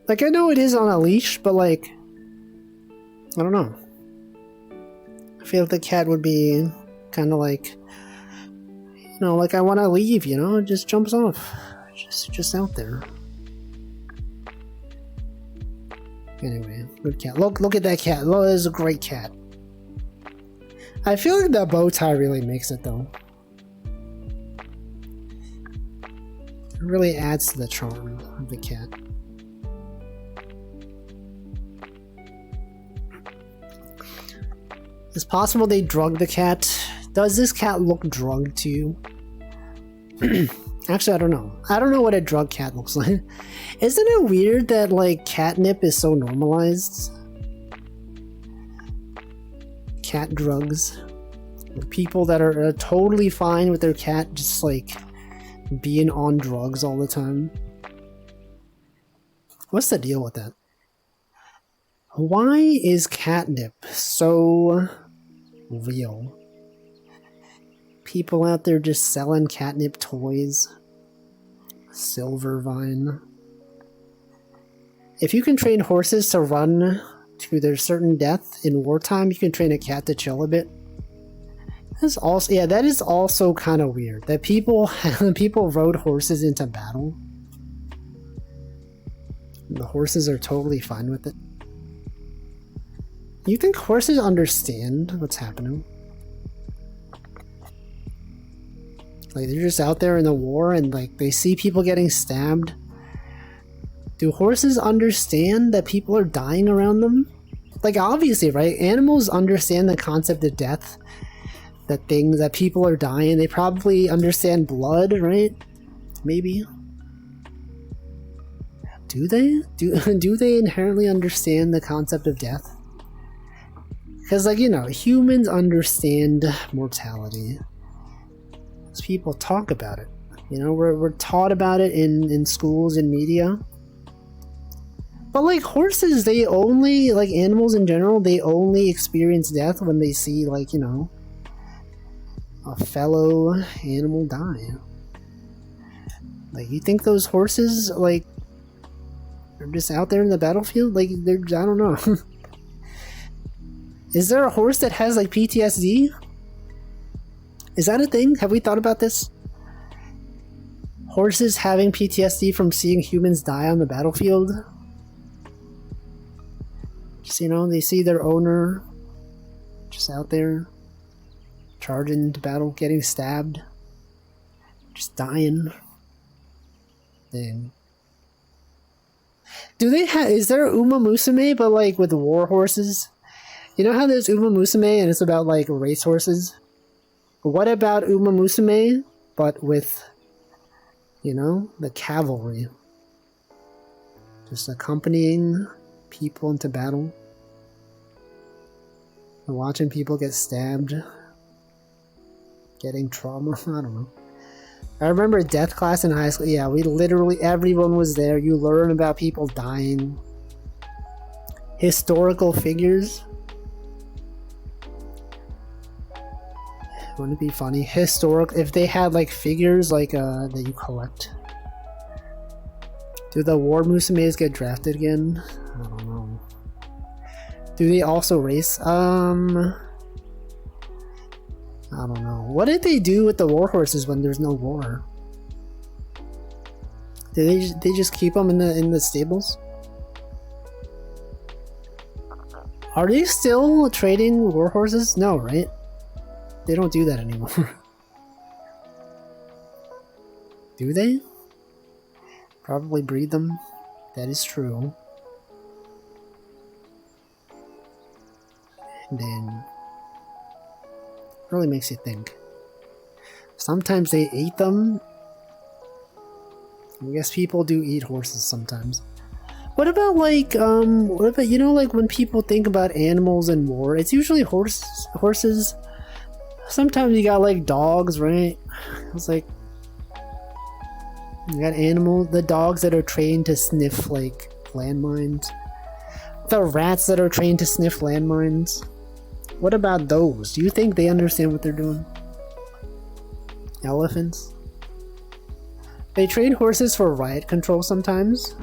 Like, I know it is on a leash, but, like, I don't know. I feel like the cat would be kind of like, you know, like, I want to leave, you know, it just jumps off. Just out there. Anyway, good cat. Look at that cat. Look, it's a great cat. I feel like that bow tie really makes it, though. It really adds to the charm of the cat. It's possible they drugged the cat. Does this cat look drugged to you? Actually, I don't know. I don't know what a drug cat looks like. Isn't it weird that, like, catnip is so normalized? Cat drugs. People that are totally fine with their cat just, like, being on drugs all the time. What's the deal with that? Why is catnip so real? People out there just selling catnip toys. Silvervine. If you can train horses to run to their certain death in wartime, you can train a cat to chill a bit. That's also, yeah, that is also kind of weird. That people rode horses into battle. And the horses are totally fine with it. You think horses understand what's happening? Like, they're just out there in the war and, like, they see people getting stabbed. Do horses understand that people are dying around them? Like, obviously, right? Animals understand the concept of death. That people are dying. They probably understand blood, right? Maybe. Do they? Do they inherently understand the concept of death? Because, like, you know, humans understand mortality. People talk about it. You know, we're taught about it in schools and media. But, like, horses, they only, like, animals in general, they only experience death when they see, like, you know, a fellow animal die. Like, you think those horses, like, are just out there in the battlefield? Like, they're, I don't know. Is there a horse that has, like, PTSD? Is that a thing? Have we thought about this? Horses having PTSD from seeing humans die on the battlefield? Just, you know, they see their owner just out there charging into battle, getting stabbed, just dying. Dang. Do they have, is there Uma Musume, but, like, with war horses? You know how there's Uma Musume and it's about, like, race horses? What about Uma Musume, but with, you know, the cavalry? Just accompanying people into battle. And watching people get stabbed. Getting trauma. I don't know. I remember death class in high school. Yeah, we literally, everyone was there. You learn about people dying. Historical figures. Wouldn't it be funny? Historic, if they had like figures like that you collect. Do the War Musumes get drafted again? I don't know. Do they also race? I don't know. What did they do with the war horses when there's no war? Did they just keep them in the stables? Are they still trading war horses? No, right? They don't do that anymore. Do they? Probably breed them. That is true. And then really makes you think. Sometimes they eat them. I guess people do eat horses sometimes. What about like you know, like when people think about animals in war, it's usually horses. Sometimes you got like dogs, right? It's like you got animals, the dogs that are trained to sniff like landmines. The rats that are trained to sniff landmines. What about those? Do you think they understand what they're doing? Elephants? They train horses for riot control sometimes.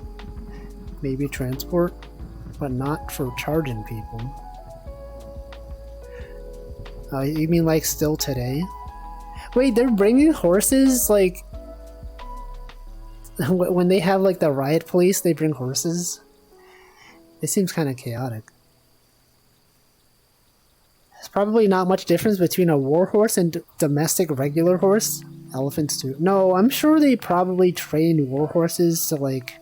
Maybe transport, but not for charging people. You mean like still today? Wait, they're bringing horses like when they have like the riot police, they bring horses? It seems kind of chaotic. There's probably not much difference between a war horse and domestic regular horse. Elephants too. No, I'm sure they probably train war horses to like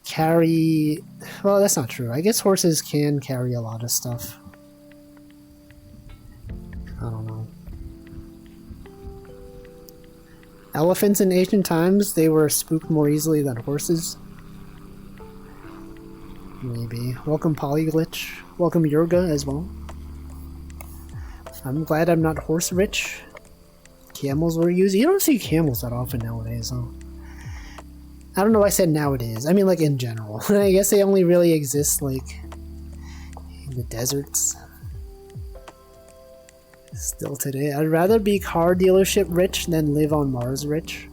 carry... Well, that's not true. I guess horses can carry a lot of stuff. I don't know. Elephants in ancient times, they were spooked more easily than horses. Maybe. Welcome Polyglitch. Welcome Yurga as well. I'm glad I'm not horse rich. Camels were used. You don't see camels that often nowadays, huh? I don't know why I said nowadays. I mean like in general. I guess they only really exist like in the deserts. Still today. I'd rather be car dealership rich than live on Mars rich.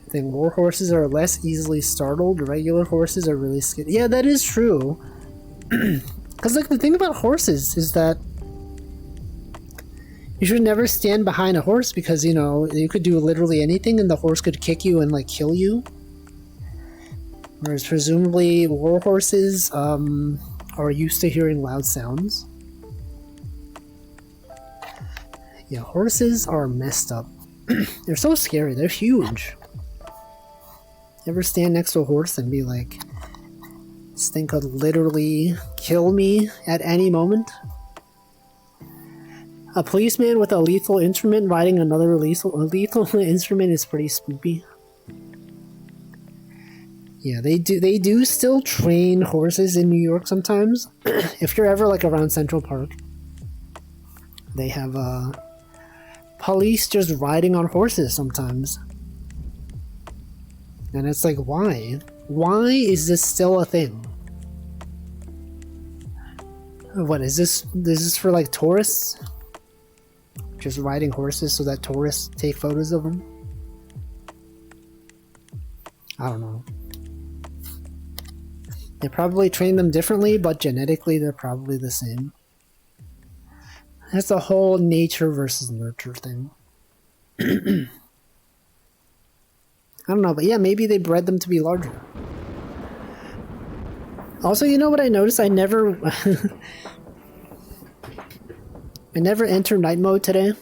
I think war horses are less easily startled. Regular horses are really scared. Yeah, that is true. Because like the thing about horses is that you should never stand behind a horse because, you know, you could do literally anything and the horse could kick you and like kill you. Whereas presumably war horses are used to hearing loud sounds. Yeah, horses are messed up. They're so scary. They're huge. Ever stand next to a horse and be like, this thing could literally kill me at any moment? A policeman with a lethal instrument riding another lethal instrument is pretty spoopy. Yeah, they do still train horses in New York sometimes. If you're ever like around Central Park, they have police just riding on horses sometimes. And it's like, why? Why is this still a thing? What is this? Is this for like tourists? Just riding horses so that tourists take photos of them? I don't know. They probably train them differently, but genetically they're probably the same. That's a whole nature versus nurture thing. I don't know, but yeah, maybe they bred them to be larger. Also, you know what I noticed? I never enter night mode today.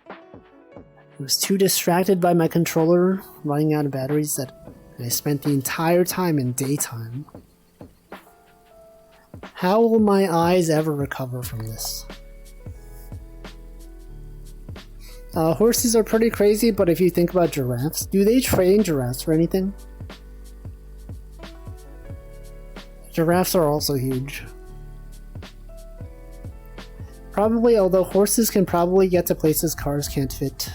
I was too distracted by my controller running out of batteries that I spent the entire time in daytime. How will my eyes ever recover from this? Horses are pretty crazy, but if you think about giraffes, do they train giraffes for anything? Giraffes are also huge. Probably, although horses can probably get to places cars can't fit.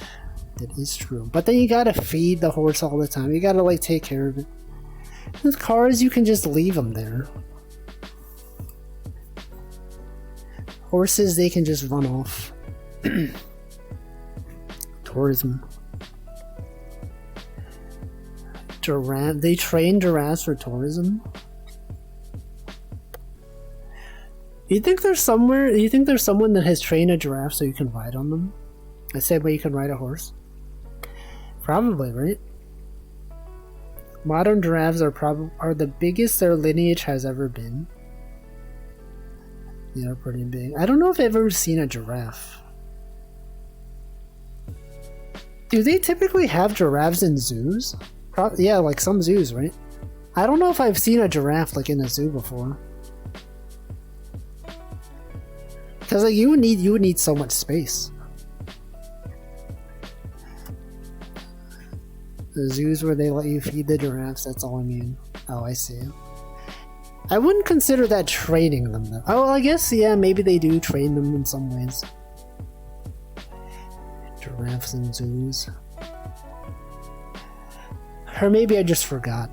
That is true. But then you gotta feed the horse all the time. You gotta like take care of it. With cars, you can just leave them there. Horses, they can just run off. Tourism. Giraffe. They train giraffes for tourism? You think there's someone that has trained a giraffe so you can ride on them? The same way you can ride a horse? Probably, right? Modern giraffes are the biggest their lineage has ever been. They are pretty big. I don't know if I've ever seen a giraffe. Do they typically have giraffes in zoos? Yeah, like some zoos, right? I don't know if I've seen a giraffe like in a zoo before. Because like you would need so much space. The zoos where they let you feed the giraffes, that's all I mean. Oh, I see. I wouldn't consider that training them though. Oh, well, I guess, yeah, maybe they do train them in some ways. Giraffes in zoos. Or maybe I just forgot.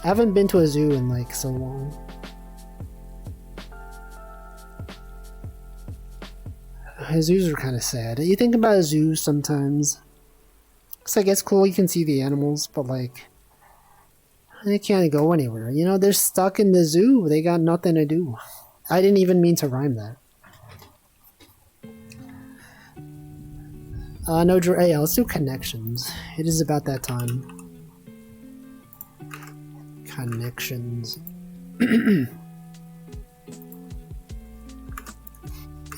I haven't been to a zoo in like so long. Zoos are kind of sad. You think about zoos sometimes. It's like it's cool you can see the animals, but like they can't go anywhere. You know, they're stuck in the zoo. They got nothing to do. I didn't even mean to rhyme that. No, yeah, let's do connections. It is about that time. Connections.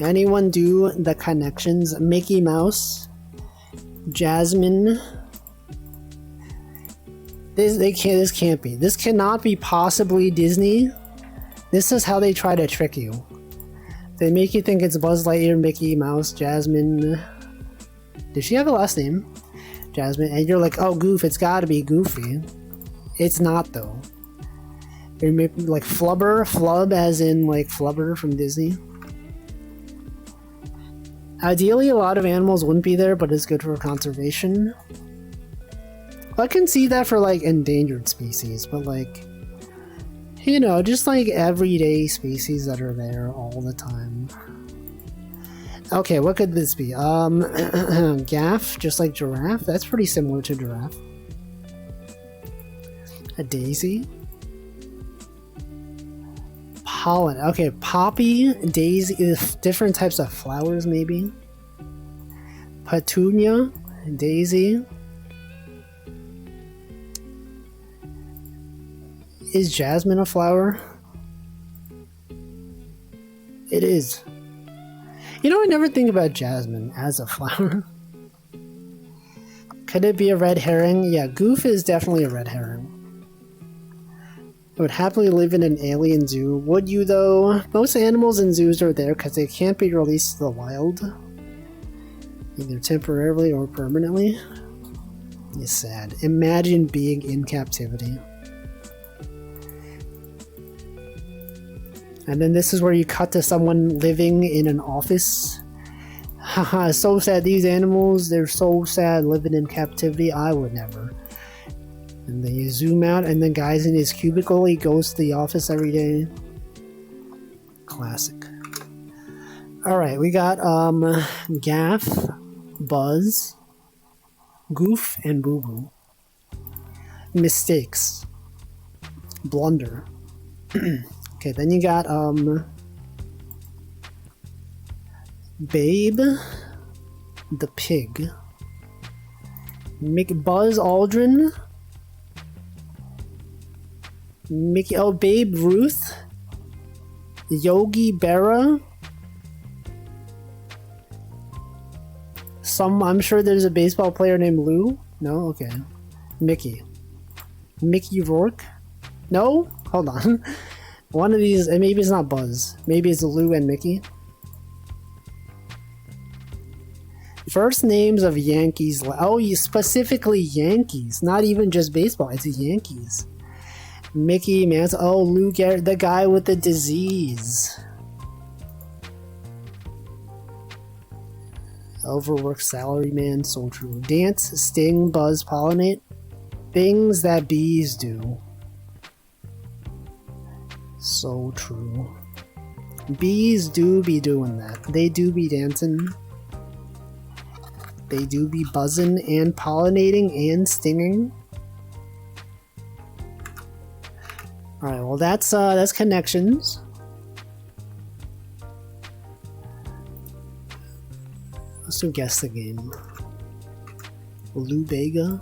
Anyone do the connections? Mickey Mouse, Jasmine. This can't be. This cannot be possibly Disney. This is how they try to trick you. They make you think it's Buzz Lightyear, Mickey Mouse, Jasmine. Does she have a last name? Jasmine. And you're like, oh, Goof, it's gotta be Goofy. It's not, though. They make like Flubber, Flub as in like Flubber from Disney. Ideally, a lot of animals wouldn't be there, but it's good for conservation. I can see that for like endangered species, but like, you know, just like everyday species that are there all the time. Okay, what could this be? Gaff, just like giraffe. That's pretty similar to giraffe. A daisy. Pollen. Okay, poppy, daisy, different types of flowers maybe. Petunia, daisy. Is jasmine a flower? It is. You know, I never think about jasmine as a flower. Could it be a red herring? Yeah, Goof is definitely a red herring. I would happily live in an alien zoo. Would you, though? Most animals in zoos are there because they can't be released to the wild. Either temporarily or permanently. It's sad. Imagine being in captivity. And then this is where you cut to someone living in an office. Haha, so sad. These animals, they're so sad living in captivity. I would never. And then you zoom out, and the guy's in his cubicle. He goes to the office every day. Classic. Alright, we got Gaff, Buzz, Goof, and Boo Boo. Mistakes. Blunder. Okay, then you got Babe, the pig. Buzz Aldrin. Mickey, oh, Babe Ruth, Yogi Berra. I'm sure there's a baseball player named Lou. No, okay. Mickey Rourke. No, hold on. One of these, and maybe it's not Buzz. Maybe it's Lou and Mickey. First names of Yankees. Oh, specifically Yankees, not even just baseball. It's Yankees. Mickey Mouse. Oh, Lou Gehrig, the guy with the disease. Overworked salaryman, so true. Dance, sting, buzz, pollinate. Things that bees do. So true. Bees do be doing that. They do be dancing. They do be buzzing and pollinating and stinging. Alright, well that's connections. Let's do guess the game. Lou Bega.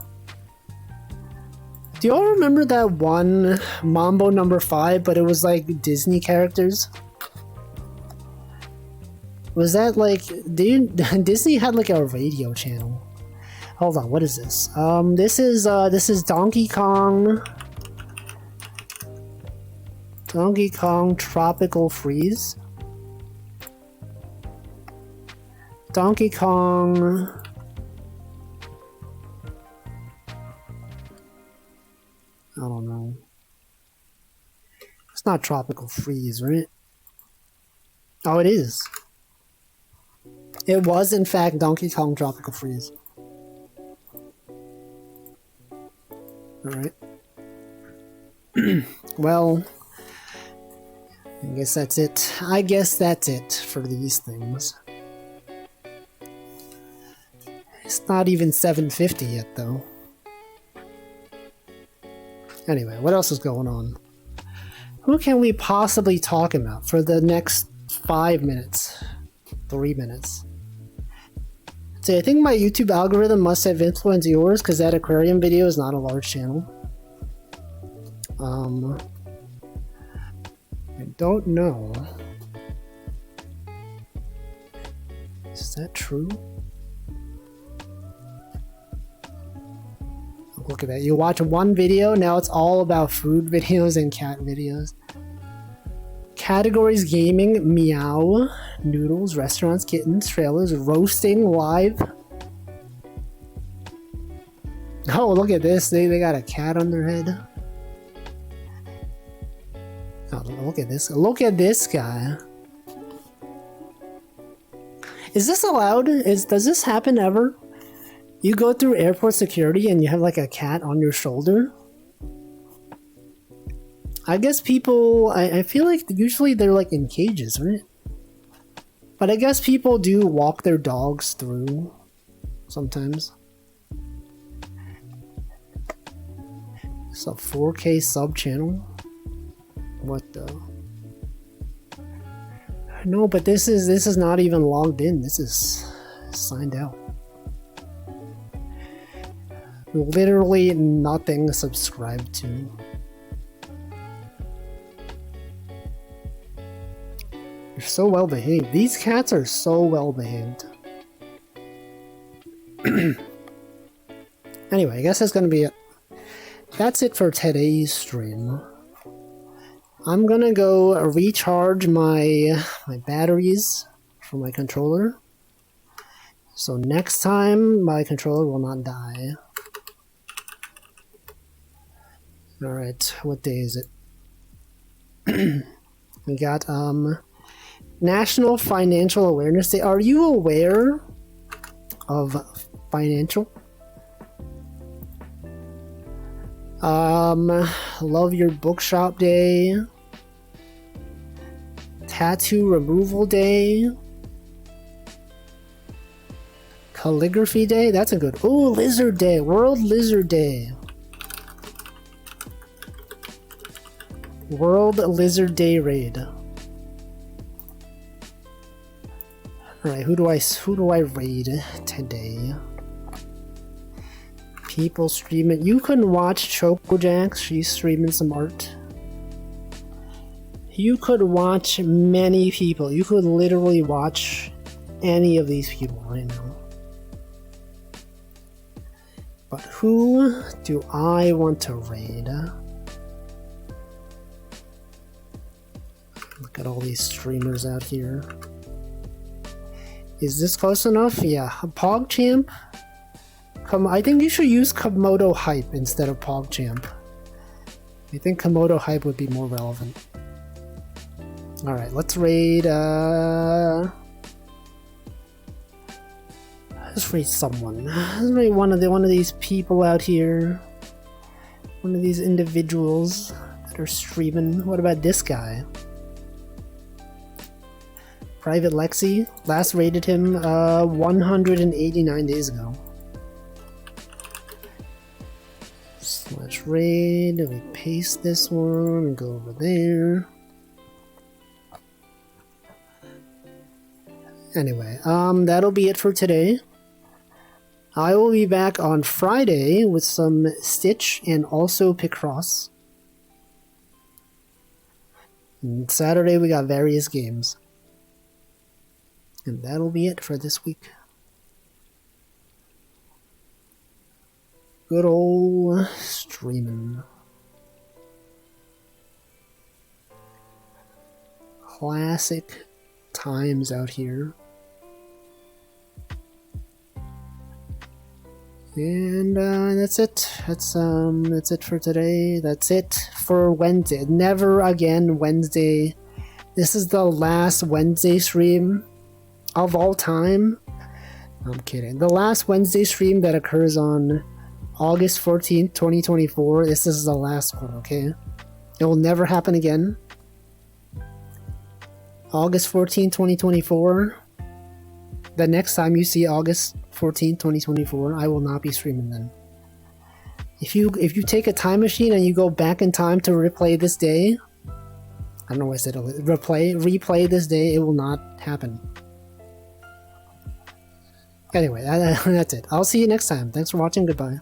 Do y'all remember that one Mambo number 5, but it was like Disney characters? Was that like Disney had like a radio channel? Hold on, what is this? This is Donkey Kong. Donkey Kong Tropical Freeze. Donkey Kong. I don't know. It's not Tropical Freeze, right? Oh, it is. It was, in fact, Donkey Kong Tropical Freeze. Alright. Well, I guess that's it. I guess that's it for these things. It's not even 7:50 yet, though. Anyway, what else is going on? Who can we possibly talk about for the next 5 minutes? 3 minutes? See, I think my YouTube algorithm must have influenced yours because that aquarium video is not a large channel. I don't know. Is that true? Look at that. You watch one video, now it's all about food videos and cat videos. Categories: gaming, meow, noodles, restaurants, kittens, trailers, roasting, live. Oh, look at this. They got a cat on their head. Oh, look at this. Look at this guy. Is this allowed? Does this happen ever? You go through airport security and you have like a cat on your shoulder? I guess people, I feel like usually they're like in cages, right? But I guess people do walk their dogs through sometimes. It's a 4K sub channel. What the? No, but this is not even logged in. This is signed out. Literally nothing subscribed to. You're so well behaved. These cats are so well behaved. Anyway, I guess that's gonna be it. That's it for today's stream. I'm gonna go recharge my batteries for my controller. So next time my controller will not die. Alright, what day is it? We got National Financial Awareness Day. Are you aware of financial? Love Your Bookshop Day. Tattoo Removal Day. Calligraphy Day. That's a good. Oh, Lizard Day. World Lizard Day. World Lizard Day raid. Alright, who do I raid today? People streaming. You can watch ChocoJax. She's streaming some art. You could watch many people. You could literally watch any of these people right now. But who do I want to raid? Look at all these streamers out here. Is this close enough? Yeah. PogChamp? I think you should use Komodo Hype instead of PogChamp. I think Komodo Hype would be more relevant. Alright, let's raid, let's raid someone. Let's raid one of these people out here. One of these individuals that are streaming. What about this guy? Private Lexi. Last rated him 189 days ago. Slash raid. We paste this one and go over there. Anyway, that'll be it for today. I will be back on Friday with some Stitch and also Picross. And Saturday we got various games. And that'll be it for this week. Good old streaming. Classic times out here. And that's it. That's it for today. That's it for Wednesday. Never again Wednesday. This is the last Wednesday stream of all time. I'm kidding. The last Wednesday stream that occurs on August 14th, 2024. This is the last one, okay? It will never happen again. August 14th, 2024. The next time you see August 14th, 2024, I will not be streaming then. If you take a time machine and you go back in time to replay this day, I don't know why I said replay this day, it will not happen. Anyway, that's it. I'll see you next time. Thanks for watching. Goodbye.